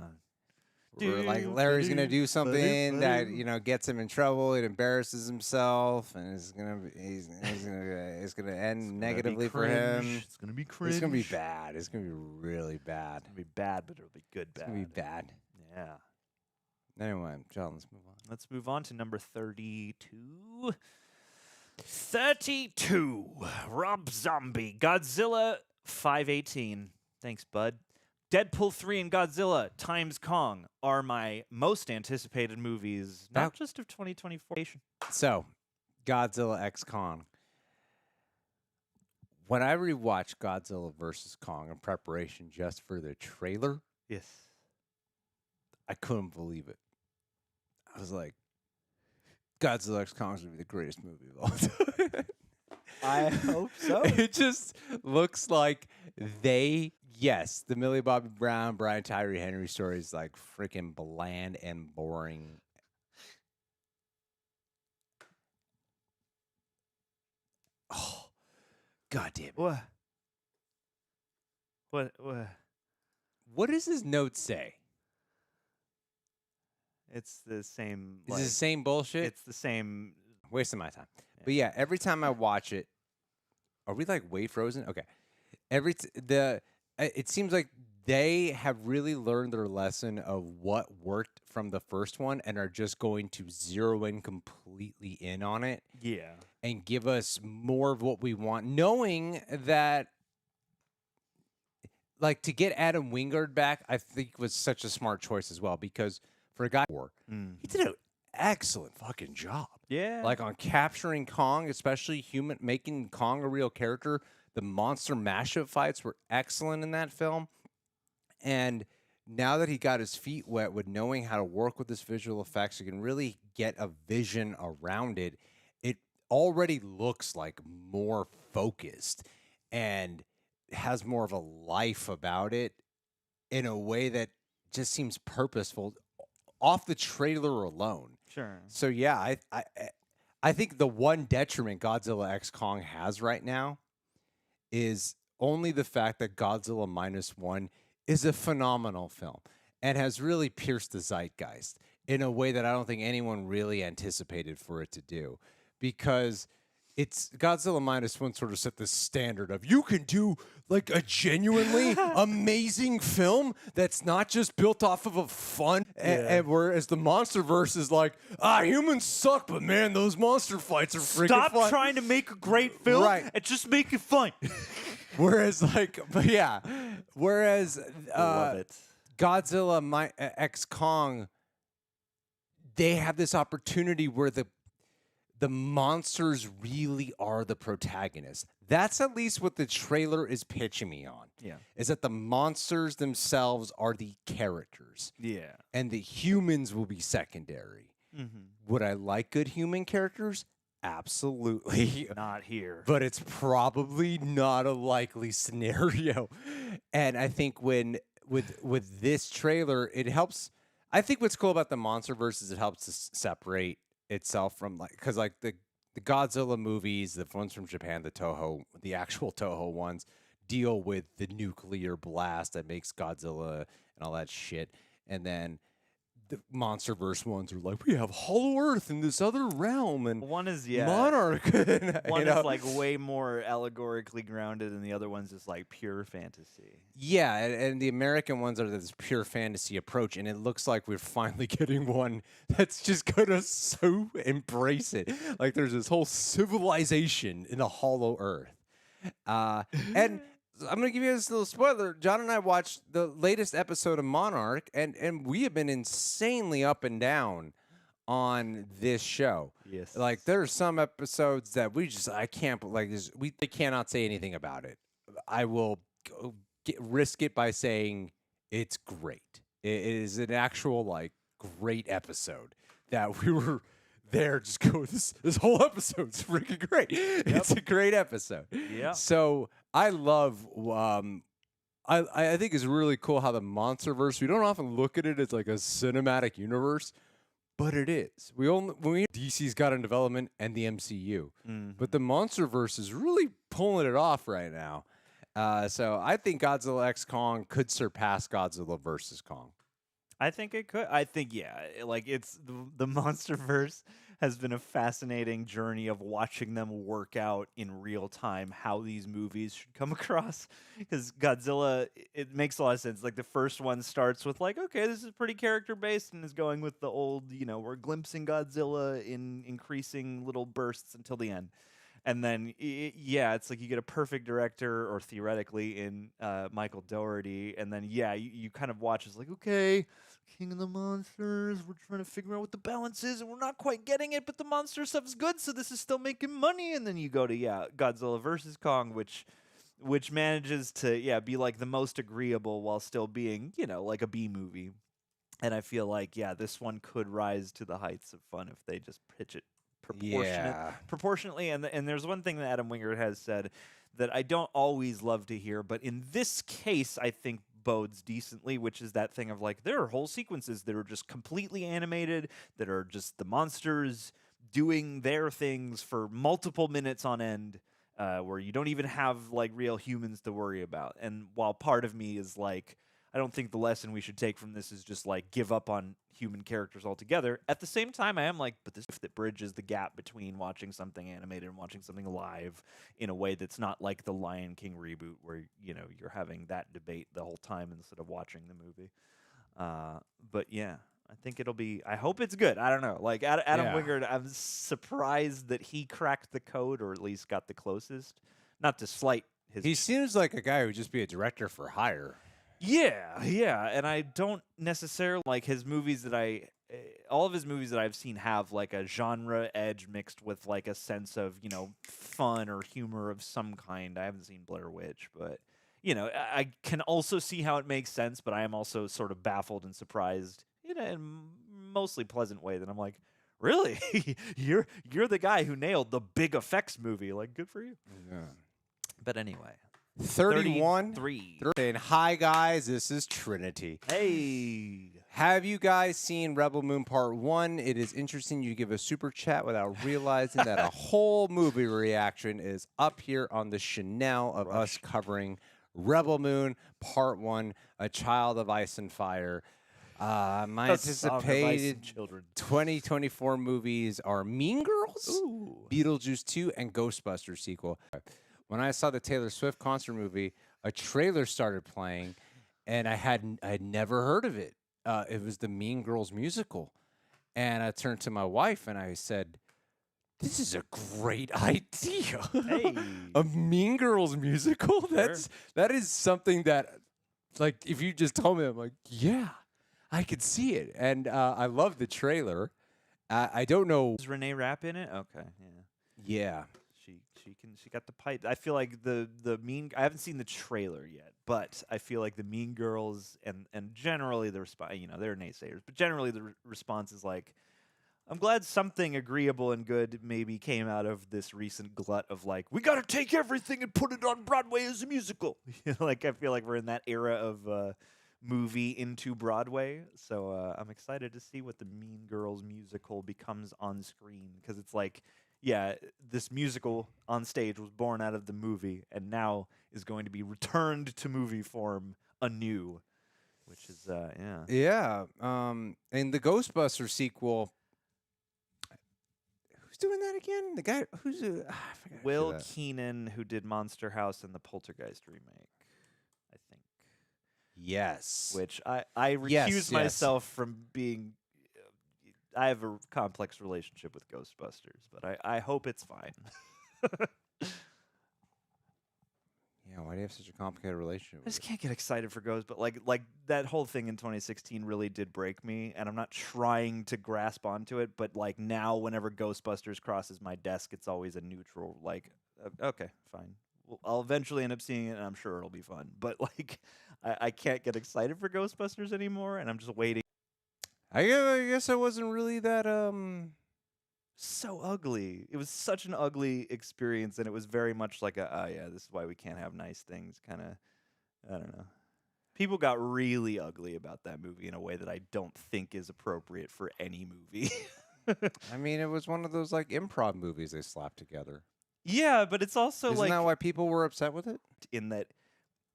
S2: Where, like, Larry's gonna do something that gets him in trouble. It embarrasses himself, and it's gonna end negatively for him.
S1: It's gonna be cringe.
S2: It's gonna be bad. It's gonna be really bad.
S1: It's gonna be bad, but it'll be good. Bad.
S2: It's gonna be bad.
S1: Yeah.
S2: Anyway, John, let's move on.
S1: Let's move on to number 32. 32. Rob Zombie. Godzilla 518. Thanks, bud. Deadpool 3 and Godzilla times Kong are my most anticipated movies, not just of 2024.
S2: So, Godzilla x Kong. When I rewatched Godzilla vs. Kong in preparation just for the trailer,
S1: yes,
S2: I couldn't believe it. I was like, Godzilla x Kong is going to be the greatest movie of all time.
S1: I hope so.
S2: It just looks like yes, the Millie Bobby Brown, Brian Tyree Henry story is like freaking bland and boring. Oh, God damn it.
S1: What?
S2: What does his note say?
S1: It's the same.
S2: Is it the same bullshit?
S1: It's the same.
S2: Wasting my time. Yeah. But yeah, every time I watch it, are we like way frozen? Okay. It seems like they have really learned their lesson of what worked from the first one and are just going to zero in completely in on it
S1: Yeah.
S2: and give us more of what we want, knowing that, like, to get Adam Wingard back, I think was such a smart choice as well, because for a guy, he did an excellent fucking job.
S1: Yeah.
S2: Like on capturing Kong, especially making Kong a real character. The monster mashup fights were excellent in that film. And now that he got his feet wet with knowing how to work with his visual effects, you can really get a vision around it. It already looks like more focused and has more of a life about it in a way that just seems purposeful off the trailer alone.
S1: Sure.
S2: So yeah, I think the one detriment Godzilla X Kong has right now is only the fact that Godzilla -1 is a phenomenal film and has really pierced the zeitgeist in a way that I don't think anyone really anticipated for it to do, because it's Godzilla -1 sort of set the standard of you can do like a genuinely amazing film that's not just built off of a fun, and whereas the MonsterVerse is like, humans suck, but man, those monster fights are freaking fun.
S1: Stop trying to make a great film and just make it fun.
S2: Whereas,
S1: Love it.
S2: Godzilla X Kong, they have this opportunity where the monsters really are the protagonists. That's at least what the trailer is pitching me on.
S1: Yeah.
S2: Is that the monsters themselves are the characters.
S1: Yeah.
S2: And the humans will be secondary. Would I like good human characters? Absolutely.
S1: Not here.
S2: But it's probably not a likely scenario. And I think with this trailer, it helps. I think what's cool about the MonsterVerse is it helps to separate itself from, like, because like the Godzilla movies, the ones from Japan, the actual Toho ones, deal with the nuclear blast that makes Godzilla and all that shit. And then the MonsterVerse ones are like, we have Hollow Earth in this other realm, and
S1: one is
S2: Monarch.
S1: One is like way more allegorically grounded, and the other one's just like pure fantasy.
S2: Yeah, and the American ones are this pure fantasy approach, and it looks like we're finally getting one that's just gonna so embrace it. Like there's this whole civilization in a Hollow Earth, and I'm going to give you this little spoiler. John and I watched the latest episode of Monarch, and we have been insanely up and down on this show.
S1: Yes.
S2: Like, there are some episodes that I can't, like, we cannot say anything about it. I will risk it by saying it's great. It is an actual, like, great episode that we were there just go, this whole episode's freaking great. Yep. It's a great episode.
S1: Yeah.
S2: So I love I think it's really cool how the MonsterVerse, we don't often look at it as like a cinematic universe, but it is. When DC's got in development and the MCU. But the MonsterVerse is really pulling it off right now. So I think Godzilla X Kong could surpass Godzilla versus Kong.
S1: I think it could. I think, like it's the MonsterVerse has been a fascinating journey of watching them work out in real time how these movies should come across. Because Godzilla, it makes a lot of sense. Like the first one starts with like, okay, this is pretty character based and is going with the old, we're glimpsing Godzilla in increasing little bursts until the end. And then, it's like you get a perfect director, or theoretically in Michael Dougherty, and then, you kind of watch as like, okay, King of the Monsters, we're trying to figure out what the balance is, and we're not quite getting it, but the monster stuff's good, so this is still making money. And then you go to, Godzilla versus Kong, which manages to, be like the most agreeable while still being, like a B movie. And I feel like, this one could rise to the heights of fun if they just pitch it proportionately. And there's one thing that Adam Wingard has said that I don't always love to hear, but in this case I think bodes decently, which is that thing of like, there are whole sequences that are just completely animated, that are just the monsters doing their things for multiple minutes on end, where you don't even have like real humans to worry about. And while part of me is like, I don't think the lesson we should take from this is just like give up on human characters altogether. At the same time, I am like, but this that bridges the gap between watching something animated and watching something live in a way that's not like the Lion King reboot, where you're having that debate the whole time instead of watching the movie. But yeah, I think it'll be. I hope it's good. I don't know. Like Adam
S2: Yeah.
S1: Wingard, I'm surprised that he cracked the code, or at least got the closest. Not to slight his.
S2: He seems like a guy who would just be a director for hire.
S1: Yeah, and I don't necessarily like his movies that all of his movies that I've seen have like a genre edge mixed with like a sense of, fun or humor of some kind. I haven't seen Blair Witch, but I can also see how it makes sense, but I am also sort of baffled and surprised in a mostly pleasant way that I'm like, really? you're the guy who nailed the big effects movie. Like, good for you.
S2: Yeah.
S1: But anyway,
S2: 31.
S1: 3.
S2: And hi, guys. This is Trinity.
S1: Hey.
S2: Have you guys seen Rebel Moon Part 1? It is interesting you give a super chat without realizing that a whole movie reaction is up here on the Chanel of us covering Rebel Moon Part 1, A Child of Ice and Fire. My anticipated 2024 movies are Mean Girls, Beetlejuice 2, and Ghostbusters sequel. When I saw the Taylor Swift concert movie, a trailer started playing, and I had never heard of it. It was the Mean Girls musical. And I turned to my wife, and I said, this is a great idea.
S1: Hey.
S2: A Mean Girls musical? That is something that, like, if you just told me, I'm like, yeah, I could see it. And I love the trailer. I don't know.
S1: Is Renee Rapp in it? Okay, yeah.
S2: Yeah.
S1: She got the pipe. I feel like the Mean. I haven't seen the trailer yet, but I feel like the Mean Girls and generally the response. They're naysayers, but generally the response is like, I'm glad something agreeable and good maybe came out of this recent glut of like, we got to take everything and put it on Broadway as a musical. Like, I feel like we're in that era of movie into Broadway. So I'm excited to see what the Mean Girls musical becomes on screen, because it's like, yeah, this musical on stage was born out of the movie and now is going to be returned to movie form anew, which is, yeah.
S2: Yeah. And the Ghostbusters sequel, who's doing that again? The guy who's I forgot
S1: Will Keenan, who did Monster House and the Poltergeist remake, I think.
S2: Yes.
S1: Which I recuse myself from being. I have a complex relationship with Ghostbusters, but I hope it's fine.
S2: Yeah, why do you have such a complicated relationship
S1: I
S2: with
S1: just can't get excited for Ghost, but like that whole thing in 2016 really did break me, and I'm not trying to grasp onto it, but like now whenever Ghostbusters crosses my desk, it's always a neutral, like, okay, fine. Well, I'll eventually end up seeing it, and I'm sure it'll be fun, but like I can't get excited for Ghostbusters anymore, and I'm just waiting.
S2: I guess I wasn't really that
S1: So ugly. It was such an ugly experience, and it was very much like oh yeah, this is why we can't have nice things kind of, I don't know. People got really ugly about that movie in a way that I don't think is appropriate for any movie.
S2: I mean, it was one of those like improv movies they slapped together.
S1: Yeah, but it's also
S2: Isn't that why people were upset with it?
S1: In that,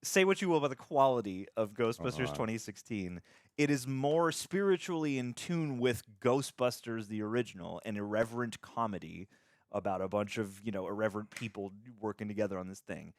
S1: say what you will about the quality of Ghostbusters 2016, it is more spiritually in tune with Ghostbusters the original, an irreverent comedy about a bunch of irreverent people working together on this thing.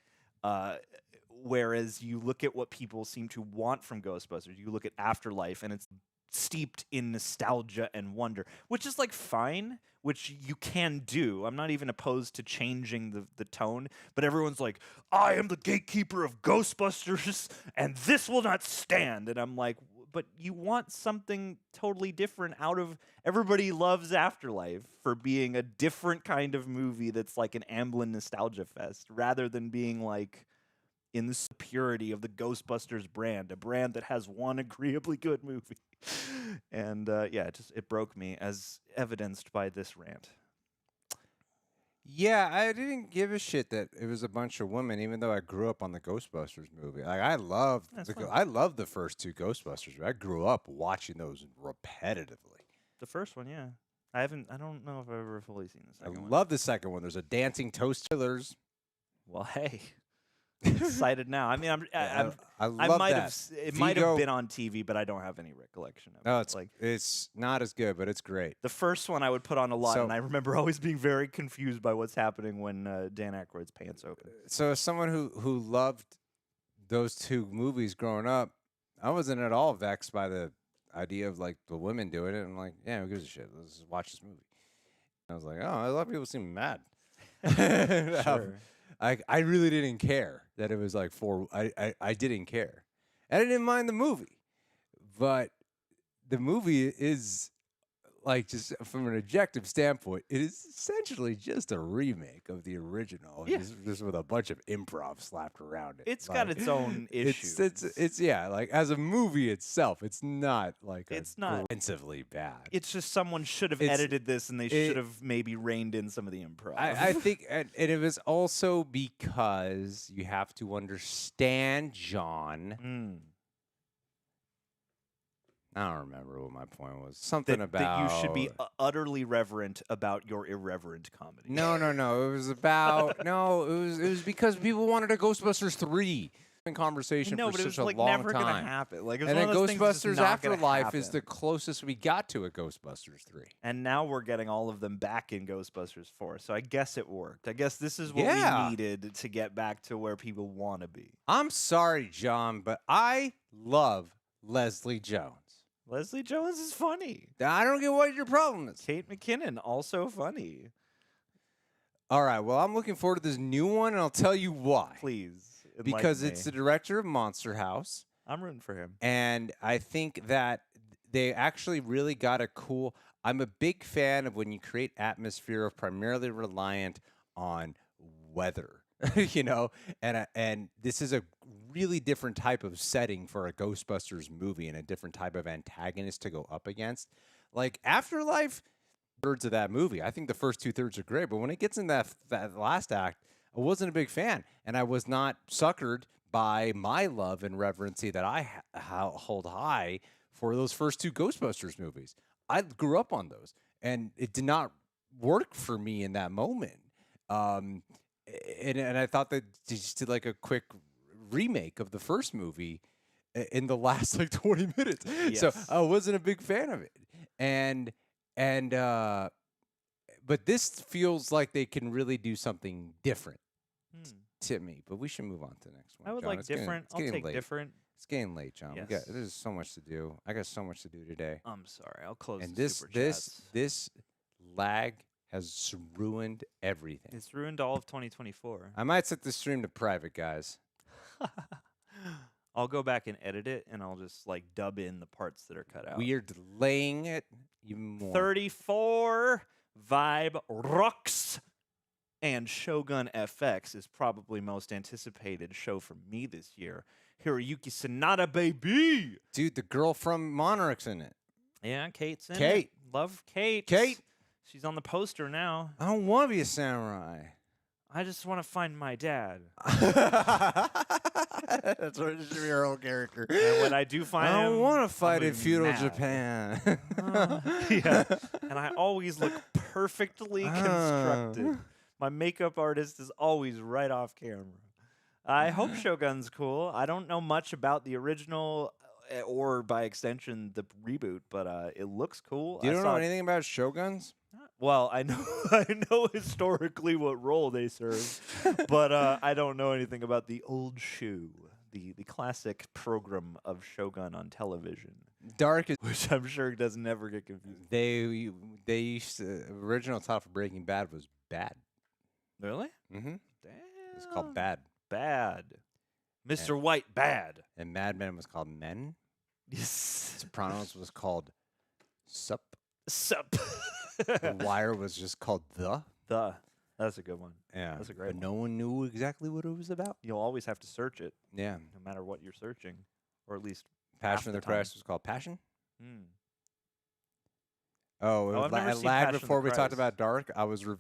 S1: Whereas you look at what people seem to want from Ghostbusters, you look at Afterlife, and it's steeped in nostalgia and wonder, which is like fine, which you can do. I'm not even opposed to changing the tone, but everyone's like, I am the gatekeeper of Ghostbusters, and this will not stand. And I'm like, but you want something totally different out of. Everybody loves Afterlife for being a different kind of movie that's like an Amblin nostalgia fest, rather than being like in the purity of the Ghostbusters brand, a brand that has one agreeably good movie. And yeah, it broke me, as evidenced by this rant.
S2: Yeah, I didn't give a shit that it was a bunch of women, even though I grew up on the Ghostbusters movie. Like, I loved the first two Ghostbusters. I grew up watching those repetitively.
S1: The first one, yeah. I don't know if I've ever fully seen the second one.
S2: I love the second one. There's a dancing toast killers.
S1: Well, hey. Excited now. I mean,
S2: I
S1: I
S2: love
S1: might
S2: that.
S1: have. It might have
S2: Vigo-
S1: been on TV, but I don't have any recollection of
S2: No,
S1: it. Like
S2: it's not as good, but it's great.
S1: the first one, I would put on a lot,
S2: So-
S1: and I remember always being very confused by what's happening when Dan Aykroyd's pants open.
S2: So as someone who loved those two movies growing up, I wasn't at all vexed by the idea of like the women doing it. I'm like, yeah, who gives a shit? Let's just watch this movie. And I was like, oh, a lot of people seem mad.
S1: Sure.
S2: I really didn't care that it was like I didn't care. And I didn't mind the movie. But the movie is like, just from an objective standpoint, it is essentially just a remake of the original,
S1: Yeah.
S2: just with a bunch of improv slapped around it.
S1: It's got its own issues.
S2: It's yeah, like as a movie itself, it's not like
S1: It's not.
S2: offensively bad.
S1: It's just someone should have
S2: It's-
S1: edited this, and they should have maybe reined in some of the improv.
S2: I think, and it was also because you have to understand, John.
S1: Mm.
S2: I don't remember what my point was. Something
S1: that
S2: about
S1: you should be utterly reverent about your irreverent comedy.
S2: No. It was about no. It was because people wanted a Ghostbusters 3 in conversation
S1: no,
S2: for
S1: but it
S2: such
S1: was
S2: a
S1: like
S2: long
S1: never
S2: time.
S1: gonna happen. Like, it was
S2: And
S1: one
S2: then
S1: of those things that's
S2: Ghostbusters
S1: just not gonna
S2: Afterlife is the
S1: happen.
S2: closest we got to a Ghostbusters 3.
S1: And now we're getting all of them back in Ghostbusters 4. So I guess it worked. I guess this is what
S2: Yeah.
S1: we needed to get back to where people want to be.
S2: I'm sorry, John, but I love Leslie Jones.
S1: Leslie Jones is funny.
S2: I don't get what your problem is.
S1: Kate McKinnon, also funny.
S2: All right, well, I'm looking forward to this new one, and I'll tell you why.
S1: Please.
S2: Because
S1: enlighten
S2: it's
S1: me.
S2: the director of Monster House.
S1: I'm rooting for him.
S2: And I think that they actually really got a cool. I'm a big fan of when you create atmosphere of primarily reliant on weather, and this is a really different type of setting for a Ghostbusters movie and a different type of antagonist to go up against. Like Afterlife, thirds of that movie, I think the first 2/3 are great, but when it gets in that last act, I wasn't a big fan, and I was not suckered by my love and reverency that I hold high for those first two Ghostbusters movies. I grew up on those, and it did not work for me in that moment. And I thought that they just did like a quick remake of the first movie in the last like 20 minutes. So
S1: Yes.
S2: I wasn't a big fan of it. But this feels like they can really do something different to me. But we should move on to the next one.
S1: I would
S2: John.
S1: like
S2: It's getting-
S1: different.
S2: it's
S1: I'll
S2: getting
S1: take
S2: late.
S1: different.
S2: It's getting late, John.
S1: Yes.
S2: There's so much to do. I got so much to do today.
S1: I'm sorry. I'll close
S2: And
S1: the super chats.
S2: this lag has ruined everything.
S1: It's ruined all of 2024.
S2: I might set the stream to private, guys.
S1: I'll go back and edit it, and I'll just like dub in the parts that are cut out.
S2: We are delaying it even more.
S1: 34 Vibe Rocks. And Shogun FX is probably most anticipated show for me this year. Hiroyuki Sanada, baby.
S2: Dude, the girl from Monarch's in it.
S1: Yeah, Kate's in it.
S2: Kate.
S1: Love Kate.
S2: Kate.
S1: She's on the poster now.
S2: I don't want to be a samurai.
S1: I just want to find my dad.
S2: That's what should be her whole character.
S1: And when I do find
S2: I
S1: him,
S2: don't want
S1: I'll
S2: to fight
S1: be
S2: in feudal
S1: mad.
S2: Japan.
S1: Yeah. And I always look perfectly constructed. My makeup artist is always right off camera. I hope Shogun's cool. I don't know much about the original or, by extension, the reboot, but it looks cool.
S2: You
S1: I
S2: don't
S1: saw
S2: know anything about Shoguns?
S1: Well, I know I know historically what role they serve, but I don't know anything about the old shoe, the classic program of Shogun on television,
S2: Dark is.
S1: which I'm sure does never get confused.
S2: They used to, original title for Breaking Bad was Bad.
S1: Really?
S2: Mm-hmm.
S1: Damn.
S2: It's called Bad.
S1: Bad. Mr. White, bad.
S2: And Mad Men was called Men.
S1: Yes.
S2: Sopranos was called Sup.
S1: Sup.
S2: The Wire was just called The.
S1: That's a good one.
S2: Yeah.
S1: That's a great
S2: But
S1: one.
S2: no one knew exactly what it was about.
S1: You'll always have to search it,
S2: Yeah.
S1: no matter what you're searching, or at least.
S2: Passion of
S1: the
S2: the Christ was called Passion.
S1: Hmm.
S2: Oh,
S1: I've never
S2: it
S1: seen
S2: lagged
S1: Passion of the
S2: before we talked
S1: Christ.
S2: about Dark.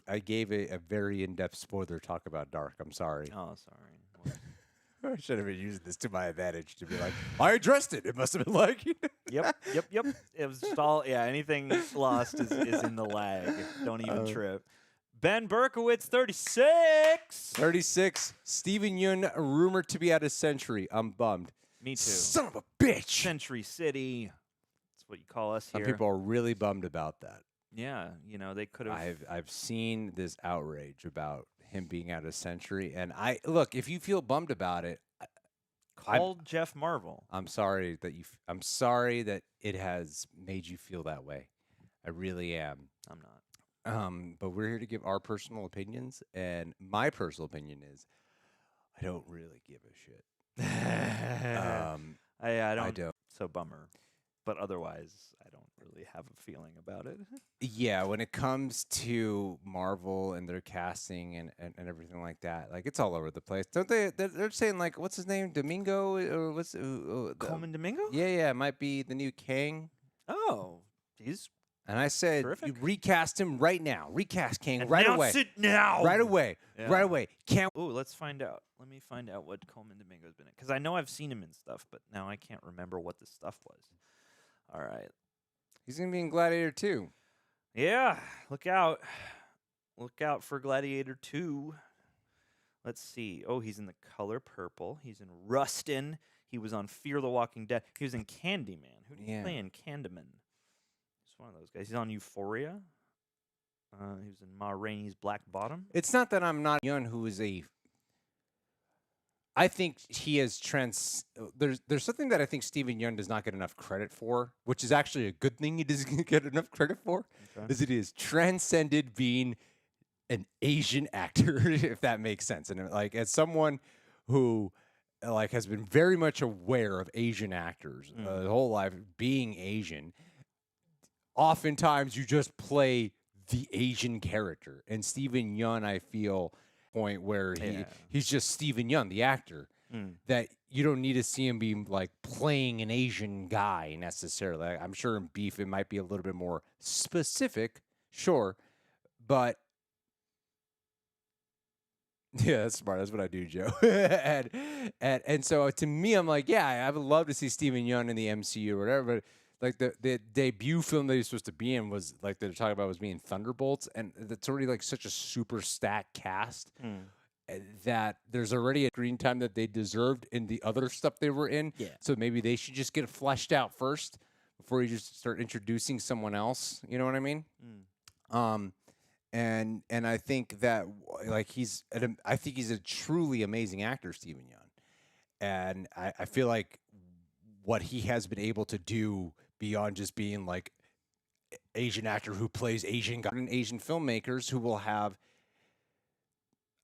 S2: I gave a very in-depth spoiler talk about Dark. I'm sorry.
S1: Oh, sorry. Well,
S2: I should have been using this to my advantage to be like, I addressed it. It must have been like.
S1: Yep. It was just all, yeah, anything lost is in the lag. Don't even trip. Ben Berkowitz, 36.
S2: 36. Steven Yeun, rumored to be out of Century. I'm bummed.
S1: Me too.
S2: Son of a bitch.
S1: Century City. That's what you call us
S2: Some
S1: here.
S2: people are really bummed about that.
S1: Yeah, they could have.
S2: I've seen this outrage about him being out of Century, and look, if you feel bummed about it,
S1: called Jeff Marvel.
S2: I'm sorry that it has made you feel that way. I really am.
S1: I'm not.
S2: But we're here to give our personal opinions, and my personal opinion is I don't really give a shit.
S1: I
S2: don't.
S1: So bummer. But otherwise, I don't really have a feeling about it.
S2: Yeah, when it comes to Marvel and their casting and everything like that, like it's all over the place. Don't they? They're saying like, what's his name, Domingo, or what's
S1: Coleman Domingo?
S2: Yeah, it might be the new Kang.
S1: Oh, he's.
S2: And I said,
S1: terrific.
S2: You recast him right now. Recast Kang right away.
S1: Announce it now.
S2: Right away.
S1: Yeah.
S2: Right away. Can't.
S1: Ooh, let's find out. Let me find out what Coleman Domingo's been in, because I know I've seen him in stuff, but now I can't remember what the stuff was. All right.
S2: He's gonna be in Gladiator 2.
S1: Yeah, look out. Look out for Gladiator 2. Let's see. Oh, he's in The Color Purple. He's in Rustin. He was on Fear the Walking Dead. He was in Candyman. Who did he play in Candyman? He's one of those guys. He's on Euphoria. He was in Ma Rainey's Black Bottom.
S2: It's not that I'm not Yun, who is I think he is there's something that I think Steven Yeun does not get enough credit for, which is actually a good thing he doesn't get enough credit for, is it is transcended being an Asian actor, if that makes sense. And like, as someone who like has been very much aware of Asian actors his whole life, being Asian, oftentimes you just play the Asian character. And Steven Yeun, I feel, point where he's just Steven Yeun, the actor, that you don't need to see him be like playing an Asian guy necessarily. I'm sure in Beef it might be a little bit more specific, sure, but yeah, that's smart. That's what I do, Joe. and so to me, I'm like, yeah, I would love to see Steven Yeun in the MCU or whatever, but like the debut film that he's supposed to be in was like they're talking about was being Thunderbolts, and it's already like such a super stacked cast that there's already a screen time that they deserved in the other stuff they were in.
S1: Yeah.
S2: So maybe they should just get it fleshed out first before you just start introducing someone else. You know what I mean? And I think that like I think he's a truly amazing actor, Steven Yeun, and I feel like what he has been able to do beyond just being like Asian actor who plays Asian filmmakers who will have,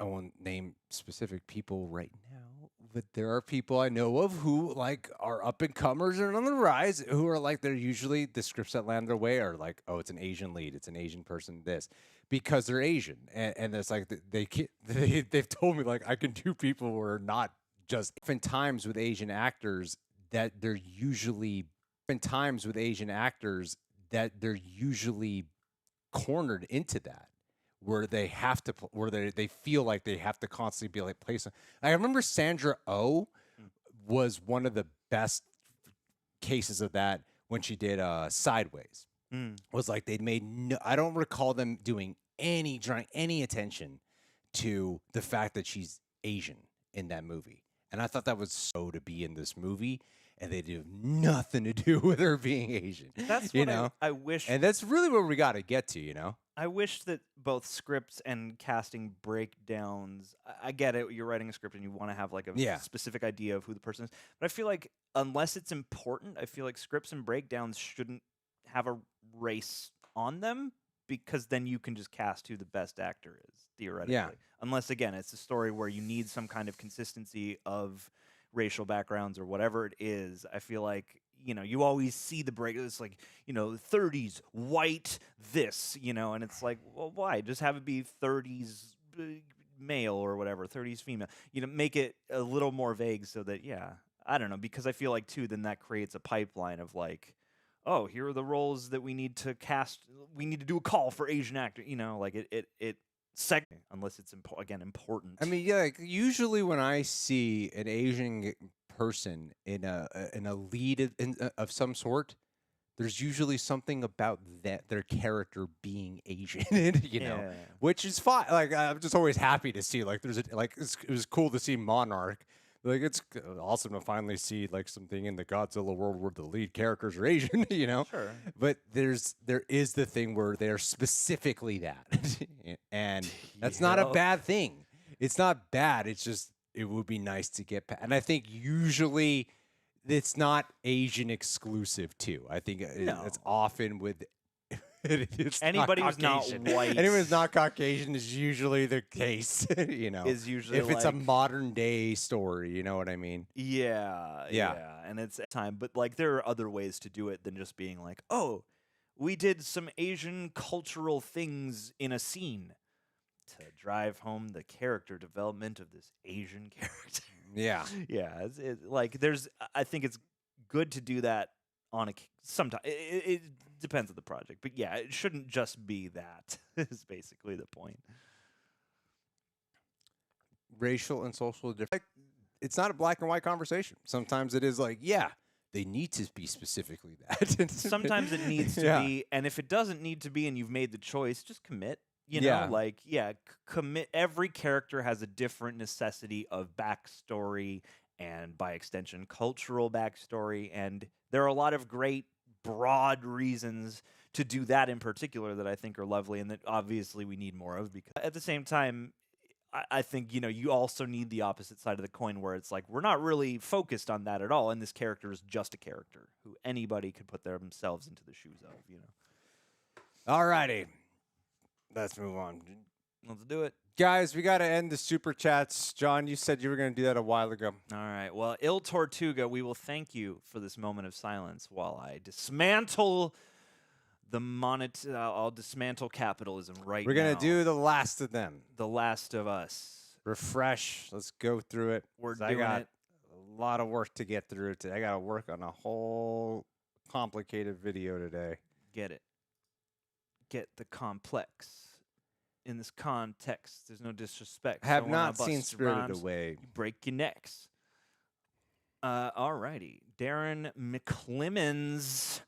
S2: I won't name specific people right now, but there are people I know of who like are up and comers and on the rise who are like, they're usually the scripts that land their way are like, oh, it's an Asian lead, it's an Asian person, this, because they're Asian. And it's like they've told me like I can do people who are not just oftentimes with Asian actors that they're usually cornered into that, where they have to, they feel like they have to constantly be like placing. I remember Sandra Oh was one of the best cases of that when she did Sideways. Was like they'd made I don't recall them drawing any attention to the fact that she's Asian in that movie, and I thought that was so to be in this movie. And they do nothing to do with her being Asian.
S1: That's what I wish.
S2: And that's really where we got to get to,
S1: I wish that both scripts and casting breakdowns, I get it, you're writing a script and you want to have like a specific idea of who the person is. But I feel like unless it's important, I feel like scripts and breakdowns shouldn't have a race on them, because then you can just cast who the best actor is, theoretically. Yeah. Unless, again, it's a story where you need some kind of consistency of racial backgrounds or whatever it is. I feel like, you always see the break. It's like, 30s white this, and it's like, well, why? Just have it be 30s male or whatever, 30s female. Make it a little more vague so that, I don't know, because I feel like, too, then that creates a pipeline of like, oh, here are the roles that we need to cast. We need to do a call for Asian actor, like it unless it's important.
S2: I mean, like usually when I see an Asian person in a lead of some sort, there's usually something about their character being Asian, you know,
S1: Yeah.
S2: which is fine. Like I'm just always happy to see like it was cool to see Monarch. Like it's awesome to finally see like something in the Godzilla world where the lead characters are Asian, you know.
S1: Sure.
S2: But there is the thing where they're specifically that, and that's not a
S1: Yep.
S2: bad thing. It's not bad. It's just it would be nice to get and I think usually it's not Asian exclusive too. I think it's often with it's
S1: Anybody who's not
S2: Caucasian.
S1: white
S2: Anyone who's not Caucasian is usually the case. You know,
S1: is usually
S2: if it's a
S1: like-
S2: modern day story, you know what I mean?
S1: Yeah, and it's time, but like there are other ways to do it than just being like, oh, we did some Asian cultural things in a scene to drive home the character development of this Asian character.
S2: Yeah.
S1: Yeah, like there's, I think it's good to do that on a sometimes. It depends on the project, but yeah, it shouldn't just be that. Is basically the point.
S2: Racial and social difference. It's not a black and white conversation. Sometimes it is like, yeah, they need to be specifically that.
S1: Sometimes it needs to
S2: Yeah.
S1: be, and if it doesn't need to be, and you've made the choice, just commit. You know,
S2: Yeah.
S1: like commit. Every character has a different necessity of backstory, and by extension, cultural backstory. And there are a lot of great, broad reasons to do that in particular that I think are lovely, and that obviously we need more of. Because at the same time, I think, you know, you also need the opposite side of the coin where it's like, we're not really focused on that at all. And this character is just a character who anybody could put themselves into the shoes of, you know.
S2: Alrighty. Let's move on.
S1: Let's do it.
S2: Guys, we got to end the super chats. John, you said you were going to do that a while ago.
S1: All right. Well, Il Tortuga, we will thank you for this moment of silence while I dismantle the I'll dismantle capitalism right now.
S2: We're going to do the last of them.
S1: The Last of Us.
S2: Refresh. Let's go through it.
S1: We're
S2: 'cause I
S1: doing
S2: got
S1: it.
S2: a lot of work to get through today. I got to work on a whole complicated video today.
S1: Get it. Get the complex. In this context, there's no disrespect.
S2: Have
S1: so when I
S2: not seen
S1: bust
S2: Spirited
S1: rhymes,
S2: Away.
S1: you break your necks. Alrighty. Darren McClemens.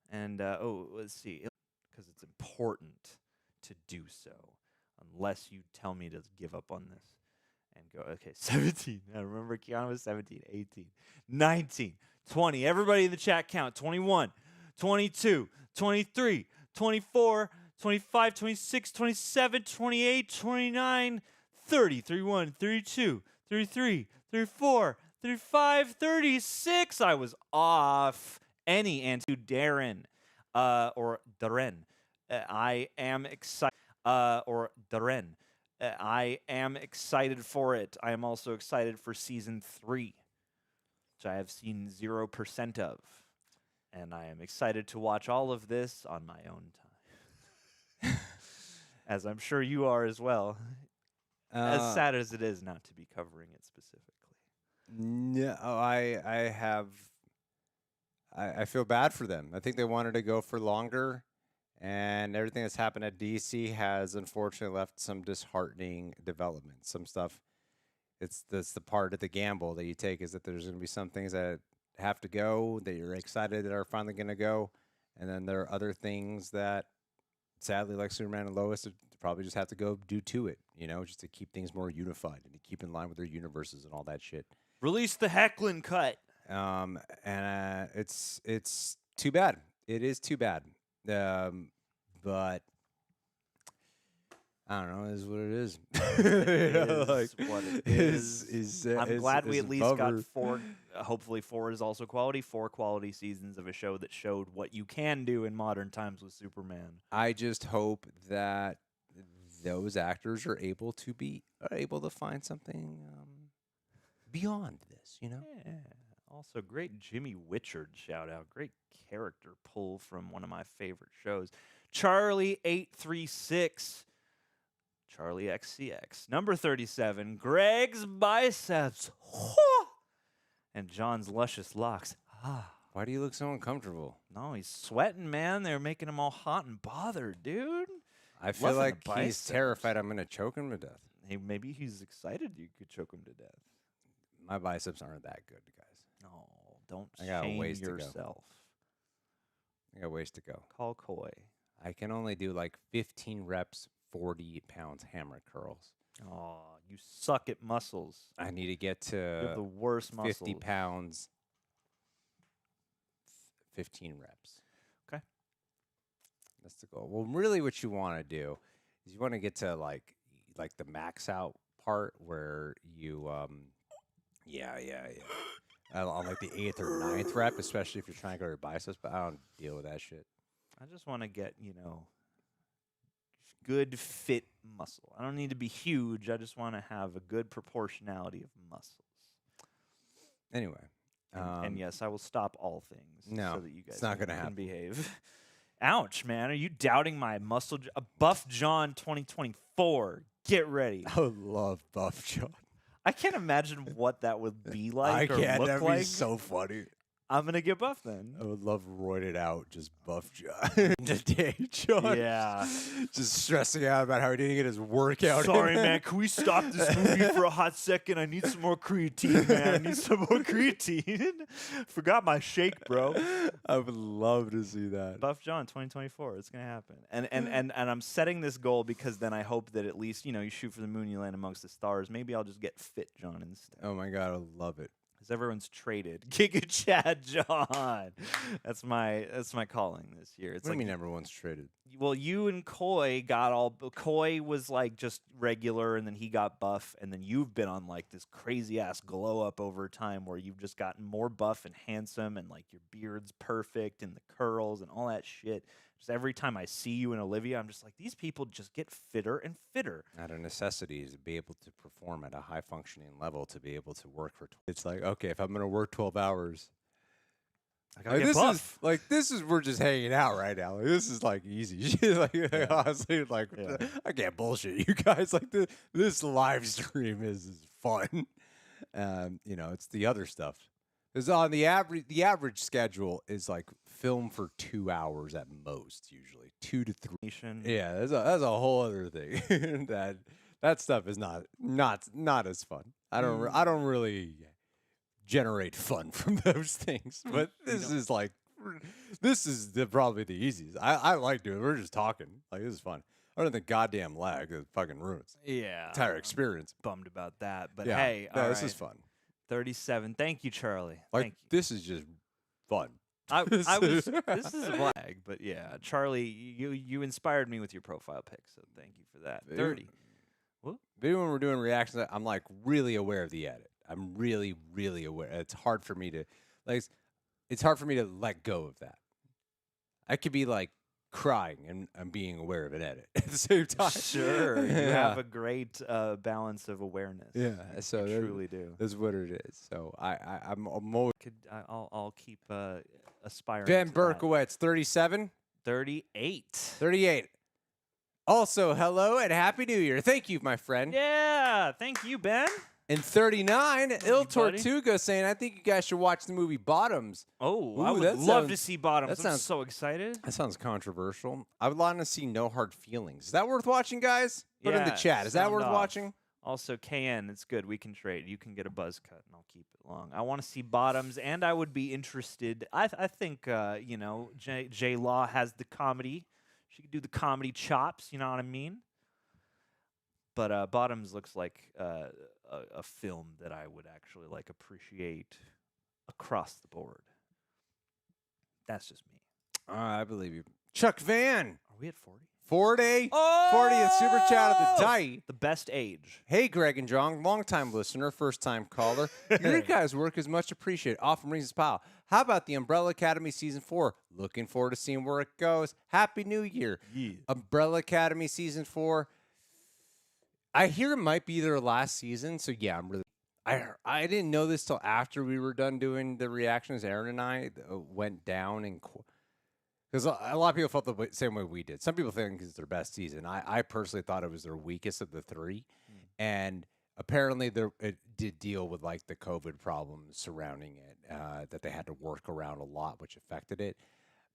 S1: And, let's see. Because it's important to do so. Unless you tell me to give up on this. And go, okay, 17. I remember Keanu was 17, 18, 19, 20. Everybody in the chat count. 21, 22, 23, 24, 25, 26, 27, 28, 29, 30, 31, 32, 33, 34, 35, 36. I was off. Any and to Darren, or Darren. I am excited. Or Darren. I am excited for it. I am also excited for season 3, which I have seen 0% of. And I am excited to watch all of this on my own time. As I'm sure you are as well. As sad as it is not to be covering it specifically.
S2: No, I feel bad for them. I think they wanted to go for longer, and everything that's happened at DC has unfortunately left some disheartening developments. Some stuff, that's the part of the gamble that you take, is that there's going to be some things that have to go, that you're excited that are finally going to go, and then there are other things that, sadly, like Superman and Lois, probably just have to go due to it, you know, just to keep things more unified and to keep in line with their universes and all that shit.
S1: Release the heckling cut.
S2: And it's too bad. It is too bad. But I don't know. It is what it is.
S1: What it is. I'm glad we at least got 4. Hopefully 4 is also quality. 4 quality seasons of a show that showed what you can do in modern times with Superman.
S2: I just hope that those actors are able to find something beyond this, you know?
S1: Yeah. Also, great Jimmy Witchard shout out. Great character pull from one of my favorite shows. Charlie836. Charlie XCX. Number 37. Greg's biceps. And John's luscious locks.
S2: Why do you look so uncomfortable?
S1: No, he's sweating, man. They're making him all hot and bothered, dude.
S2: I feel
S1: Loving the
S2: like he's
S1: biceps.
S2: terrified I'm going to choke him to death.
S1: Hey, maybe he's excited you could choke him to death.
S2: My biceps aren't that good, guys.
S1: No, don't
S2: I got a
S1: shame
S2: ways to go.
S1: yourself.
S2: I got ways to go.
S1: Call Coy.
S2: I can only do like 15 reps, 40 pounds hammer curls.
S1: Oh, you suck at muscles.
S2: I need to get
S1: You have the
S2: to
S1: worst
S2: 50
S1: muscles.
S2: pounds, 15 reps.
S1: Okay.
S2: That's the goal. Well, really what you want to do is you want to get to like the max out part where you on like the 8th or 9th rep, especially if you're trying to go to your biceps, but I don't deal with that shit.
S1: I just want to get, good fit muscle. I don't need to be huge. I just want to have a good proportionality of muscles.
S2: Anyway.
S1: And yes, I will stop all things
S2: No,
S1: so that you guys
S2: it's not
S1: can
S2: gonna happen.
S1: behave. Ouch, man. Are you doubting my muscle? Buff John 2024. Get ready.
S2: I would love Buff John.
S1: I can't imagine what that would be like or
S2: That'd
S1: look
S2: be
S1: like.
S2: so funny.
S1: I'm going to get buff then.
S2: I would love roided out, just Buff John today, John.
S1: Yeah.
S2: Just stressing out about how he didn't get his workout.
S1: Sorry, man. Can we stop this movie for a hot second? I need some more creatine, man. I need some more creatine. Forgot my shake, bro.
S2: I would love to see that.
S1: Buff John 2024. It's going to happen. And I'm setting this goal because then I hope that at least, you shoot for the moon, you land amongst the stars. Maybe I'll just get Fit John instead.
S2: Oh my God, I love it.
S1: Because everyone's traded. Giga Chad John. That's my calling this year. It's
S2: What do
S1: like
S2: you mean everyone's traded?
S1: well, you and Coy got all. Coy was like just regular, and then he got buff, and then you've been on like this crazy ass glow up over time, where you've just gotten more buff and handsome, and like your beard's perfect, and the curls and all that shit. Just every time I see you and Olivia, I'm just like, these people just get fitter and fitter.
S2: Out of necessity is to be able to perform at a high functioning level, to be able to work for. It's like, okay, if I'm going to work 12 hours.
S1: I gotta get buff.
S2: We're just hanging out right now. Like, this is like easy shit. Honestly, I can't bullshit you guys. Like this live stream is fun. It's the other stuff. Because on the average schedule is like film for 2 hours at most, usually 2 to 3. Yeah, that's a whole other thing. that stuff is not as fun. I don't really generate fun from those things. But this is probably the easiest. I like doing it. We're just talking. Like, this is fun. I don't think goddamn lag it fucking ruins entire experience.
S1: Bummed about that. But
S2: Yeah,
S1: hey,
S2: yeah,
S1: all
S2: this
S1: right.
S2: is fun.
S1: 37. Thank you, Charlie.
S2: Like,
S1: Thank you.
S2: this is just fun.
S1: I was. This is a flag, but yeah, Charlie, you inspired me with your profile pic, so thank you for that. 30.
S2: But when we're doing reactions, I'm like really aware of the edit. I'm really, really aware. It's hard for me to it's hard for me to let go of that. I could be like crying and I'm being aware of an edit at the same time.
S1: Sure, you have a great balance of awareness.
S2: Yeah, so
S1: you truly do.
S2: That's what it is. So I'm always.
S1: I'll keep aspiring.
S2: Ben
S1: to
S2: Berkowitz, 37.
S1: 38.
S2: 38. Also, hello and Happy New Year. Thank you, my friend.
S1: Yeah, thank you, Ben.
S2: And 39, Il
S1: buddy.
S2: Tortuga saying, I think you guys should watch the movie Bottoms.
S1: Oh,
S2: Ooh,
S1: I would
S2: that
S1: love
S2: sounds-
S1: to see Bottoms.
S2: that
S1: I'm
S2: sounds-
S1: so excited.
S2: That sounds controversial. I would want to see No Hard Feelings. Is that worth watching, guys? Put it in the
S1: Yeah,
S2: chat. Is that
S1: sound
S2: worth
S1: off.
S2: watching?
S1: Also, KN, it's good. We can trade. You can get a buzz cut, and I'll keep it long. I want to see Bottoms, and I would be interested. I think, J Law has the comedy. She could do the comedy chops, you know what I mean? But Bottoms looks like a film that I would actually appreciate across the board. That's just me.
S2: I believe you. Chuck Van.
S1: Are we at 40?
S2: 40.
S1: Oh!
S2: 40th Super Chat of the day.
S1: The best age.
S2: Hey, Greg and John, long-time listener, first-time caller. Your guys' work is much appreciated. Often brings us pile. How about the Umbrella Academy Season 4? Looking forward to seeing where it goes. Happy New Year.
S1: Yeah.
S2: Umbrella Academy Season 4. I hear it might be their last season, so yeah, I'm really. I didn't know this till after we were done doing the reactions. Aaron and I went down and because a lot of people felt the same way we did. Some people think it's their best season. I personally thought it was their weakest of the three, and apparently it did deal with like the COVID problems surrounding it that they had to work around a lot, which affected it.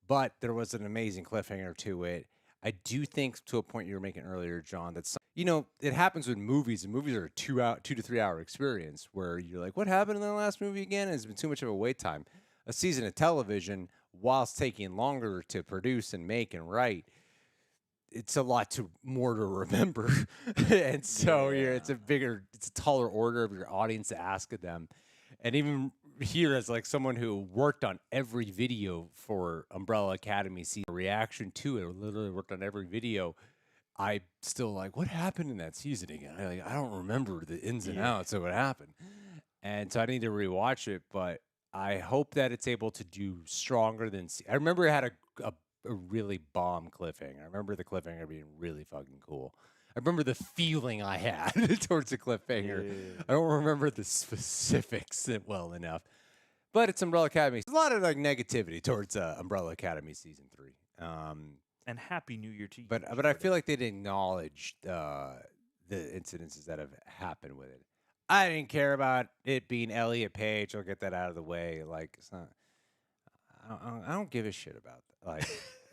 S2: But there was an amazing cliffhanger to it. I do think, to a point you were making earlier, John, that it happens with movies, and movies are a 2 to 3 hour experience where you're like, what happened in the last movie again? And it's been too much of a wait time. A season of television whilst taking longer to produce and make and write, it's a lot more to remember. And so it's a taller order of your audience to ask of them. And even here, as like someone who worked on every video for Umbrella Academy, see a reaction to it, or literally worked on every video, I still like, what happened in that season again? I don't remember the ins and outs of what happened. And so I need to rewatch it, but I hope that it's able to do stronger than. I remember it had a really bomb cliffhanger. I remember the cliffhanger being really fucking cool. I remember the feeling I had towards the cliffhanger.
S1: Yeah.
S2: I don't remember the specifics well enough. But it's Umbrella Academy. There's a lot of like negativity towards Umbrella Academy season 3.
S1: And Happy New Year to you.
S2: But I feel like they'd acknowledge the incidences that have happened with it. I didn't care about it being Elliot Page. I'll get that out of the way. Like, it's not. I don't give a shit about that. Like,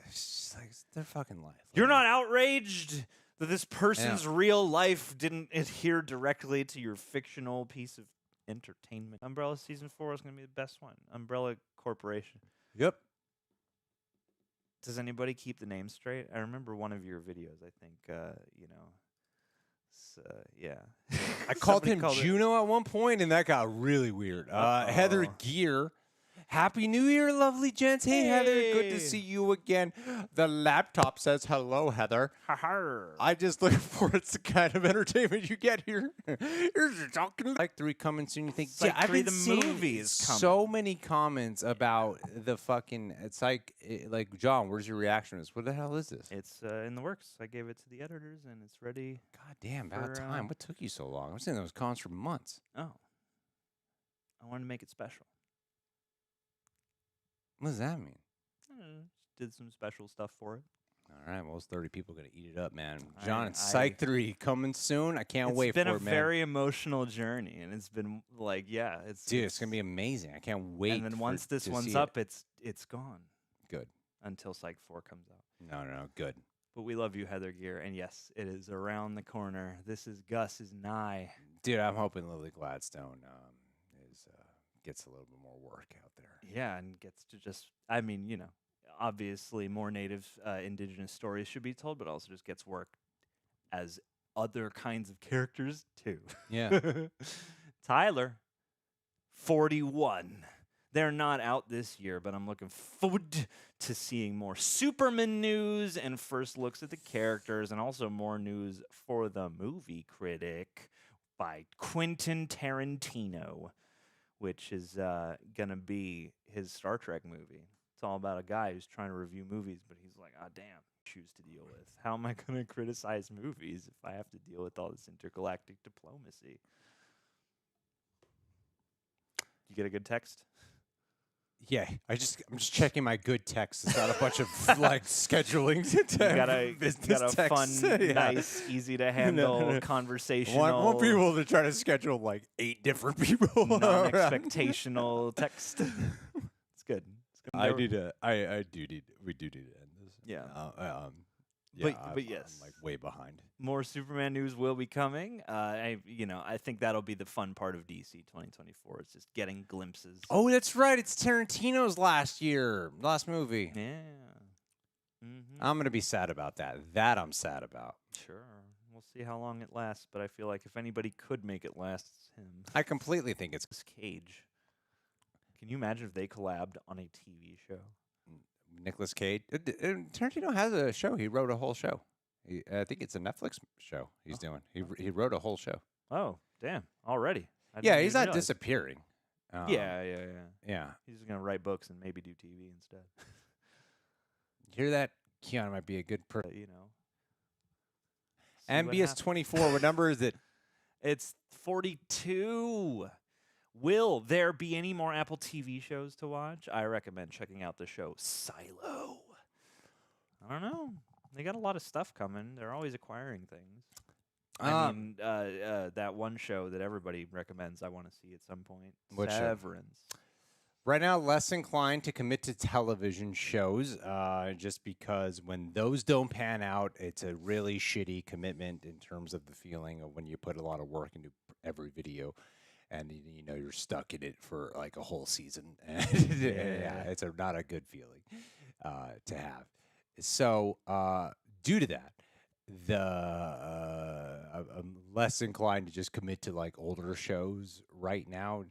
S2: it's just like it's their fucking life.
S1: You're not outraged that this person's real life didn't adhere directly to your fictional piece of entertainment. Umbrella season 4 is going to be the best one. Umbrella Corporation.
S2: Yep.
S1: Does anybody keep the name straight? I remember one of your videos. I think yeah.
S2: I called him Juno at one point, and that got really weird. Heather Gear. Happy New Year, lovely gents. Hey, Heather. Good to see you again. The laptop says hello, Heather. I just look forward to the kind of entertainment you get here. You're talking like 3 coming soon. You think,
S1: Psych
S2: I've
S1: 3
S2: been
S1: the
S2: seeing
S1: movie is coming.
S2: so many comments about the fucking, it's like John, where's your reaction to this? What the hell is this?
S1: It's in the works. I gave it to the editors, and it's ready.
S2: God damn, about time. What took you so long? I'm saying those comments for months.
S1: Oh. I wanted to make it special.
S2: What does that mean?
S1: Did some special stuff for it.
S2: All right, well, those 30 people are going to eat it up, man. John, it's Psych 3 coming soon. I can't wait for it, man.
S1: It's been a very emotional journey, and it's been like, it's
S2: going to be amazing. I can't wait.
S1: And then once this one's up, it's gone.
S2: Good.
S1: Until Psych 4 comes out.
S2: No, good.
S1: But we love you, Heather Gear, and yes, it is around the corner. This is Gus is nigh.
S2: Dude, I'm hoping Lily Gladstone gets a little bit more work out there.
S1: Yeah, and gets to just, obviously more native indigenous stories should be told, but also just gets work as other kinds of characters too.
S2: Yeah.
S1: Tyler, 41. They're not out this year, but I'm looking forward to seeing more Superman news and first looks at the characters, and also more news for the movie critic by Quentin Tarantino, which is going to be his Star Trek movie. It's all about a guy who's trying to review movies, but he's like, damn, choose to deal with. How am I going to criticize movies if I have to deal with all this intergalactic diplomacy? You get a good text?
S2: Yeah, I'm just checking my good text. It's not a bunch of like scheduling.
S1: You got a fun, nice, easy to handle conversational.
S2: I want people to try to schedule like 8 different people.
S1: Non-expectational text. It's good.
S2: We do need to end this.
S1: Yeah.
S2: But
S1: yes,
S2: I'm like way behind.
S1: More Superman news will be coming. I think that'll be the fun part of DC 2024. It's just getting glimpses.
S2: Oh, that's right. It's Tarantino's last movie.
S1: Yeah. Mm-hmm.
S2: I'm gonna be sad about that. That I'm sad about.
S1: Sure. We'll see how long it lasts, but I feel like if anybody could make it last, it's him.
S2: I completely think it's
S1: Cage. Can you imagine if they collabed on a TV show?
S2: Nicolas Cage. Tarantino has a show. He wrote a whole show. I think it's a Netflix show he's doing. He wrote a whole show.
S1: Oh, damn. Already.
S2: Yeah, he's not disappearing.
S1: Yeah.
S2: He's
S1: just going to write books and maybe do TV instead.
S2: Hear that? Keanu might be a good person.
S1: MBS
S2: 24, what number is it?
S1: It's 42. Will there be any more Apple TV shows to watch? I recommend checking out the show Silo. I don't know. They got a lot of stuff coming. They're always acquiring things. I mean, that one show that everybody recommends I want to see at some point.
S2: What show?
S1: Severance.
S2: Right now, less inclined to commit to television shows just because when those don't pan out, it's a really shitty commitment in terms of the feeling of when you put a lot of work into every video. and you know you're stuck in it for like a whole season. And it's not a good feeling to have. So due to that, I'm less inclined to just commit to like older shows right now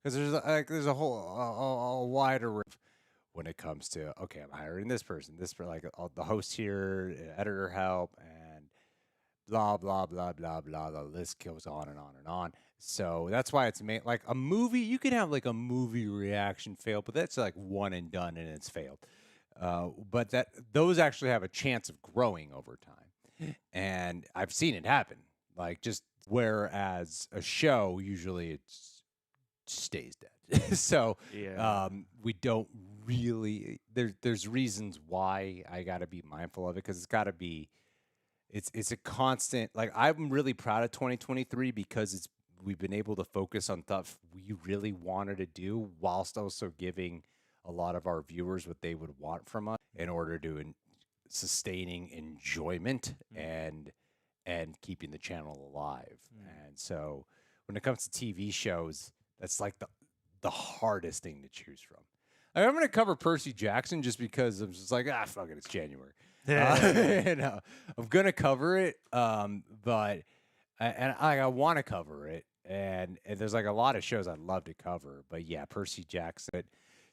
S2: because there's a whole a wider when it comes to okay, I'm hiring this person, this for like the host here, editor help, and blah blah blah blah blah. The list goes on and on and on. So that's why it's made like a movie. You can have like a movie reaction fail, but that's like one and done, and it's failed. But those actually have a chance of growing over time, and I've seen it happen. Like just whereas a show usually it stays dead. So we don't really. There's reasons why I got to be mindful of it because it's got to be. It's a constant. Like I'm really proud of 2023 because we've been able to focus on stuff we really wanted to do whilst also giving a lot of our viewers what they would want from us in order to sustaining enjoyment and keeping the channel alive. And so when it comes to TV shows, that's like the hardest thing to choose from. I'm going to cover Percy Jackson just because I'm just like, fuck it, it's January. You know, I'm going to cover it, but I want to cover it. And there's like a lot of shows I'd love to cover, but yeah, Percy Jackson.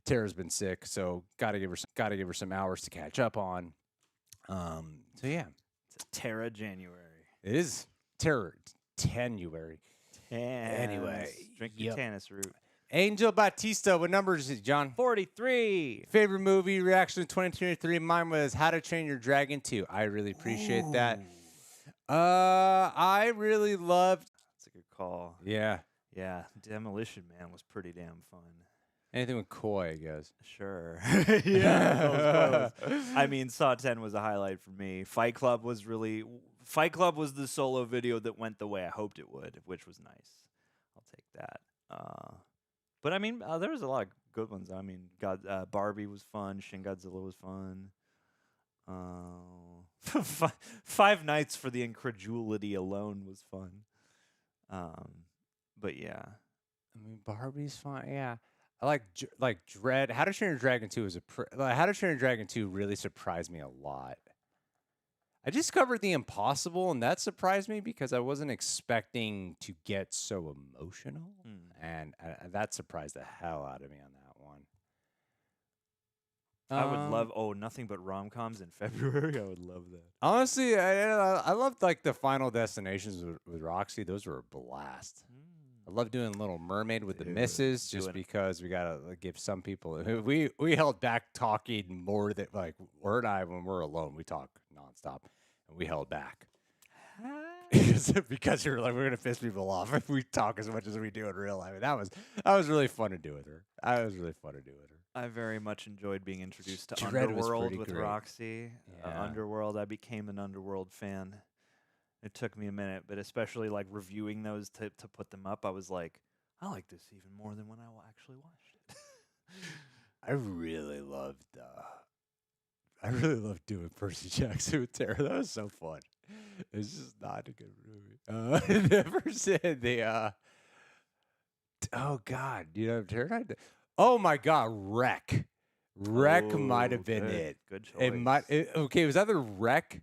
S2: Tara's been sick, so gotta give her some hours to catch up on. So yeah,
S1: it's a Tara January.
S2: It is Tara Tenuary. Anyway,
S1: drink your Tannis root.
S2: Angel Batista, what number is it, John?
S1: 43.
S2: Favorite movie reaction to 2023. Mine was How to Train Your Dragon 2. I really appreciate that. I really loved.
S1: That's a good call.
S2: Yeah.
S1: Yeah. Demolition Man was pretty damn fun.
S2: Anything with Koi, I guess.
S1: Sure. Yeah. I mean, Saw 10 was a highlight for me. Fight Club was the solo video that went the way I hoped it would, which was nice. I'll take that. But I mean, there was a lot of good ones. I mean, Barbie was fun. Shin Godzilla was fun. Five Nights for the Incredulity alone was fun. But yeah.
S2: I mean, Barbie's fun. Yeah. I like Dread. How to Train Your Dragon 2 is How to Train Your Dragon 2 really surprised me a lot. I discovered The Impossible, and that surprised me because I wasn't expecting to get so emotional, and that surprised the hell out of me on that one.
S1: I would love Nothing But Rom-Coms in February. I would love that.
S2: Honestly, I loved like the Final Destinations with Roxy. Those were a blast. I love doing Little Mermaid with the missus just because we gotta give some people. We held back talking more than like her and I when we're alone. We talk nonstop, and we held back because you're like we're gonna piss people off if we talk as much as we do in real life. And that was really fun to do with her.
S1: I very much enjoyed being introduced to
S2: Dread
S1: Underworld with
S2: great.
S1: Roxy.
S2: Yeah.
S1: Underworld, I became an Underworld fan. It took me a minute, but especially like reviewing those to put them up, I was like, I like this even more than when I actually watched it.
S2: I really loved doing Percy Jackson with Tara. That was so fun. It's just not a good movie. Never said the oh God, you know Tara. Oh my God, Wreck. Wreck might have been it.
S1: Good choice.
S2: It was either Wreck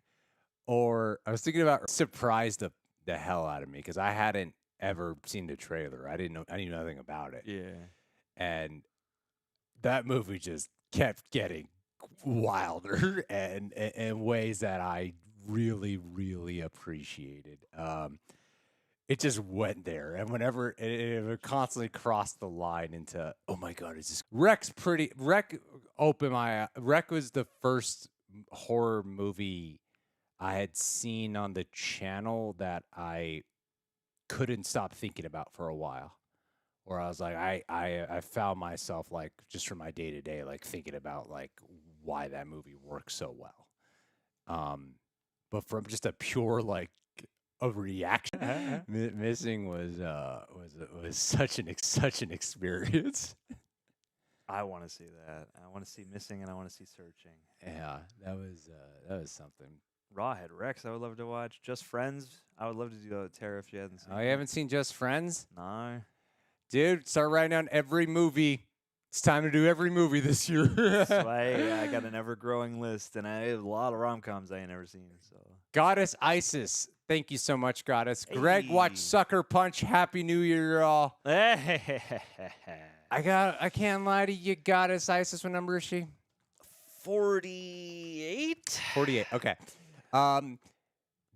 S2: or I was thinking about surprised the hell out of me because I hadn't ever seen the trailer. I knew nothing about it.
S1: Yeah.
S2: And that movie just kept getting wilder and in ways that I really, really appreciated. It just went there. And whenever it constantly crossed the line into, oh my God, it's just Wreck opened my Wreck was the first horror movie I had seen on the channel that I couldn't stop thinking about for a while. Where I was like, I found myself like just from my day to day, like thinking about like why that movie works so well. But from just a pure like a reaction, Missing was such an experience.
S1: I want to see that. I want to see Missing and I want to see Searching.
S2: Yeah, that was something.
S1: Rawhead Rex, I would love to watch. Just Friends, I would love to do that with Tara if you hadn't seen
S2: Oh, you haven't seen Just Friends?
S1: No.
S2: Dude, start writing down every movie. It's time to do every movie this year.
S1: That's why I got an ever-growing list, and I have a lot of rom-coms I ain't never seen. So
S2: Goddess Isis. Thank you so much, Goddess. Greg watched
S1: Hey.
S2: Sucker Punch. Happy New Year, y'all.
S1: I
S2: I can't lie to you, Goddess Isis. What number is she?
S1: 48.
S2: 48. Okay.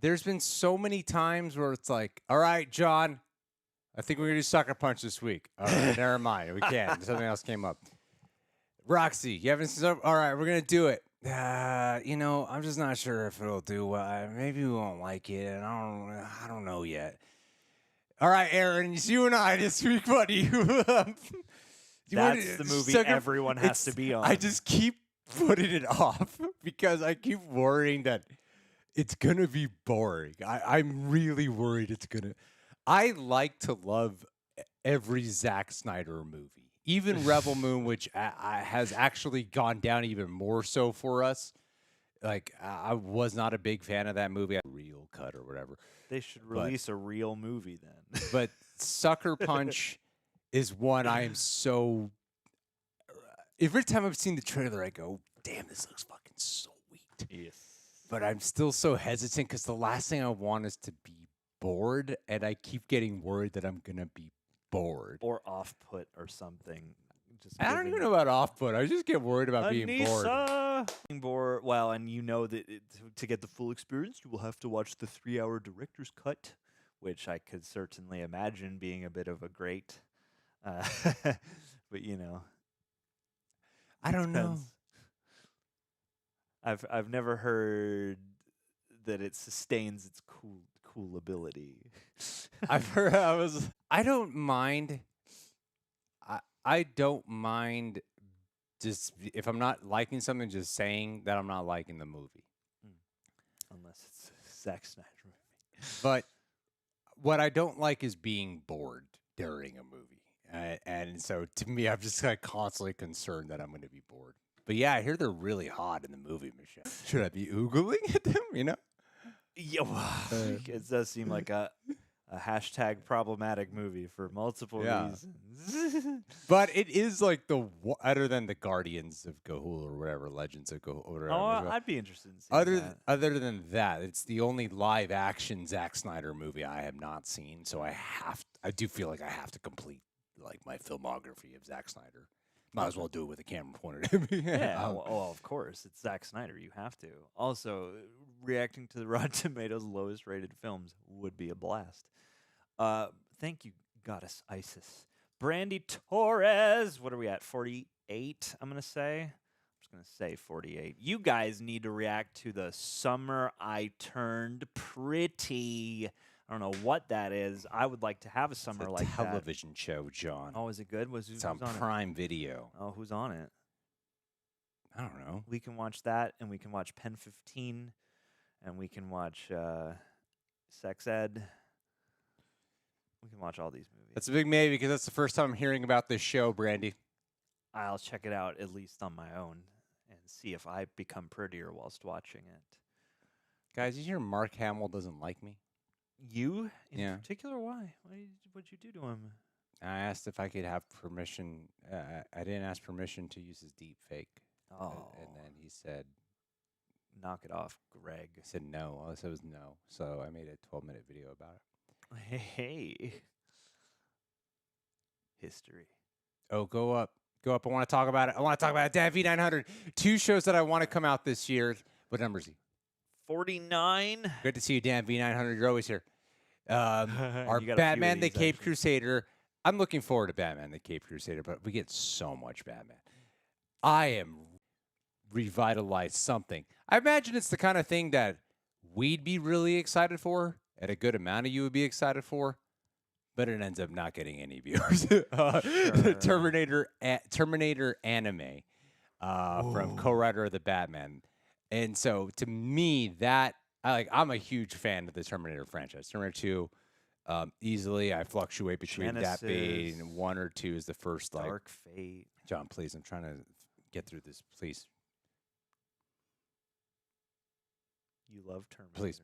S2: There's been so many times where it's like, all right, John, I think we're gonna do Sucker Punch this week. All right, never mind. We can't. Something else came up. Roxy, you haven't seen All right, we're gonna do it. I'm just not sure if it'll do well. Maybe we won't like it, and I don't know yet. All right, Aaron, it's you and I this week, buddy.
S1: That's the movie everyone has to be on.
S2: I just keep putting it off because I keep worrying that it's gonna be boring. I'm really worried it's gonna. I like to love every Zack Snyder movie, even Rebel Moon, which has actually gone down even more so for us. Like I was not a big fan of that movie, real cut or whatever.
S1: They should release a real movie then.
S2: But Sucker Punch is one I am so. Every time I've seen the trailer, I go, "Damn, this looks fucking sweet."
S1: Yes.
S2: But I'm still so hesitant because the last thing I want is to be bored, and I keep getting worried that I'm gonna be bored
S1: Or off-put or something. Just
S2: I don't even know about off-put. I just get worried about being bored.
S1: Anissa! Being bored. Well, and you know that to get the full experience, you will have to watch the 3-hour director's cut, which I could certainly imagine being a bit of a great. But you know,
S2: I don't know.
S1: I've never heard that it sustains its cool ability.
S2: I've heard. I don't mind. I don't mind just if I'm not liking something, just saying that I'm not liking the movie.
S1: Unless it's a Zack Snyder movie.
S2: But what I don't like is being bored during a movie. And so to me, I'm just like constantly concerned that I'm going to be bored. But yeah, I hear they're really hot in the movie, Michelle. Should I be oogling at them, you know?
S1: Yeah, it does seem like a hashtag problematic movie for multiple reasons.
S2: But it is like other than the Guardians of Ga'Hoole or whatever, Legends of Ga'Hoole. Or whatever,
S1: I'd be interested in seeing that.
S2: Other than that, it's the only live action Zack Snyder movie I have not seen. So I do feel like I have to complete like my filmography of Zack Snyder. Might as well do it with a camera pointed at me.
S1: Yeah, well, of course. It's Zack Snyder. You have to. Also, reacting to the Rotten Tomatoes lowest rated films would be a blast. Thank you, Goddess Isis. Brandy Torres. What are we at? 48, I'm going to say. I'm just going to say 48. You guys need to react to the Summer I Turned Pretty. I don't know what that is. I would like to have a summer like that.
S2: Television show, John.
S1: Oh, is it good?
S2: It's on Prime Video.
S1: Oh, who's on it?
S2: I don't know.
S1: We can watch that, and we can watch Pen 15, and we can watch Sex Ed. We can watch all these movies.
S2: That's a big maybe because that's the first time I'm hearing about this show, Brandy.
S1: I'll check it out at least on my own and see if I become prettier whilst watching it.
S2: Guys, you hear Mark Hamill doesn't like me?
S1: You in particular? Why? What'd you do to him?
S2: I asked if I could have permission. I didn't ask permission to use his deep fake.
S1: Oh.
S2: And then he said,
S1: knock it off, Greg.
S2: I said no. All I said was no. So I made a 12-minute video about it.
S1: Hey. History.
S2: Oh, go up. Go up. I want to talk about it. I want to talk about it. Dan V900. 2 shows that I want to come out this year. What number is he?
S1: 49.
S2: Good to see you, Dan V900. You're always here. Our
S1: You got a few
S2: Batman
S1: of
S2: the
S1: these,
S2: Cape
S1: actually.
S2: Crusader. I'm looking forward to Batman the Cape Crusader, but we get so much Batman. I am revitalized something. I imagine it's the kind of thing that we'd be really excited for, and a good amount of you would be excited for, but it ends up not getting any viewers. The Terminator anime from co-writer of the Batman. And so to me, I'm a huge fan of the Terminator franchise. Terminator 2, easily I fluctuate between that being 1 or 2 is the first.
S1: Dark Fate.
S2: John, please, I'm trying to get through this, please.
S1: You love Terminator.
S2: Please.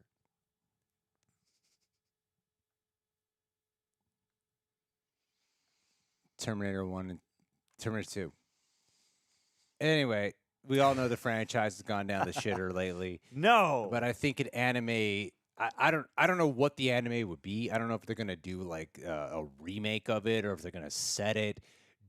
S2: Terminator 1 and Terminator 2. Anyway, we all know the franchise has gone down the shitter lately.
S1: No.
S2: But I think an anime, I don't know what the anime would be. I don't know if they're gonna do like a remake of it or if they're gonna set it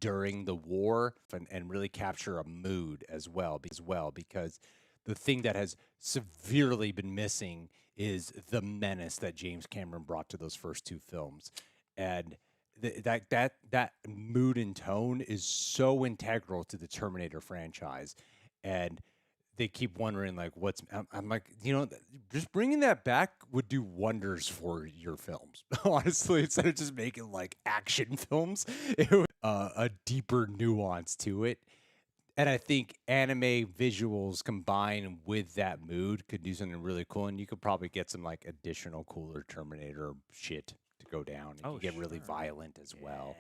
S2: during the war and really capture a mood as well. Because the thing that has severely been missing is the menace that James Cameron brought to those first two films, and that mood and tone is so integral to the Terminator franchise, and they keep wondering like I'm like, just bringing that back would do wonders for your films. Honestly, instead of just making like action films, it would a deeper nuance to it. And I think anime visuals combined with that mood could do something really cool, and you could probably get some like additional cooler Terminator shit to go down. And get really violent as well.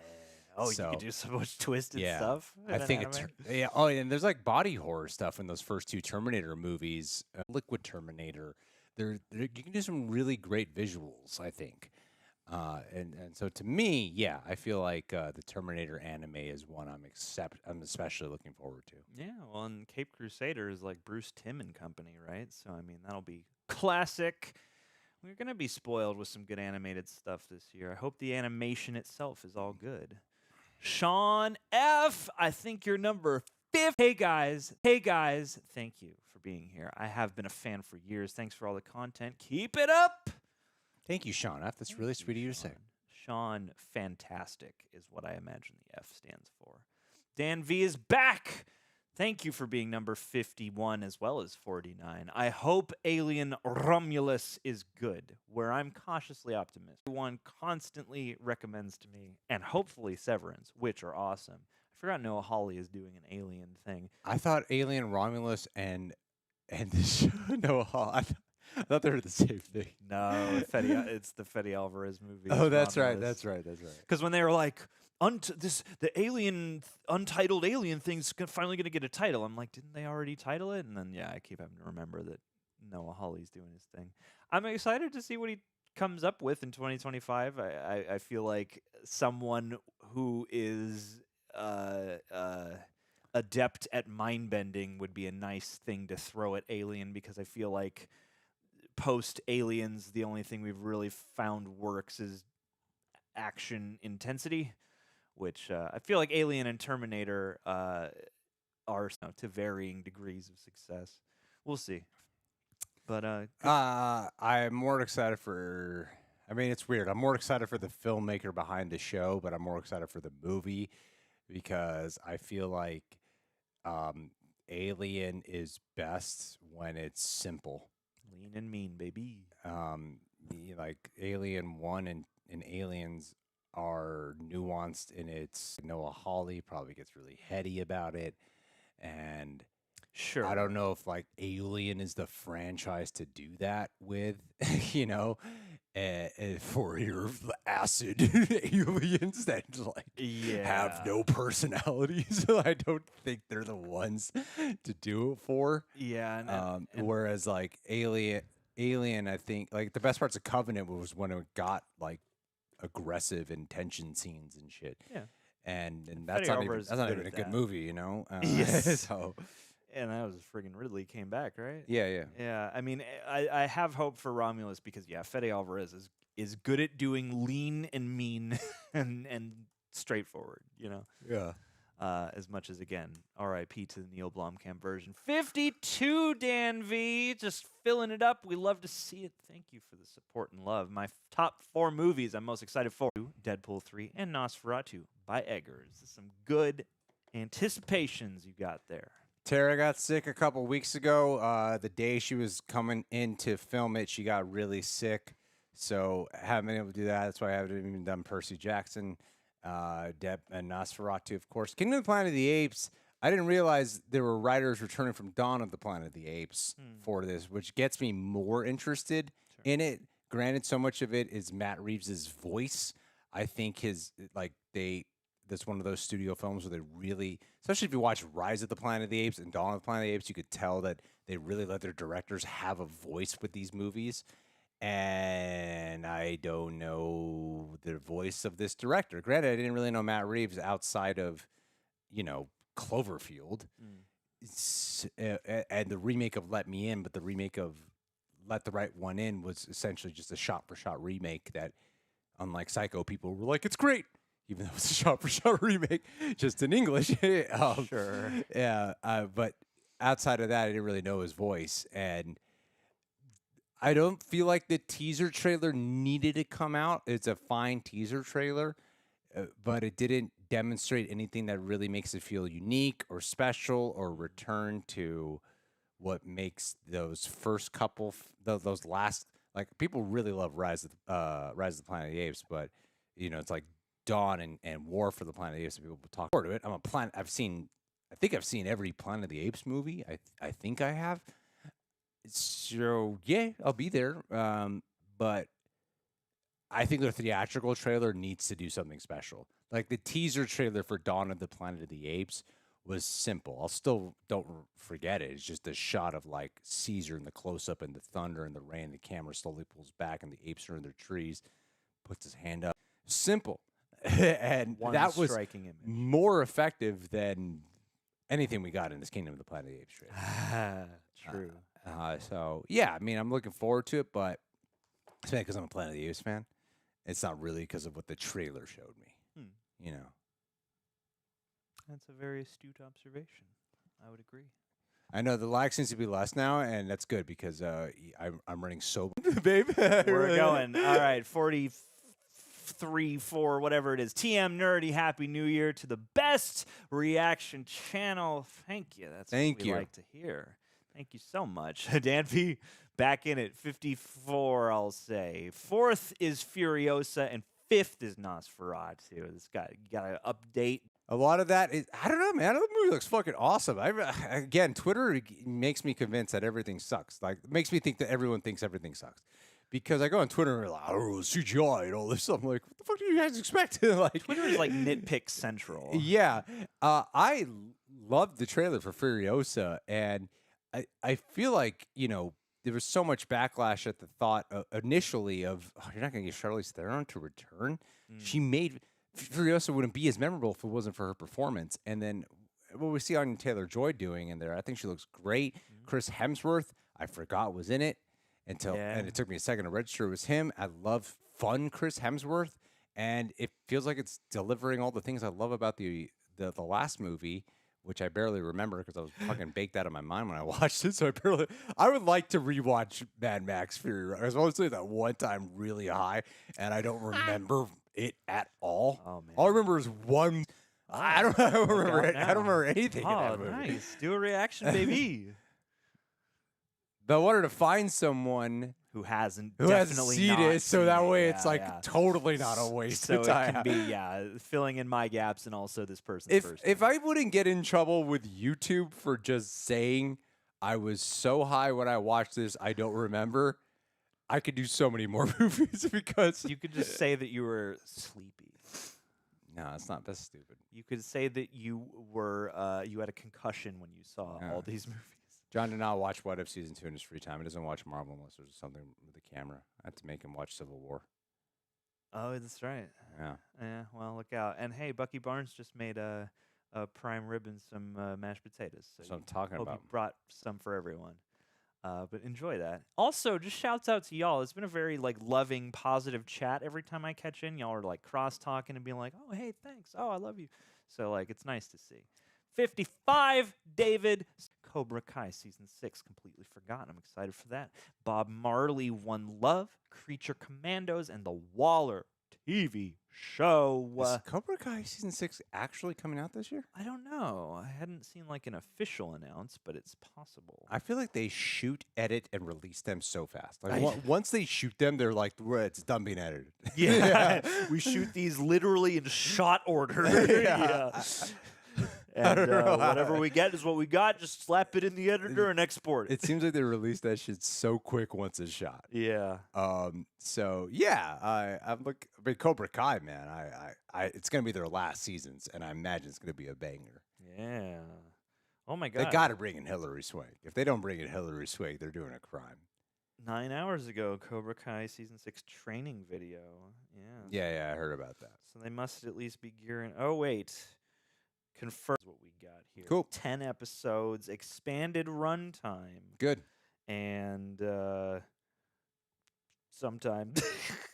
S1: Oh, so, you could do so much twisted stuff.
S2: I think Oh, and there's like body horror stuff in those first two Terminator movies. Liquid Terminator. You can do some really great visuals, I think. And so to me, yeah, I feel like the Terminator anime is one I'm especially looking forward to.
S1: Yeah, well, and Cape Crusader is like Bruce Timm and company, right? So I mean, that'll be classic. We're gonna be spoiled with some good animated stuff this year. I hope the animation itself is all good. Sean F., I think you're number 5. Hey guys, thank you for being here. I have been a fan for years. Thanks for all the content. Keep it up.
S2: Thank you, Sean F. That's really sweet of you to say.
S1: Sean Fantastic is what I imagine the F stands for. Dan V is back. Thank you for being number 51 as well as 49. I hope Alien Romulus is good, where I'm cautiously optimistic. One constantly recommends to me, and hopefully Severance, which are awesome. I forgot Noah Hawley is doing an Alien thing.
S2: I thought Alien Romulus and this Noah Hawley. I thought they were the same thing.
S1: No, it's the Fede Alvarez movie.
S2: Oh, that's right.
S1: Because when they were like, the alien, untitled alien thing's finally going to get a title, I'm like, didn't they already title it? And then, yeah, I keep having to remember that Noah Hawley's doing his thing. I'm excited to see what he comes up with in 2025. I feel like someone who is adept at mind bending would be a nice thing to throw at Alien, because I feel like post Aliens, the only thing we've really found works is action intensity, which I feel like Alien and Terminator are to varying degrees of success. We'll see. But
S2: I'm more excited for. I mean, it's weird. I'm more excited for the filmmaker behind the show, but I'm more excited for the movie because I feel like Alien is best when it's simple.
S1: Lean and mean, baby.
S2: Like Alien 1 and Aliens are nuanced in its. Noah Hawley probably gets really heady about it, and
S1: sure,
S2: I don't know if like Alien is the franchise to do that with, for your acid aliens that have no personalities. I don't think they're the ones to do it for.
S1: Yeah,
S2: and whereas like Alien, I think like the best parts of Covenant was when it got like aggressive intention scenes and shit.
S1: Yeah,
S2: and that's not even a good movie,
S1: Yes.
S2: So.
S1: And that was friggin' Ridley came back, right?
S2: Yeah.
S1: I mean, I have hope for Romulus because Fede Alvarez is good at doing lean and mean and straightforward,
S2: Yeah.
S1: As much as, again, R.I.P. to the Neil Blomkamp version. 52, Dan V, just filling it up. We love to see it. Thank you for the support and love. My top 4 movies I'm most excited for: Deadpool 3 and Nosferatu by Eggers. Some good anticipations you got there.
S2: Tara got sick a couple weeks ago. The day she was coming in to film it, she got really sick. So haven't been able to do that. That's why I haven't even done Percy Jackson, Depp, and Nosferatu, of course. Kingdom of the Planet of the Apes, I didn't realize there were writers returning from Dawn of the Planet of the Apes for this, which gets me more interested in it. Granted, so much of it is Matt Reeves' voice. I think that's one of those studio films where they really, especially if you watch Rise of the Planet of the Apes and Dawn of the Planet of the Apes, you could tell that they really let their directors have a voice with these movies. And I I don't know the voice of this director. Granted, I didn't really know Matt Reeves outside of, Cloverfield. And the remake of Let Me In, but the remake of Let the Right One In was essentially just a shot-for-shot remake that, unlike Psycho, people were like, it's great, even though it was a shot-for-shot remake, just in English.
S1: Sure.
S2: Yeah, but outside of that, I didn't really know his voice, and I don't feel like the teaser trailer needed to come out. It's a fine teaser trailer, but it didn't demonstrate anything that really makes it feel unique or special or return to what makes those first couple, those last, like, people really love Rise of the Planet of the Apes, but it's like Dawn and War for the Planet of the Apes. And people talk more to it. I think I've seen every Planet of the Apes movie. I think I have. So yeah, I'll be there. But I think the theatrical trailer needs to do something special. Like the teaser trailer for Dawn of the Planet of the Apes was simple. I'll still don't forget it. It's just a shot of like Caesar and the close up and the thunder and the rain. The camera slowly pulls back and the apes are in their trees. Puts his hand up. Simple, and
S1: One
S2: that was
S1: striking image.
S2: more effective than anything we got in this Kingdom of the Planet of the Apes trailer.
S1: True.
S2: So yeah, I mean, I'm looking forward to it, but it's because I'm a Planet of the Apes fan. It's not really because of what the trailer showed me.
S1: That's a very astute observation. I would agree.
S2: I know the lag seems to be less now, and that's good because I'm running sober, babe.
S1: We're going. All right, 43, 4, whatever it is. TM Nerdy, Happy New Year to the best reaction channel. Thank you. That's
S2: Thank
S1: what we
S2: you.
S1: like to hear. Thank you so much. Dan P, back in at 54, I'll say. 4th is Furiosa, and 5th is Nosferatu. This guy, you got to update.
S2: A lot of that is, I don't know, man. The movie looks fucking awesome. Again, Twitter makes me convinced that everything sucks. Like, it makes me think that everyone thinks everything sucks. Because I go on Twitter and they're like, oh, CGI and all this stuff. I'm like, what the fuck do you guys expect? Like,
S1: Twitter is like nitpick central.
S2: Yeah. I loved the trailer for Furiosa, and I feel like, there was so much backlash at the thought initially of, oh, you're not going to get Charlize Theron to return? She made... Furiosa wouldn't be as memorable if it wasn't for her performance. And then what we see Anya Taylor-Joy doing in there, I think she looks great. Chris Hemsworth, I forgot was in it and it took me a second to register it was him. I love fun Chris Hemsworth, and it feels like it's delivering all the things I love about the last movie, which I barely remember because I was fucking baked out of my mind when I watched it. So I would like to rewatch Mad Max Fury Road. I was only that one time really high, and I don't remember it at all.
S1: Oh, man.
S2: All I remember is one. I don't remember it. I don't remember anything.
S1: Oh,
S2: in that movie.
S1: nice. Do a reaction, baby.
S2: But I wanted to find someone
S1: who hasn't
S2: definitely
S1: seen
S2: not
S1: it,
S2: so that way
S1: Yeah,
S2: it's like
S1: yeah.
S2: totally not a waste
S1: So
S2: of
S1: it
S2: time.
S1: can be, filling in my gaps and also this person's
S2: If I wouldn't get in trouble with YouTube for just saying I was so high when I watched this, I don't remember, I could do so many more movies because
S1: you could just say that you were sleepy.
S2: No, it's not. That's stupid.
S1: You could say that you were you had a concussion when you saw all these movies.
S2: John did not watch What If Season 2 in his free time. He doesn't watch Marvel unless there's something with the camera. I have to make him watch Civil War.
S1: Oh, that's right.
S2: Yeah.
S1: Yeah, well, look out. And hey, Bucky Barnes just made a prime rib and some mashed potatoes.
S2: That's what I'm talking
S1: hope
S2: about.
S1: you brought some for everyone. But enjoy that. Also, just shouts out to y'all. It's been a very loving, positive chat every time I catch in. Y'all are cross talking and being like, "Oh, hey, thanks. Oh, I love you." So it's nice to see. 55, David. Cobra Kai Season 6, completely forgotten. I'm excited for that. Bob Marley, One Love, Creature Commandos, and The Waller TV show.
S2: Is Cobra Kai Season 6 actually coming out this year?
S1: I don't know. I hadn't seen an official announce, but it's possible.
S2: I feel like they shoot, edit, and release them so fast. Once they shoot them, they're like, it's done being edited.
S1: Yeah. We shoot these literally in shot order. Yeah. And whatever we get is what we got. Just slap it in the editor and export it.
S2: It seems like they release that shit so quick once it's shot.
S1: Yeah.
S2: So yeah, Cobra Kai, man. It's gonna be their last seasons, and I imagine it's gonna be a banger.
S1: Yeah. Oh my God.
S2: They got to bring in Hilary Swank. If they don't bring in Hilary Swank, they're doing a crime.
S1: 9 hours ago, Cobra Kai season 6 training video. Yeah.
S2: Yeah, I heard about that.
S1: So they must at least be gearing. Oh wait, confirm what we got here.
S2: Cool.
S1: 10 episodes, expanded runtime,
S2: Good.
S1: and sometime.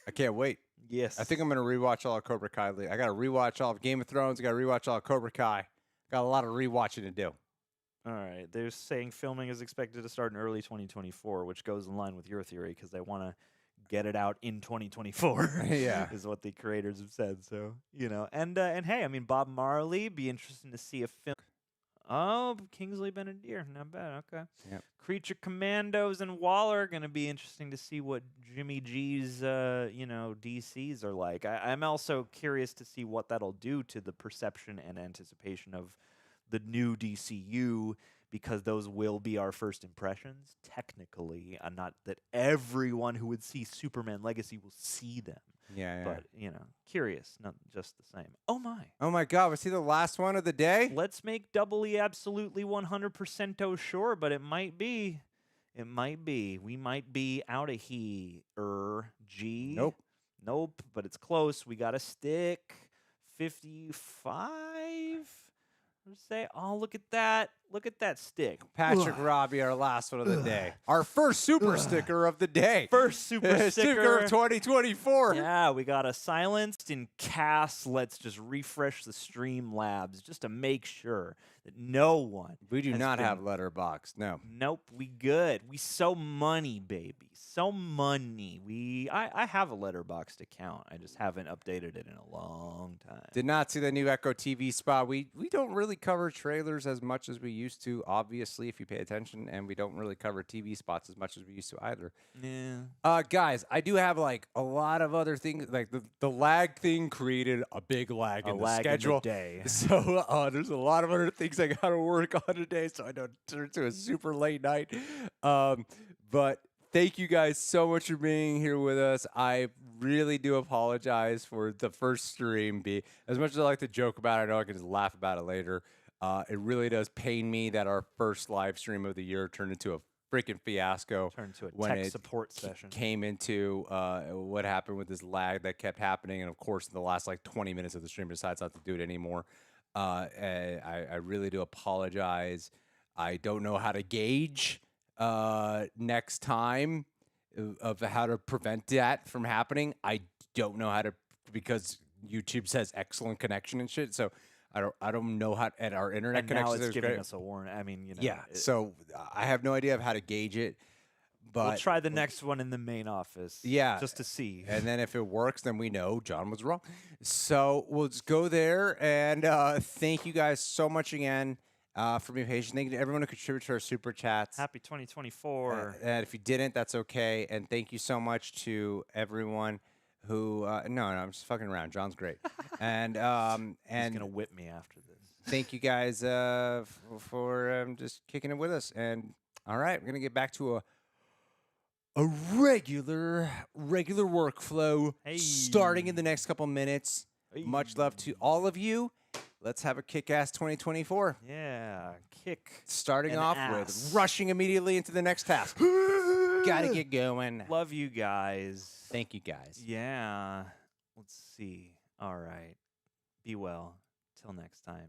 S2: I can't wait.
S1: Yes.
S2: I think I'm going to rewatch all of Cobra Kai. I got to rewatch all of Game of Thrones. I got to rewatch all of Cobra Kai. Got a lot of rewatching to do.
S1: All right. They're saying filming is expected to start in early 2024, which goes in line with your theory because they want to get it out in 2024.
S2: Yeah.
S1: Is what the creators have said. So, and hey, I mean, Bob Marley, be interesting to see a film. Oh, Kingsley Ben-Adir. Not bad. Okay.
S2: Yep.
S1: Creature Commandos and Waller are going to be interesting to see what Jimmy G's, DCs are like. I'm also curious to see what that'll do to the perception and anticipation of the new DCU, because those will be our first impressions, technically. Not that everyone who would see Superman Legacy will see them.
S2: Yeah.
S1: But, curious, not just the same. Oh, my.
S2: Oh, my God. Was he the last one of the day?
S1: Let's make doubly, absolutely 100% sure, but it might be. It might be. We might be out of here. G. Nope, but it's close. We got a stick. 55? Say, oh, look at that. Look at that stick.
S2: Patrick Robbie, our last one of the day. Our first super sticker of the day.
S1: First super
S2: sticker of 2024.
S1: Yeah, we got a silenced in cast. Let's just refresh the Streamlabs just to make sure that no one.
S2: We do not have Letterboxd. No.
S1: Nope, we good. We so money, baby. So money. I have a Letterboxd account. I just haven't updated it in a long time.
S2: Did not see the new Echo TV spot. We don't really cover trailers as much as we used to, obviously, if you pay attention, and we don't really cover TV spots as much as we used to either.
S1: Yeah.
S2: Guys, I do have like a lot of other things. Like the lag thing created a big lag in the schedule.
S1: In the day.
S2: So there's a lot of other things I got to work on today, so I don't turn to a super late night. But thank you guys so much for being here with us. I really do apologize for the first stream. As much as I like to joke about it, I know I can just laugh about it later. It really does pain me that our first live stream of the year turned into a freaking fiasco.
S1: Turned into a
S2: when
S1: tech
S2: it
S1: support session.
S2: Came into what happened with this lag that kept happening. And, of course, in the last, 20 minutes of the stream, decides not to do it anymore. I really do apologize. I don't know how to gauge next time of how to prevent that from happening. I don't know how to, because YouTube says excellent connection and shit. So I don't know how, and our internet connection.
S1: Now it's giving us a warning. I mean,
S2: Yeah. So I have no idea of how to gauge it. But
S1: we'll try the next one in the main office.
S2: Yeah.
S1: Just to see.
S2: And then if it works, then we know John was wrong. So we'll just go there. And thank you guys so much again for being patient. Thank you to everyone who contributed to our super chats.
S1: Happy 2024.
S2: And if you didn't, that's okay. And thank you so much to everyone who no, I'm just fucking around. John's great. And
S1: He's gonna whip me after this.
S2: Thank you guys for just kicking it with us. And all right, we're gonna get back to a regular workflow starting in the next couple minutes.
S1: Hey.
S2: Much love to all of you. Let's have a kick-ass 2024.
S1: Yeah, kick.
S2: Starting
S1: an
S2: off
S1: ass.
S2: with rushing immediately into the next task. Gotta get going.
S1: Love you guys.
S2: Thank you guys.
S1: Yeah. Let's see. All right. Be well. Till next time.